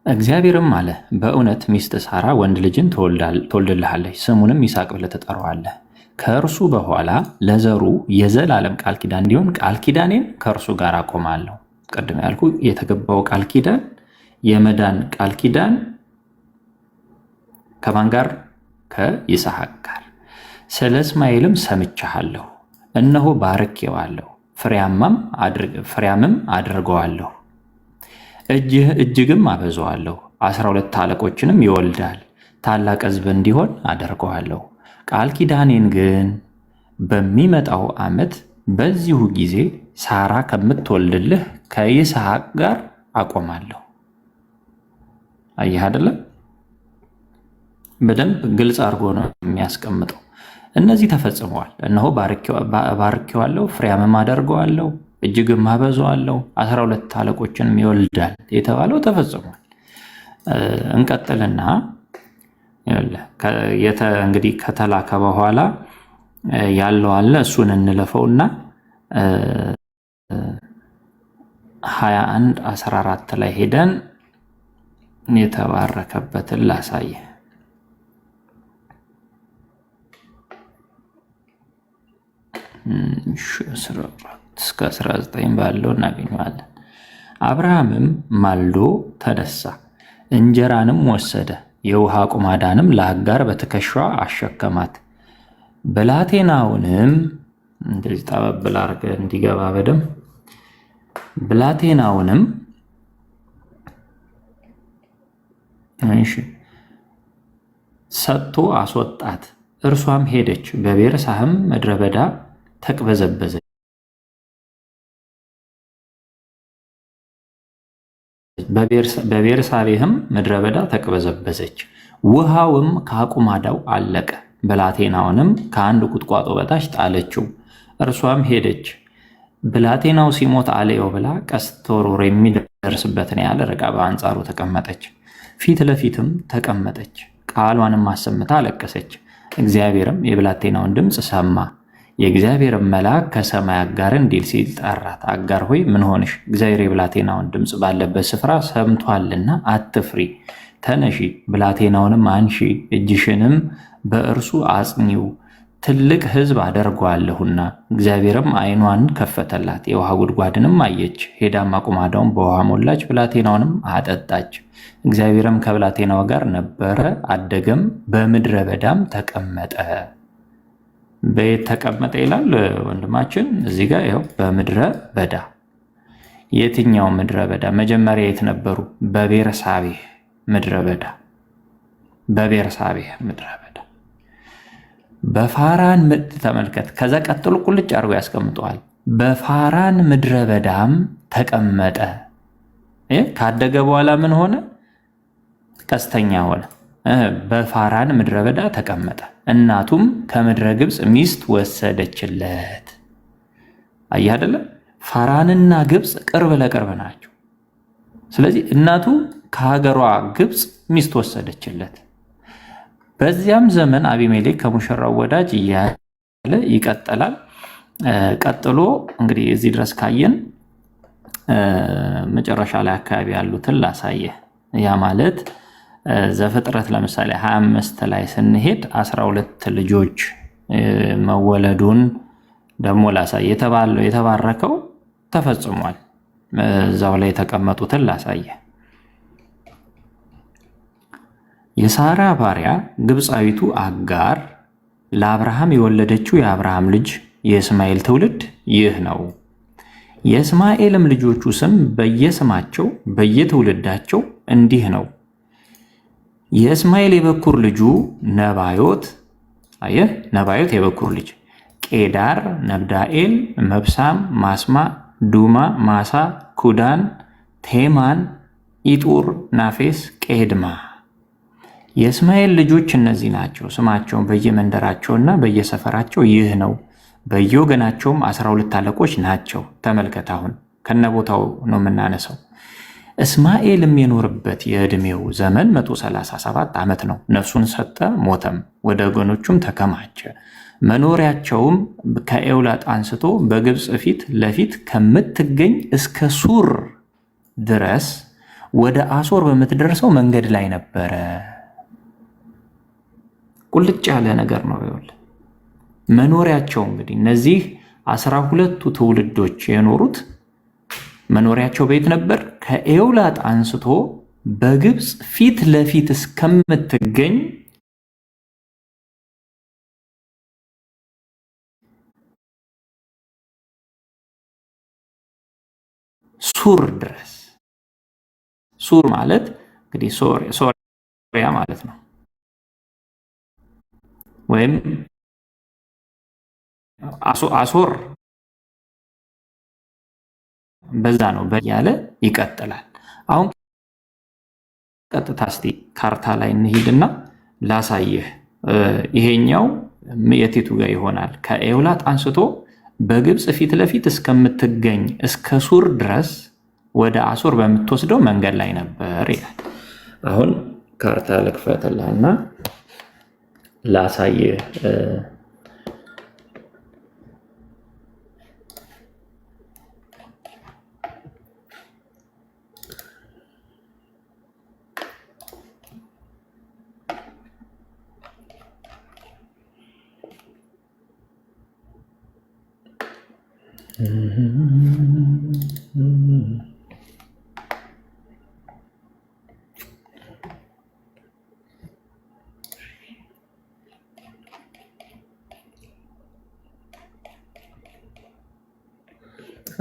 እግዚአብሔርም አለ በእውነት ሚስት ሳራ ወንድ ልጅን ትወልድልሃለች፣ ስሙንም ይስሐቅ ብለህ ትጠራዋለህ። ከእርሱ በኋላ ለዘሩ የዘላለም ቃል ኪዳን እንዲሆን ቃል ኪዳኔን ከእርሱ ጋር አቆማለሁ። ቅድም ያልኩ የተገባው ቃል ኪዳን የመዳን ቃል ኪዳን ከማን ጋር? ከይስሐቅ ጋር። ስለ እስማኤልም ሰምቻለሁ፣ እነሆ ባርኬዋለሁ፣ ፍሬያምም አድርገዋለሁ፣ እጅግም አበዛዋለሁ፣ 12 አለቆችንም ይወልዳል፣ ታላቅ ሕዝብ እንዲሆን አደርገዋለሁ። ቃል ኪዳኔን ግን በሚመጣው ዓመት በዚሁ ጊዜ ሳራ ከምትወልድልህ ከይስሐቅ ጋር አቆማለሁ። አየህ አይደለም? በደንብ ግልጽ አድርጎ ነው የሚያስቀምጠው። እነዚህ ተፈጽመዋል። እነሆ ባርኬዋለሁ፣ ፍሬያምም አደርገዋለሁ፣ እጅግም አበዛዋለሁ፣ 12 አለቆችንም ይወልዳል የተባለው ተፈጽሟል። እንቀጥልና እንግዲህ ከተላከ በኋላ ያለው አለ። እሱን እንለፈውና 21:14 ላይ ሄደን የተባረከበትን ላሳየ። እስከ 19 ባለው እናገኘዋለን። አብርሃምም ማልዶ ተነሳ፣ እንጀራንም ወሰደ፣ የውሃ ቁማዳንም ለአጋር በትከሻዋ አሸከማት። ብላቴናውንም እንደዚህ ጠበብል አድርገህ እንዲገባ በደም ብላቴናውንም ሰጥቶ አስወጣት። እርሷም ሄደች፣ በቤርሳህም ምድረ በዳ ተቅበዘበዘች። በቤርሳቤህም ምድረ በዳ ተቅበዘበዘች፣ ውሃውም ከአቁማዳው አለቀ። ብላቴናውንም ከአንድ ቁጥቋጦ በታች ጣለችው። እርሷም ሄደች፣ ብላቴናው ሲሞት አልየው ብላ ቀስት ወርውር የሚደርስበትን ያህል ርቃ በአንጻሩ ተቀመጠች። ፊት ለፊትም ተቀመጠች፣ ቃሏንም አሰምታ አለቀሰች። እግዚአብሔርም የብላቴናውን ድምፅ ሰማ። የእግዚአብሔርን መልአክ ከሰማይ አጋር እንዲል ሲል ጠራት። አጋር ሆይ ምን ሆንሽ? እግዚአብሔር የብላቴናውን ድምፅ ባለበት ስፍራ ሰምቷልና አትፍሪ። ተነሺ፣ ብላቴናውንም አንሺ፣ እጅሽንም በእርሱ አጽኒው፣ ትልቅ ሕዝብ አደርገዋለሁና። እግዚአብሔርም ዓይኗን ከፈተላት፣ የውሃ ጉድጓድንም አየች። ሄዳም አቁማዳውን በውሃ ሞላች፣ ብላቴናውንም አጠጣች። እግዚአብሔርም ከብላቴናው ጋር ነበረ፣ አደገም፣ በምድረ በዳም ተቀመጠ። በየት ተቀመጠ ይላል ወንድማችን? እዚህ ጋር ያው በምድረ በዳ። የትኛው ምድረ በዳ? መጀመሪያ የት ነበሩ? በቤርሳቤህ ምድረ በዳ። በቤርሳቤህ ምድረ በዳ በፋራን ተመልከት። ከዛ ቀጥሎ ቁልጭ አድርጎ ያስቀምጠዋል። በፋራን ምድረ በዳም ተቀመጠ። ካደገ በኋላ ምን ሆነ? ቀስተኛ ሆነ። በፋራን ምድረ በዳ ተቀመጠ። እናቱም ከምድረ ግብፅ ሚስት ወሰደችለት። አየህ አይደለ? ፋራንና ግብፅ ቅርብ ለቅርብ ናቸው። ስለዚህ እናቱ ከሀገሯ ግብፅ ሚስት ወሰደችለት። በዚያም ዘመን አቢሜሌክ ከሙሽራው ወዳጅ እያለ ይቀጥላል። ቀጥሎ እንግዲህ እዚህ ድረስ ካየን መጨረሻ ላይ አካባቢ ያሉትን ላሳየ። ያ ማለት ዘፍጥረት ለምሳሌ 25 ላይ ስንሄድ 12 ልጆች መወለዱን ደግሞ ላሳይ። የተባረከው ተፈጽሟል። እዛው ላይ የተቀመጡትን ላሳየ። የሳራ ባሪያ ግብፃዊቱ አጋር ለአብርሃም የወለደችው የአብርሃም ልጅ የእስማኤል ትውልድ ይህ ነው። የእስማኤልም ልጆቹ ስም በየስማቸው በየትውልዳቸው እንዲህ ነው። የእስማኤል የበኩር ልጁ ነባዮት፣ አየህ፣ ነባዮት የበኩር ልጅ፣ ቄዳር፣ ነብዳኤል፣ መብሳም፣ ማስማ፣ ዱማ፣ ማሳ፣ ኩዳን፣ ቴማን፣ ኢጡር፣ ናፌስ፣ ቄድማ። የእስማኤል ልጆች እነዚህ ናቸው። ስማቸውን በየመንደራቸውና በየሰፈራቸው ይህ ነው። በየወገናቸውም 12 አለቆች ናቸው። ተመልከት፣ አሁን ከነቦታው ነው የምናነሳው። እስማኤልም የኖርበት የዕድሜው ዘመን 137 ዓመት ነው። ነፍሱን ሰጠ፣ ሞተም፣ ወደ ወገኖቹም ተከማቸ። መኖሪያቸውም ከኤውላጥ አንስቶ በግብፅ ፊት ለፊት ከምትገኝ እስከ ሱር ድረስ ወደ አሶር በምትደርሰው መንገድ ላይ ነበረ። ቁልጭ ያለ ነገር ነው። ይኸውልህ መኖሪያቸው እንግዲህ እነዚህ 12ቱ ትውልዶች የኖሩት መኖሪያቸው ቤት ነበር። ከኤውላጥ አንስቶ በግብፅ ፊት ለፊት እስከምትገኝ ሱር ድረስ። ሱር ማለት እንግዲህ ሶሪያ ማለት ነው። ወይም አሶር በዛ ነው ያለ ይቀጥላል። አሁን ቀጥታ እስቲ ካርታ ላይ እንሂድና ላሳየህ። ይሄኛው የቴቱ ጋር ይሆናል። ከኤውላጥ አንስቶ በግብፅ ፊት ለፊት እስከምትገኝ እስከ ሱር ድረስ ወደ አሶር በምትወስደው መንገድ ላይ ነበር ይላል። አሁን ካርታ ልክፈትልህና ላሳየህ።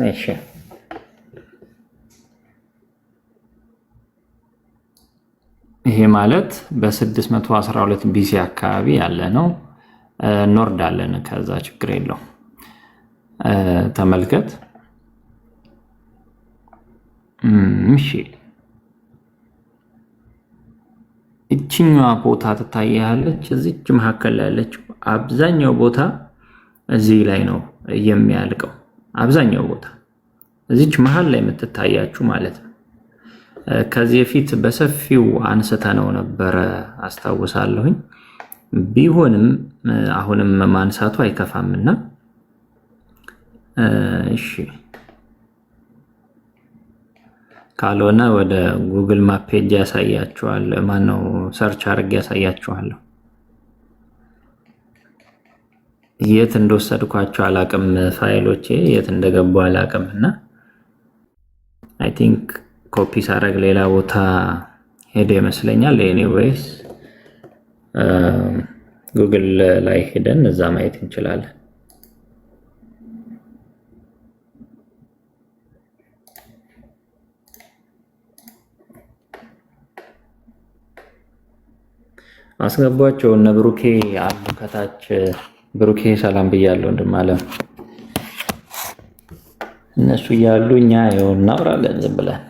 እሺ ይሄ ማለት በ612 ቢሲ አካባቢ ያለ ነው። እንወርዳለን ከዛ ችግር የለው። ተመልከት። እሺ እቺኛዋ ቦታ ትታያለች። እዚች መካከል ላይ ያለችው አብዛኛው ቦታ እዚህ ላይ ነው የሚያልቀው። አብዛኛው ቦታ እዚች መሃል ላይ የምትታያችሁ ማለት ነው። ከዚህ በፊት በሰፊው አንስተነው ነበረ አስታውሳለሁኝ። ቢሆንም አሁንም ማንሳቱ አይከፋምና እሺ ካልሆነ ወደ ጉግል ማፕ ፔጅ ያሳያችኋል። ማነው ሰርች አድርጌ ያሳያችኋለሁ። የት እንደወሰድኳቸው አላቅም፣ ፋይሎቼ የት እንደገቡ አላቅምና አይ ቲንክ ኮፒ ሳደርግ ሌላ ቦታ ሄደ ይመስለኛል። ኤኒዌይስ ጉግል ላይ ሄደን እዛ ማየት እንችላለን። አስገቧቸው። እነ ብሩኬ አሉ ከታች። ብሩኬ ሰላም ብያለሁ ወንድም አለም። እነሱ እያሉ እኛ ይኸው እናወራለን ዝም ብለን።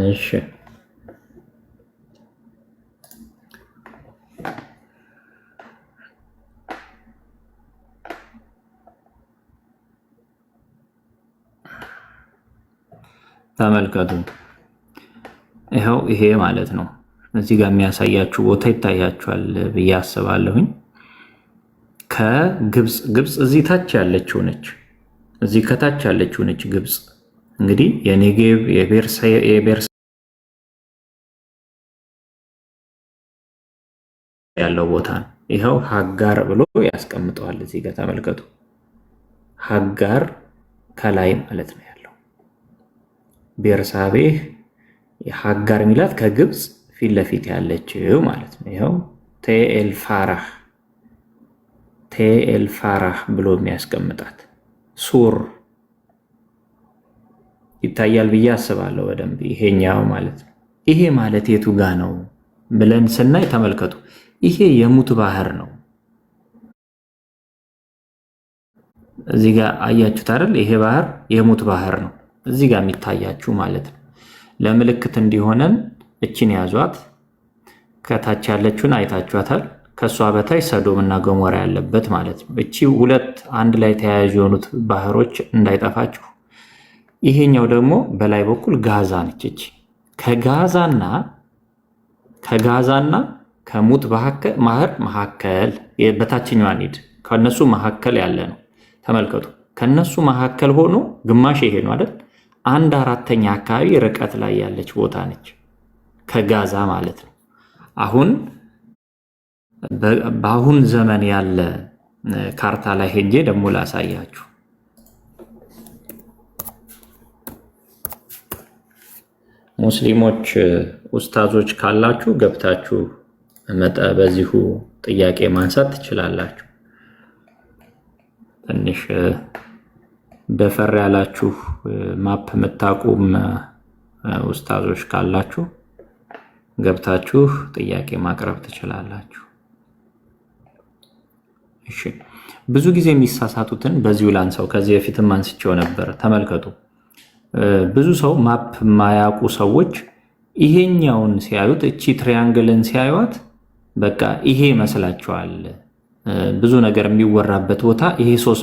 እሺ ተመልከቱ። ይሄው ይሄ ማለት ነው። እዚህ ጋር የሚያሳያችሁ ቦታ ይታያችኋል ብዬ አስባለሁኝ። ከግብፅ ግብፅ እዚህ ታች ያለችው ነች። እዚህ ከታች ያለችው ነች ግብፅ። እንግዲህ የኔጌቭ የቤርሳ ያለው ቦታ ነው። ይኸው ሀጋር ብሎ ያስቀምጠዋል እዚህ ጋር ተመልከቱ። ሀጋር ከላይ ማለት ነው ያለው። ቤርሳቤህ ሀጋር ሚላት ከግብፅ ፊት ለፊት ያለችው ማለት ነው። ይኸው ቴኤልፋራህ ብሎ የሚያስቀምጣት ሱር ይታያል ብዬ አስባለሁ በደንብ ይሄኛው ማለት ነው። ይሄ ማለት የቱ ጋ ነው ብለን ስናይ ተመልከቱ። ይሄ የሙት ባህር ነው። እዚህ ጋር አያችሁት አይደል? ይሄ ባህር የሙት ባህር ነው እዚህ ጋር የሚታያችሁ ማለት ነው። ለምልክት እንዲሆነን እችን ያዟት። ከታች ያለችውን አይታችኋታል። ከሷ በታች ሰዶም እና ገሞራ ያለበት ማለት ነው። እቺ ሁለት አንድ ላይ ተያያዥ የሆኑት ባህሮች እንዳይጠፋችሁ። ይሄኛው ደግሞ በላይ በኩል ጋዛ ነች። እቺ ከጋዛና ከሙት ባህር መካከል በታችኛው ኒድ ከነሱ መካከል ያለ ነው። ተመልከቱ። ከነሱ መካከል ሆኖ ግማሽ ይሄ ነው አይደል? 1/4 አካባቢ ርቀት ላይ ያለች ቦታ ነች ከጋዛ ማለት ነው። አሁን በአሁን ዘመን ያለ ካርታ ላይ ሄጄ ደግሞ ላሳያችሁ። ሙስሊሞች ኡስታዞች ካላችሁ ገብታችሁ በዚሁ ጥያቄ ማንሳት ትችላላችሁ። ትንሽ ደፈር ያላችሁ ማፕ የምታቁም ኡስታዞች ካላችሁ ገብታችሁ ጥያቄ ማቅረብ ትችላላችሁ። እሺ፣ ብዙ ጊዜ የሚሳሳቱትን በዚሁ ላንሳው። ከዚህ በፊትም አንስቼው ነበር። ተመልከቱ። ብዙ ሰው ማፕ የማያውቁ ሰዎች ይሄኛውን ሲያዩት እቺ ትሪያንግልን ሲያዩት በቃ ይሄ ይመስላችኋል። ብዙ ነገር የሚወራበት ቦታ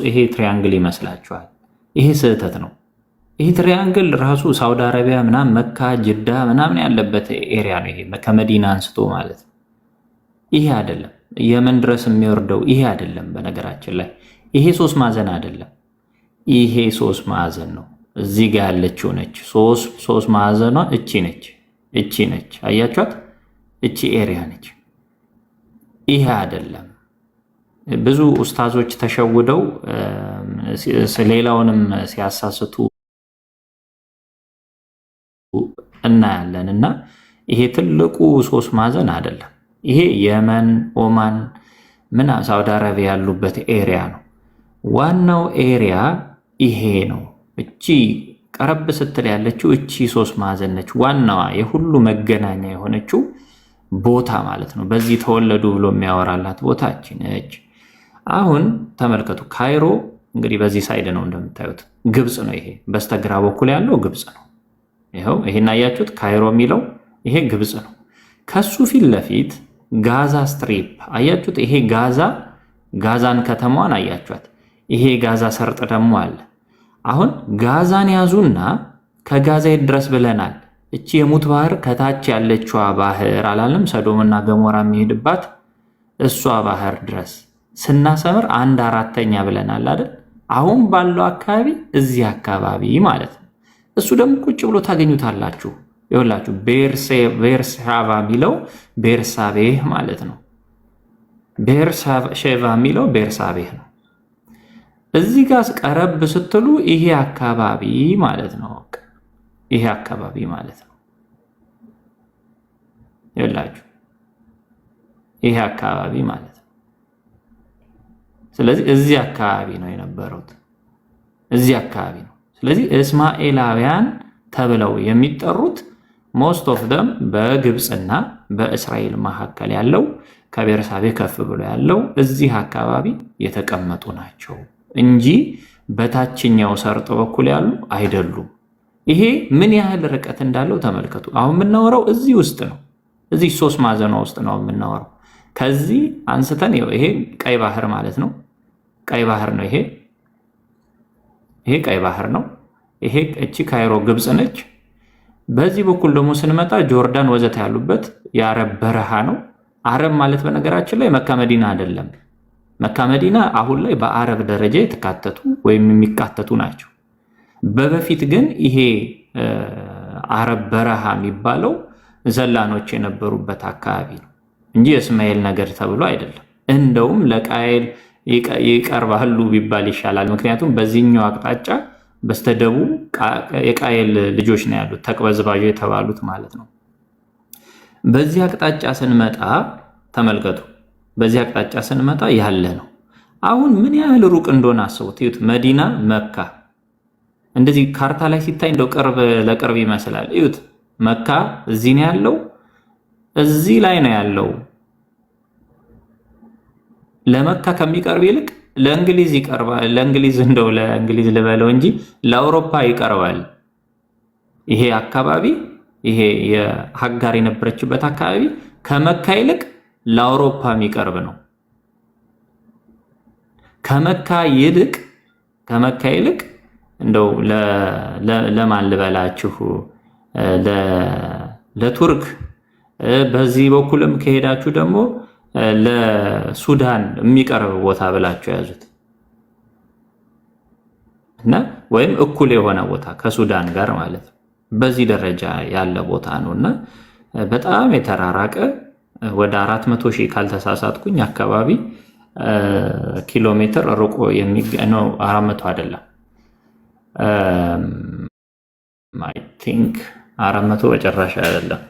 ይሄ ትሪያንግል ይመስላችኋል። ይሄ ስህተት ነው። ይሄ ትሪያንግል ራሱ ሳውዲ አረቢያ ምናምን መካ፣ ጅዳ ምናምን ያለበት ኤሪያ ነው። ይሄ ከመዲና አንስቶ ማለት ነው። ይሄ አይደለም። የመን ድረስ የሚወርደው ይሄ አይደለም። በነገራችን ላይ ይሄ 3 ማዕዘን አይደለም። ይሄ 3 ማዕዘን ነው። እዚህ ጋር ያለችው ነች 3 ማዕዘኗ እቺ ነች። አያችኋት? እቺ ኤሪያ ነች። ይሄ አይደለም። ብዙ ኡስታዞች ተሸውደው ሌላውንም ሲያሳስቱ እናያለን። እና ይሄ ትልቁ 3 ማዕዘን አይደለም። ይሄ የመን፣ ኦማን ምናምን ሳውዲ አረቢያ ያሉበት ኤሪያ ነው። ዋናው ኤሪያ ይሄ ነው። እቺ ቀረብ ስትል ያለችው እቺ 3 ማዕዘን ነች። ዋናዋ የሁሉ መገናኛ የሆነችው ቦታ ማለት ነው። በዚህ ተወለዱ ብሎ የሚያወራላት ቦታ እቺ ነች። አሁን ተመልከቱ። ካይሮ እንግዲህ በዚህ ሳይድ ነው እንደምታዩት፣ ግብጽ ነው። ይሄ በስተግራ በኩል ያለው ግብጽ ነው። ይሄው ይሄን አያችሁት? ካይሮ የሚለው ይሄ ግብጽ ነው። ከሱ ፊት ለፊት ጋዛ ስትሪፕ አያችሁት? ይሄ ጋዛን ከተማዋን አያችኋት? ይሄ ጋዛ ሰርጥ ደግሞ አለ። አሁን ጋዛን ያዙና ከጋዛ የት ድረስ ብለናል? እቺ የሙት ባህር ከታች ያለችዋ ባህር አላለም? ሰዶምና ገሞራ የሚሄድባት እሷ ባህር ድረስ ስናሰምር 1/4 ብለናል አይደል? አሁን ባለው አካባቢ እዚህ አካባቢ ማለት ነው። እሱ ደግሞ ቁጭ ብሎ ታገኙታላችሁ። ይኸውላችሁ ቤርሳባ የሚለው ቤርሳቤህ ማለት ነው። ቤርሳቤህ የሚለው ቤርሳቤህ ነው። እዚህ ጋር ቀረብ ስትሉ ይሄ አካባቢ ማለት ነው። ይሄ አካባቢ ማለት ነው። ይኸውላችሁ ይሄ አካባቢ ማለት ነው። ስለዚህ እዚህ አካባቢ ነው የነበሩት። እዚህ አካባቢ ነው። ስለዚህ እስማኤላውያን ተብለው የሚጠሩት ሞስት ኦፍ ደም በግብፅና በእስራኤል መካከል ያለው ከቤርሳቤ ከፍ ብሎ ያለው እዚህ አካባቢ የተቀመጡ ናቸው እንጂ በታችኛው ሰርጥ በኩል ያሉ አይደሉም። ይሄ ምን ያህል ርቀት እንዳለው ተመልከቱ። አሁን የምናወራው እዚህ ውስጥ ነው። እዚህ 3 ማዕዘኗ ውስጥ ነው የምናወራው። ከዚህ አንስተን ይሄ ቀይ ባህር ማለት ነው። ቀይ ባህር ነው። ይሄ ቀይ ባህር ነው። ይሄ እቺ ካይሮ ግብጽ ነች። በዚህ በኩል ደግሞ ስንመጣ ጆርዳን ወዘተ ያሉበት የአረብ በረሃ ነው። አረብ ማለት በነገራችን ላይ መካ መዲና አይደለም። መካ መዲና አሁን ላይ በአረብ ደረጃ የተካተቱ ወይም የሚካተቱ ናቸው። በበፊት ግን ይሄ አረብ በረሃ የሚባለው ዘላኖች የነበሩበት አካባቢ ነው እንጂ የእስማኤል ነገር ተብሎ አይደለም። እንደውም ለቃየል ይቀርባሉ ቢባል ይሻላል። ምክንያቱም በዚህኛው አቅጣጫ በስተደቡብ የቃየል ልጆች ነው ያሉት፣ ተቅበዝባዥ የተባሉት ማለት ነው። በዚህ አቅጣጫ ስንመጣ ተመልከቱ፣ በዚህ አቅጣጫ ስንመጣ ያለ ነው። አሁን ምን ያህል ሩቅ እንደሆነ አስቡት። እዩት፣ መዲና መካ እንደዚህ ካርታ ላይ ሲታይ እንደው ቅርብ ለቅርብ ይመስላል። እዩት፣ መካ እዚህ ነው ያለው፣ እዚህ ላይ ነው ያለው። ለመካ ከሚቀርብ ይልቅ ለእንግሊዝ ይቀርባል። ለእንግሊዝ እንደው ለእንግሊዝ ልበለው እንጂ ለአውሮፓ ይቀርባል። ይሄ አካባቢ ይሄ የሀጋር የነበረችበት አካባቢ ከመካ ይልቅ ለአውሮፓ የሚቀርብ ነው። ከመካ ይልቅ እንደው ለማን ልበላችሁ ለቱርክ በዚህ በኩልም ከሄዳችሁ ደግሞ ለሱዳን የሚቀርብ ቦታ ብላችሁ ያዙት እና ወይም እኩል የሆነ ቦታ ከሱዳን ጋር ማለት ነው። በዚህ ደረጃ ያለ ቦታ ነውና በጣም የተራራቀ ወደ 400,000 ካልተሳሳትኩኝ አካባቢ ኪሎ ሜትር ርቆ የሚገኘው 400 አይደለም አይ ቲንክ 400 በጭራሽ አይደለም።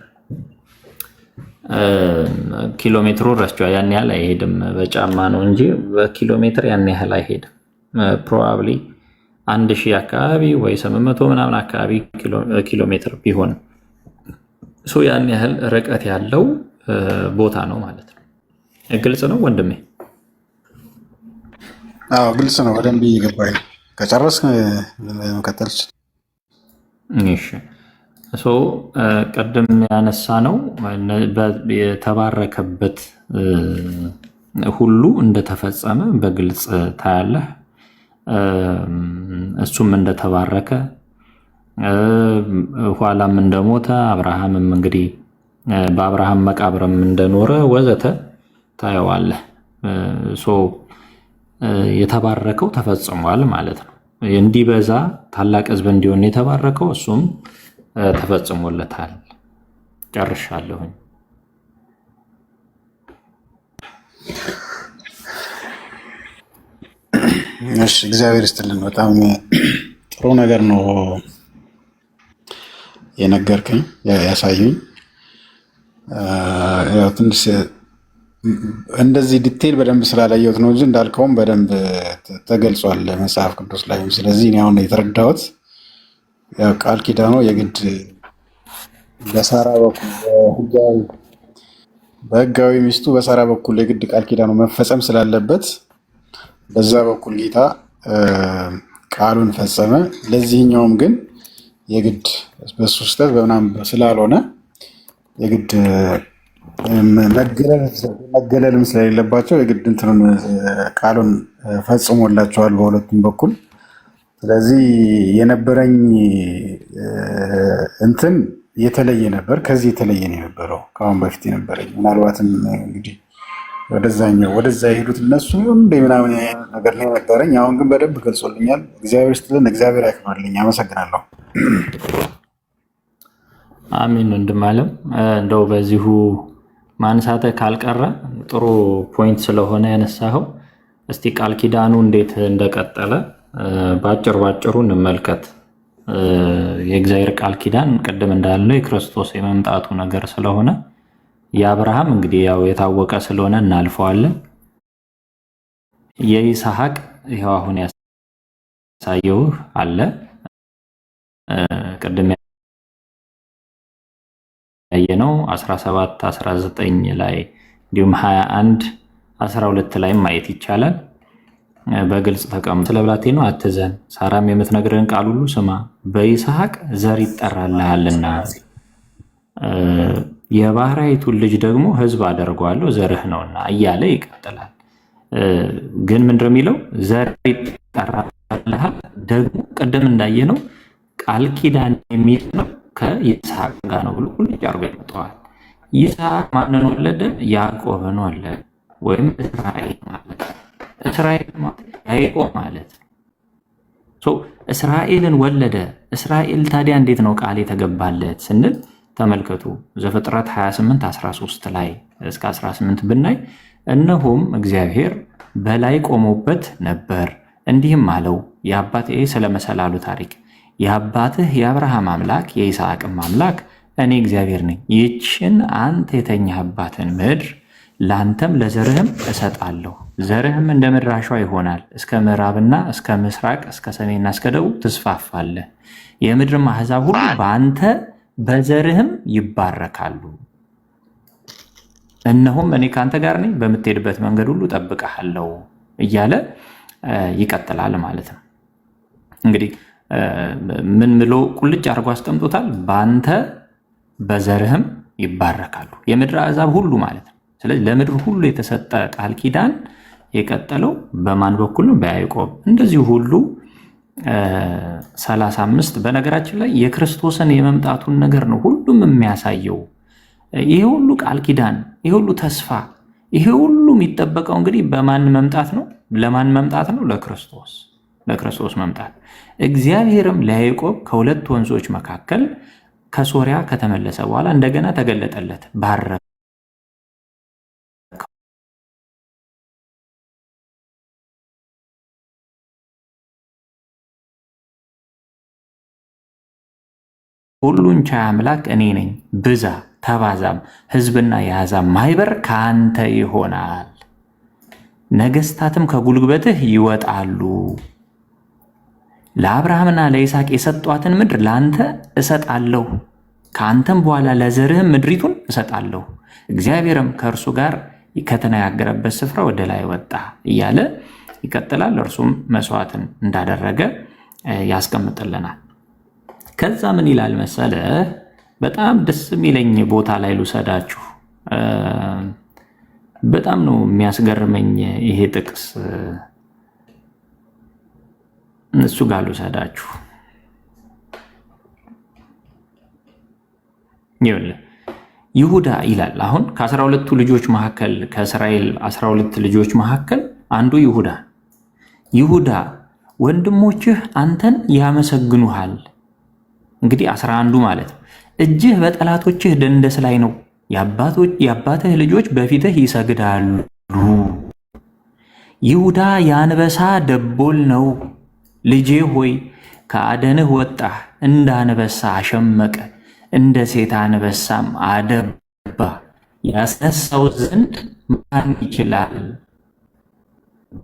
ኪሎ ሜትሩ ረስቼው ያን ያህል አይሄድም። በጫማ ነው እንጂ በኪሎ ሜትር ያን ያህል አይሄድም። ፕሮባብሊ 1000 አካባቢ ወይ 800 ምናምን አካባቢ ኪሎ ሜትር ቢሆን ያን ያህል ርቀት ያለው ቦታ ነው ማለት ነው። ግልጽ ነው ወንድሜ? አዎ ግልጽ ነው። በደንብ ይገባኝ። ከጨረስክ መቀጠል። እሺ ቀደም ያነሳ ነው የተባረከበት ሁሉ እንደተፈጸመ በግልጽ ታያለህ። እሱም እንደተባረከ ኋላም እንደሞተ አብርሃምም እንግዲህ በአብርሃም መቃብርም እንደኖረ ወዘተ ታየዋለህ። የተባረከው ተፈጽሟል ማለት ነው። እንዲበዛ ታላቅ ሕዝብ እንዲሆን የተባረከው እሱም ተፈጽሞለታል። ጨርሻለሁኝ። እሺ እግዚአብሔር ይስጥልን። በጣም ጥሩ ነገር ነው የነገርከኝ ያሳዩኝ። ያው ትንሽ እንደዚህ ዲቴል በደንብ ስላላየሁት ነው እንጂ እንዳልከውም በደንብ ተገልጿል መጽሐፍ ቅዱስ ላይ። ስለዚህ እኔ አሁን የተረዳሁት ያው ቃል ኪዳኑ የግድ በሳራ በኩል በህጋዊ ሚስቱ በሳራ በኩል የግድ ቃል ኪዳኑ መፈጸም ስላለበት በዛ በኩል ጌታ ቃሉን ፈጸመ። ለዚህኛውም ግን የግድ በሱ ስህተት በምናምን ስላልሆነ የግድ መገለልም ስለሌለባቸው የግድ እንትኑን ቃሉን ፈጽሞላቸዋል በሁለቱም በኩል። ስለዚህ የነበረኝ እንትን የተለየ ነበር፣ ከዚህ የተለየ ነው የነበረው ከአሁን በፊት የነበረኝ። ምናልባትም እንግዲህ ወደዛ የሄዱት እነሱ እንደ ምናምን ነገር ነው የነበረኝ። አሁን ግን በደንብ ገልጾልኛል። እግዚአብሔር ይስጥልን፣ እግዚአብሔር ያክብርልኝ። አመሰግናለሁ። አሚን ወንድም አለም። እንደው በዚሁ ማንሳተ ካልቀረ ጥሩ ፖይንት ስለሆነ ያነሳኸው፣ እስቲ ቃል ኪዳኑ እንዴት እንደቀጠለ ባጭሩ እንመልከት። የእግዚአብሔር ቃል ኪዳን ቅድም እንዳለው የክርስቶስ የመምጣቱ ነገር ስለሆነ የአብርሃም እንግዲህ ያው የታወቀ ስለሆነ እናልፈዋለን። የይስሐቅ ይኸው አሁን ያሳየው አለ ቅድም ያየነው 17 19 ላይ እንዲሁም 21 12 ላይ ማየት ይቻላል። በግልጽ ተቀምጦ ስለ ብላቴናው አትዘን፣ ሳራም የምትነግርህን ቃል ሁሉ ስማ፣ በይስሐቅ ዘር ይጠራልሃልና የባሕራይቱን ልጅ ደግሞ ሕዝብ አደርገዋለሁ ዘርህ ነውና እያለ ይቀጥላል። ግን ምንድነው የሚለው? ዘር ይጠራልሃል። ደግሞ ቅድም እንዳየነው ቃል ኪዳን የሚል ነው ከይስሐቅ ጋር ነው ብሎ ሁሉ ጫርጎ ያመጣዋል። ይስሐቅ ማንን ወለደ? ያዕቆብን ወለደ፣ ወይም እስራኤል ማለት ነው። እስራኤል ማለት ያዕቆብ ማለት እስራኤልን ወለደ። እስራኤል ታዲያ እንዴት ነው ቃል የተገባለት ስንል ተመልከቱ። ዘፍጥረት 28:13 ላይ እስከ 18 ብናይ እነሆም እግዚአብሔር በላይ ቆሞበት ነበር፣ እንዲህም አለው ይህ ስለመሰላሉ ታሪክ የአባትህ የአብርሃም አምላክ የይስሐቅም አምላክ እኔ እግዚአብሔር ነኝ። ይህችን አንተ የተኛህባትን ምድር ለአንተም ለዘርህም እሰጣለሁ። ዘርህም እንደ ምድር አሸዋ ይሆናል። እስከ ምዕራብና እስከ ምስራቅ እስከ ሰሜንና እስከ ደቡብ ትስፋፋለህ። የምድርም አሕዛብ ሁሉ በአንተ በዘርህም ይባረካሉ። እነሆም እኔ ከአንተ ጋር ነኝ፣ በምትሄድበት መንገድ ሁሉ እጠብቅሃለሁ እያለ ይቀጥላል ማለት ነው። እንግዲህ ምን ብሎ ቁልጭ አድርጎ አስቀምጦታል? በአንተ በዘርህም ይባረካሉ የምድር አሕዛብ ሁሉ ማለት ነው። ስለዚህ ለምድር ሁሉ የተሰጠ ቃል ኪዳን የቀጠለው በማን በኩል ነው? በያዕቆብ። እንደዚሁ ሁሉ 35 በነገራችን ላይ የክርስቶስን የመምጣቱን ነገር ነው ሁሉም የሚያሳየው። ይሄ ሁሉ ቃል ኪዳን፣ ይሄ ሁሉ ተስፋ፣ ይሄ ሁሉ የሚጠበቀው እንግዲህ በማን መምጣት ነው? ለማን መምጣት ነው? ለክርስቶስ መምጣት። እግዚአብሔርም ለያዕቆብ ከሁለት ወንዞች መካከል ከሶሪያ ከተመለሰ በኋላ እንደገና ተገለጠለት፣ ባረከ። ሁሉን ቻይ አምላክ እኔ ነኝ፣ ብዛ ተባዛም፣ ሕዝብና የአሕዛብ ማኅበር ከአንተ ይሆናል፣ ነገሥታትም ከጉልበትህ ይወጣሉ። ለአብርሃምና ለይስሐቅ የሰጧትን ምድር ለአንተ እሰጣለሁ፣ ከአንተም በኋላ ለዘርህም ምድሪቱን እሰጣለሁ። እግዚአብሔርም ከእርሱ ጋር ከተነጋገረበት ስፍራ ወደ ላይ ወጣ እያለ ይቀጥላል። እርሱም መስዋዕትን እንዳደረገ ያስቀምጥልናል። ከዛ ምን ይላል መሰለ? በጣም ደስ የሚለኝ ቦታ ላይ ልውሰዳችሁ። በጣም ነው የሚያስገርመኝ ይሄ ጥቅስ። እሱ ጋር ልውሰዳችሁ። ይሁዳ ይላል። አሁን ከ12ቱ ልጆች መካከል ከእስራኤል 12 ልጆች መካከል አንዱ ይሁዳ ወንድሞችህ አንተን ያመሰግኑሃል። እንግዲህ 11ዱ ማለት ነው። እጅህ በጠላቶችህ ደንደስ ላይ ነው፣ የአባትህ ልጆች በፊትህ ይሰግዳሉ። ይሁዳ የአንበሳ ደቦል ነው። ልጄ ሆይ ከአደንህ ወጣህ፣ እንደ አንበሳ አሸመቀ፣ እንደ ሴት አንበሳም አደባ። ያስነሳው ዘንድ ማን ይችላል?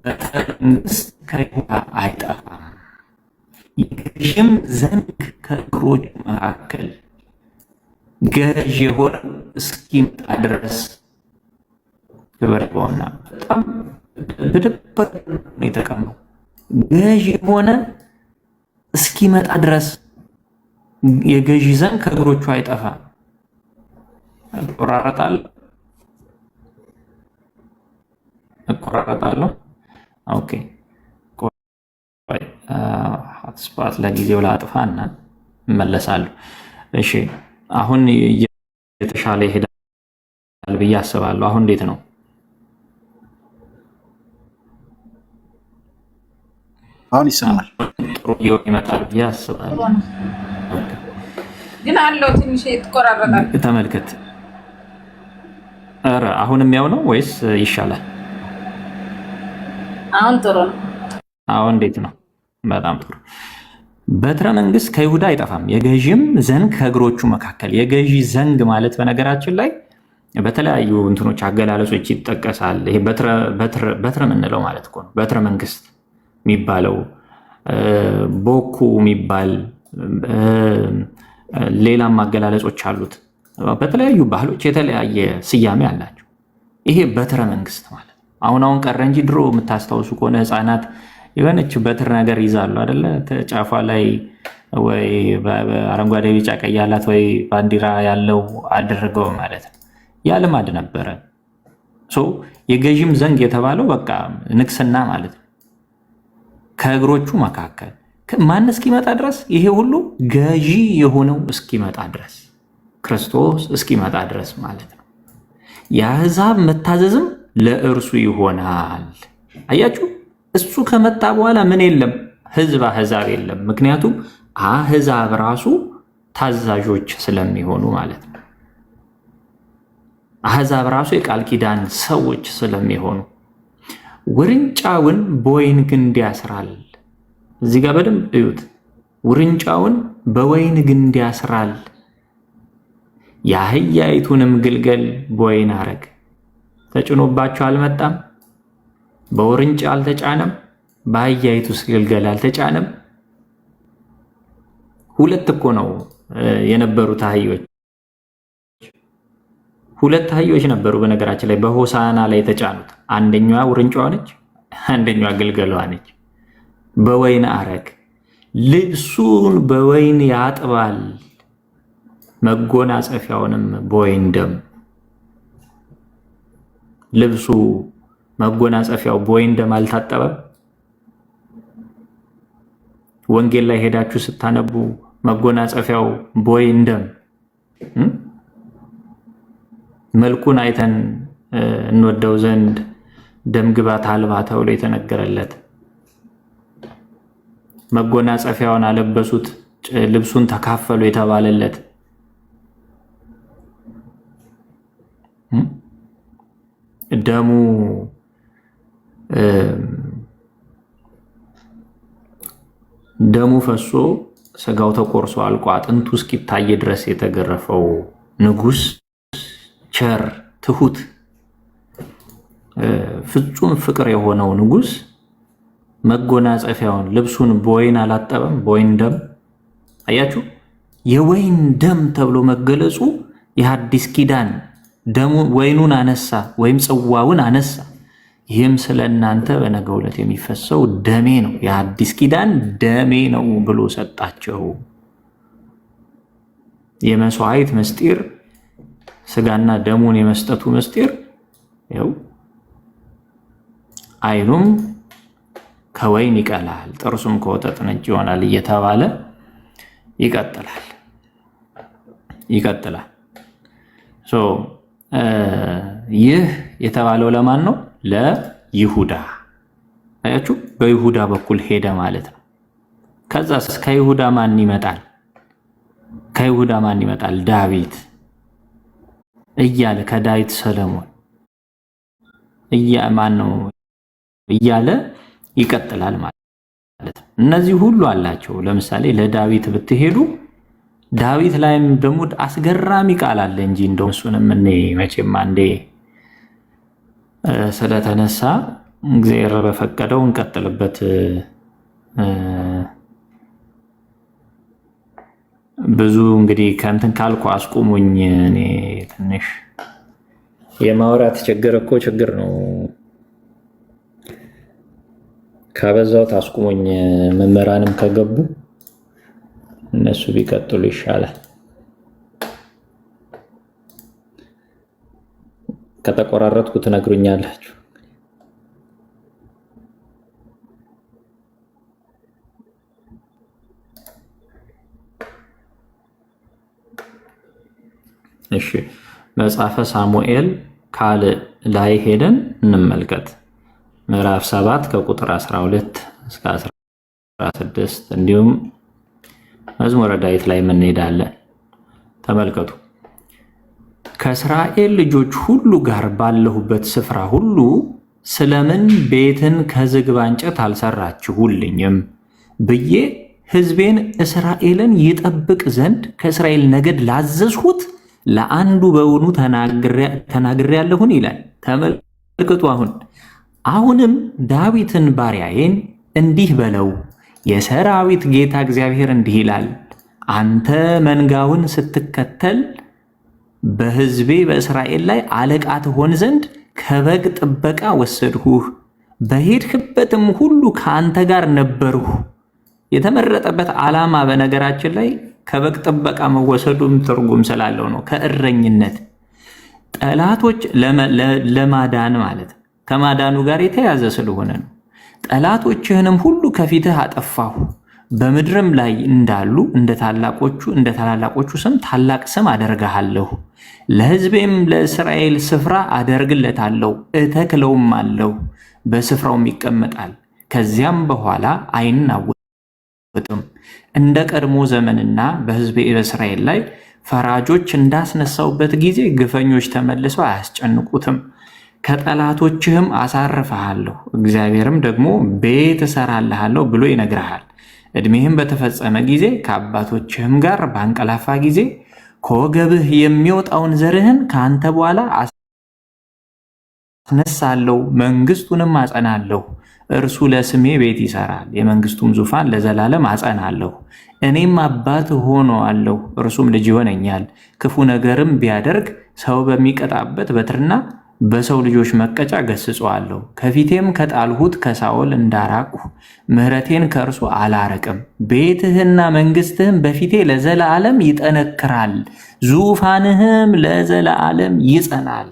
በመንግሥት ከይሁዳ አይጠፋም፣ የገዥም ዘንግ ከእግሮች መካከል ገዥ የሆነ እስኪመጣ ድረስ ክብር በሆና በጣም በደበቅ ነው የተቀመው። ገዥ የሆነ እስኪመጣ ድረስ የገዢ ዘንግ ከእግሮቹ አይጠፋም። እቆራረጣለሁ። ኦኬ ሆትስፖት ለጊዜው ላጥፋና እመለሳለሁ። እሺ አሁን የተሻለ ይሄዳል ብዬ አስባለሁ። አሁን እንዴት ነው? አሁን ይሰማል። ጥሩ ይመጣል ብዬ አስባለሁ። ግን አለው ትንሽ ይቆራረጣል። ተመልከት። ኧረ አሁንም ያው ነው ወይስ ይሻላል? አሁን ጥሩ ነው። አሁን እንዴት ነው? በጣም ጥሩ። በትረ መንግስት ከይሁዳ አይጠፋም፣ የገዥም ዘንግ ከእግሮቹ መካከል። የገዢ ዘንግ ማለት በነገራችን ላይ በተለያዩ እንትኖች አገላለጾች ይጠቀሳል። ይሄ በትረ የምንለው ማለት እኮ ነው። በትረ መንግስት የሚባለው ቦኩ የሚባል ሌላም አገላለጾች አሉት። በተለያዩ ባህሎች የተለያየ ስያሜ አላቸው። ይሄ በትረ መንግስት ማለት አሁን ቀረ እንጂ ድሮ የምታስታውሱ ከሆነ ህፃናት የሆነች በትር ነገር ይዛሉ አይደለ? ጫፏ ላይ ወይ አረንጓዴ ቢጫ ቀይ ያላት ወይ ባንዲራ ያለው አድርገው ማለት ነው። ያ ልማድ ነበረ። የገዥም ዘንግ የተባለው በቃ ንግስና ማለት ነው። ከእግሮቹ መካከል ማን እስኪመጣ ድረስ? ይሄ ሁሉ ገዢ የሆነው እስኪመጣ ድረስ፣ ክርስቶስ እስኪመጣ ድረስ ማለት ነው። የአሕዛብ መታዘዝም ለእርሱ ይሆናል። አያችሁ፣ እሱ ከመጣ በኋላ ምን የለም? ህዝብ አህዛብ የለም። ምክንያቱም አህዛብ ራሱ ታዛዦች ስለሚሆኑ ማለት ነው። አህዛብ ራሱ የቃል ኪዳን ሰዎች ስለሚሆኑ ውርንጫውን በወይን ግንድ ያስራል። እዚህ ጋር በደንብ እዩት። ውርንጫውን በወይን ግንድ ያስራል፣ የአህያይቱንም ግልገል በወይን አረግ። ተጭኖባቸው አልመጣም፣ በውርንጫ አልተጫነም፣ በአህያይቱስ ግልገል አልተጫነም። ሁለት እኮ ነው የነበሩት አህዮች። ሁለት አህዮች ነበሩ በነገራችን ላይ በሆሳና ላይ የተጫኑት። አንደኛዋ ውርንጫዋ ነች፣ አንደኛዋ ግልገሏ ነች። በወይን አረግ ልብሱን በወይን ያጥባል፣ መጎናጸፊያውንም በወይን ደም። ልብሱ መጎናጸፊያው በወይን ደም አልታጠበም። ወንጌል ላይ ሄዳችሁ ስታነቡ መጎናጸፊያው በወይን ደም፣ መልኩን አይተን እንወደው ዘንድ ደም ግባት አልባ ተብሎ የተነገረለት መጎናጸፊያውን አለበሱት፣ ልብሱን ተካፈሉ የተባለለት ደሙ ፈሶ ስጋው ተቆርሶ አልቆ አጥንቱ እስኪታይ ድረስ የተገረፈው ንጉስ፣ ቸር ትሁት ፍጹም ፍቅር የሆነው ንጉስ መጎናጸፊያውን ልብሱን በወይን አላጠበም፣ በወይን ደም። አያችሁ፣ የወይን ደም ተብሎ መገለጹ የሐዲስ ኪዳን ደሙ ወይኑን አነሳ ወይም ጽዋውን አነሳ። ይህም ስለ እናንተ በነገው ዕለት የሚፈሰው ደሜ ነው፣ የሐዲስ ኪዳን ደሜ ነው ብሎ ሰጣቸው። የመስዋዕት ምስጢር ስጋና ደሙን የመስጠቱ ምስጢር ይኸው። አይኑም ከወይን ይቀላል፣ ጥርሱም ከወተት ነጭ ይሆናል እየተባለ ይቀጥላል። ይህ የተባለው ለማን ነው? ለይሁዳ። አያችሁ፣ በይሁዳ በኩል ሄደ ማለት ነው። ከዛስ ከይሁዳ ማን ይመጣል? ከይሁዳ ማን ይመጣል? ዳዊት እያለ ከዳዊት ሰለሞን ማን ነው እያለ ይቀጥላል ማለት ነው። እነዚህ ሁሉ አላቸው። ለምሳሌ ለዳዊት ብትሄዱ ዳዊት ላይም ደግሞ አስገራሚ ቃል አለ እንጂ እንደው እሱንም እኔ መቼም አንዴ ስለተነሳ እግዚአብሔር በፈቀደው እንቀጥልበት። ብዙ እንግዲህ ከእንትን ካልኩ አስቁሙኝ። እኔ ትንሽ የማውራት ችግር እኮ ችግር ነው። ካበዛው ታስቁሙኝ። መምህራንም ከገቡ እነሱ ቢቀጥሉ ይሻላል። ከተቆራረጥኩ ትነግሩኛላችሁ። እሺ፣ መጽሐፈ ሳሙኤል ካልዕ ላይ ሄደን እንመልከት። ምዕራፍ 7 ከቁጥር 12 እስከ 16 እንዲሁም መዝሙረ ዳዊት ላይ እንሄዳለን። ተመልከቱ። ከእስራኤል ልጆች ሁሉ ጋር ባለሁበት ስፍራ ሁሉ ስለምን ቤትን ከዝግባ እንጨት አልሰራችሁልኝም ብዬ ሕዝቤን እስራኤልን ይጠብቅ ዘንድ ከእስራኤል ነገድ ላዘዝሁት ለአንዱ በውኑ ተናግሬያለሁን ይላል። ተመልከቱ። አሁንም ዳዊትን ባሪያዬን እንዲህ በለው፣ የሰራዊት ጌታ እግዚአብሔር እንዲህ ይላል፣ አንተ መንጋውን ስትከተል በሕዝቤ በእስራኤል ላይ አለቃ ትሆን ዘንድ ከበግ ጥበቃ ወሰድሁህ፣ በሄድክበትም ሁሉ ከአንተ ጋር ነበርሁ። የተመረጠበት ዓላማ በነገራችን ላይ ከበግ ጥበቃ መወሰዱም ትርጉም ስላለው ነው። ከእረኝነት ጠላቶች ለማዳን ማለት ከማዳኑ ጋር የተያዘ ስለሆነ ነው። ጠላቶችህንም ሁሉ ከፊትህ አጠፋሁ፣ በምድርም ላይ እንዳሉ እንደ ታላላቆቹ ስም ታላቅ ስም አደርግሃለሁ። ለሕዝቤም ለእስራኤል ስፍራ አደርግለታለሁ፣ እተክለውም አለው፣ በስፍራውም ይቀመጣል። ከዚያም በኋላ አይናወጥም። እንደ ቀድሞ ዘመንና በሕዝቤ በእስራኤል ላይ ፈራጆች እንዳስነሳውበት ጊዜ ግፈኞች ተመልሰው አያስጨንቁትም። ከጠላቶችህም አሳርፈሃለሁ፣ እግዚአብሔርም ደግሞ ቤት እሰራልሃለሁ ብሎ ይነግርሃል። ዕድሜህም በተፈጸመ ጊዜ ከአባቶችህም ጋር ባንቀላፋ ጊዜ ከወገብህ የሚወጣውን ዘርህን ከአንተ በኋላ አስነሳለሁ፣ መንግስቱንም አጸናለሁ። እርሱ ለስሜ ቤት ይሰራል፣ የመንግስቱም ዙፋን ለዘላለም አጸናለሁ። እኔም አባት ሆነዋለሁ፣ እርሱም ልጅ ይሆነኛል። ክፉ ነገርም ቢያደርግ ሰው በሚቀጣበት በትርና በሰው ልጆች መቀጫ ገስጸዋለሁ። ከፊቴም ከጣልሁት ከሳኦል እንዳራቅሁ ምሕረቴን ከእርሱ አላረቅም። ቤትህና መንግስትህም በፊቴ ለዘላለም ይጠነክራል፣ ዙፋንህም ለዘላለም ይጸናል።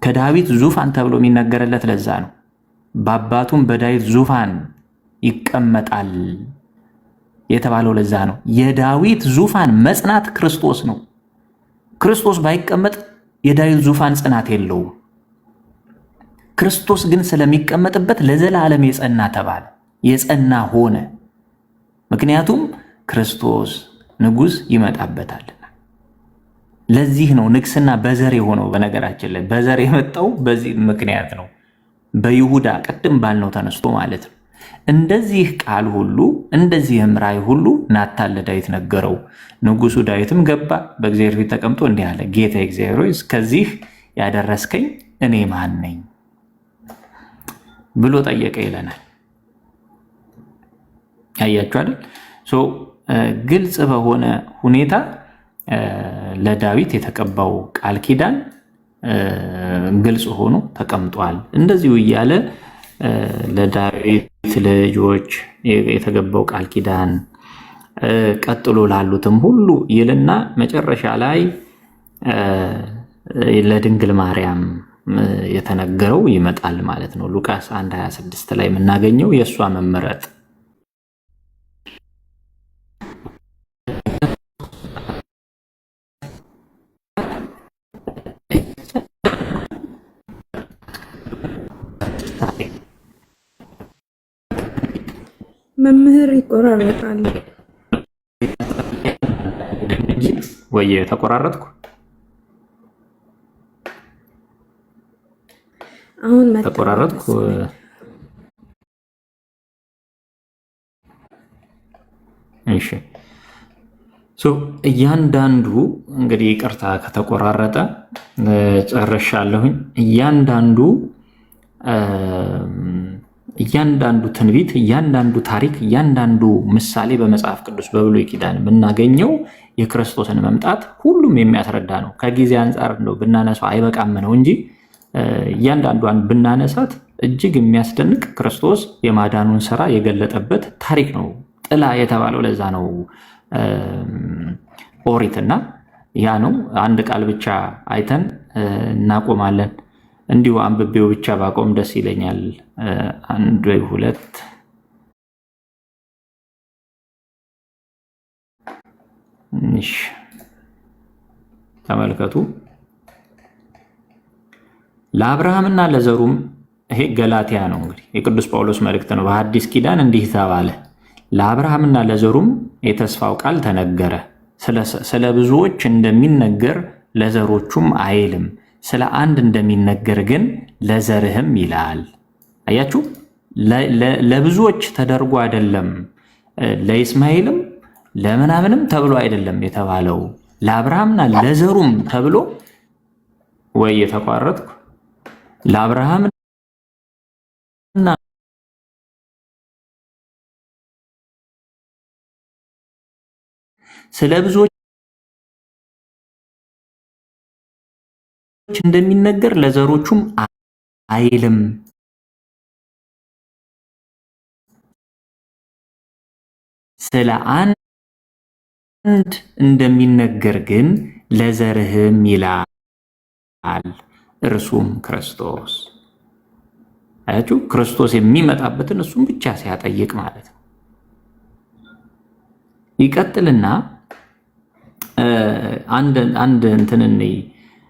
ከዳዊት ዙፋን ተብሎ የሚነገርለት ለዛ ነው። በአባቱም በዳዊት ዙፋን ይቀመጣል የተባለው ለዛ ነው። የዳዊት ዙፋን መጽናት ክርስቶስ ነው። ክርስቶስ ባይቀመጥ የዳዊት ዙፋን ጽናት የለውም። ክርስቶስ ግን ስለሚቀመጥበት ለዘላለም የጸና ተባለ፣ የጸና ሆነ። ምክንያቱም ክርስቶስ ንጉሥ ይመጣበታልና። ለዚህ ነው ንግስና በዘር የሆነው። በነገራችን ላይ በዘር የመጣው በዚህ ምክንያት ነው። በይሁዳ ቅድም ባልነው ተነስቶ ማለት ነው። እንደዚህ ቃል ሁሉ እንደዚህም ራእይ ሁሉ ናታን ለዳዊት ነገረው። ንጉሱ ዳዊትም ገባ፣ በእግዚአብሔር ፊት ተቀምጦ እንዲህ አለ፣ ጌታ እግዚአብሔር ሆይ እስከዚህ ያደረስከኝ እኔ ማን ነኝ ብሎ ጠየቀ ይለናል። አያችሁ አይደል? ግልጽ በሆነ ሁኔታ ለዳዊት የተቀባው ቃል ኪዳን ግልጽ ሆኖ ተቀምጧል። እንደዚሁ እያለ ለዳዊት ልጆች የተገባው ቃል ኪዳን ቀጥሎ ላሉትም ሁሉ ይልና መጨረሻ ላይ ለድንግል ማርያም የተነገረው ይመጣል ማለት ነው። ሉቃስ 1:26 ላይ የምናገኘው የእሷ መመረጥ መምህር ይቆራረጣል ወይ? ተቆራረጥኩ? አሁን ተቆራረጥኩ? እሺ። እያንዳንዱ እንግዲህ ይቅርታ ከተቆራረጠ ጨርሻለሁኝ። እያንዳንዱ ትንቢት፣ እያንዳንዱ ታሪክ፣ እያንዳንዱ ምሳሌ በመጽሐፍ ቅዱስ በብሉይ ኪዳን የምናገኘው የክርስቶስን መምጣት ሁሉም የሚያስረዳ ነው። ከጊዜ አንጻር ነው ብናነሳው አይበቃም ነው እንጂ እያንዳንዷን ብናነሳት እጅግ የሚያስደንቅ ክርስቶስ የማዳኑን ስራ የገለጠበት ታሪክ ነው። ጥላ የተባለው ለዛ ነው ኦሪትና ያ ነው። አንድ ቃል ብቻ አይተን እናቆማለን። እንዲሁ አንብቤው ብቻ ባቆም ደስ ይለኛል። አንድ ወይ ሁለት ተመልከቱ። ለአብርሃምና ለዘሩም፣ ይሄ ገላትያ ነው እንግዲህ የቅዱስ ጳውሎስ መልእክት ነው። በሐዲስ ኪዳን እንዲህ ተባለ፣ ለአብርሃምና ለዘሩም የተስፋው ቃል ተነገረ። ስለ ብዙዎች እንደሚነገር ለዘሮቹም አይልም፣ ስለ አንድ እንደሚነገር ግን ለዘርህም ይላል። አያችሁ፣ ለብዙዎች ተደርጎ አይደለም፣ ለኢስማኤልም ለምናምንም ተብሎ አይደለም የተባለው፣ ለአብርሃምና ለዘሩም ተብሎ። ወይ የተቋረጥኩ ለአብርሃምና ስለ ብዙዎች እንደሚነገር ለዘሮቹም አይልም፣ ስለ አንድ እንደሚነገር ግን ለዘርህም ይላል፣ እርሱም ክርስቶስ። አያችሁ፣ ክርስቶስ የሚመጣበትን እሱም ብቻ ሲያጠይቅ ማለት ነው። ይቀጥልና አንድ እንትንን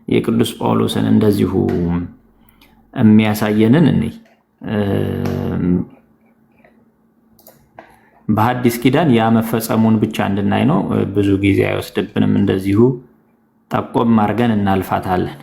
የቅዱስ ጳውሎስን እንደዚሁ የሚያሳየንን እንይ። በሐዲስ ኪዳን ያ መፈጸሙን ብቻ እንድናይ ነው። ብዙ ጊዜ አይወስድብንም። እንደዚሁ ጠቆም አድርገን እናልፋታለን።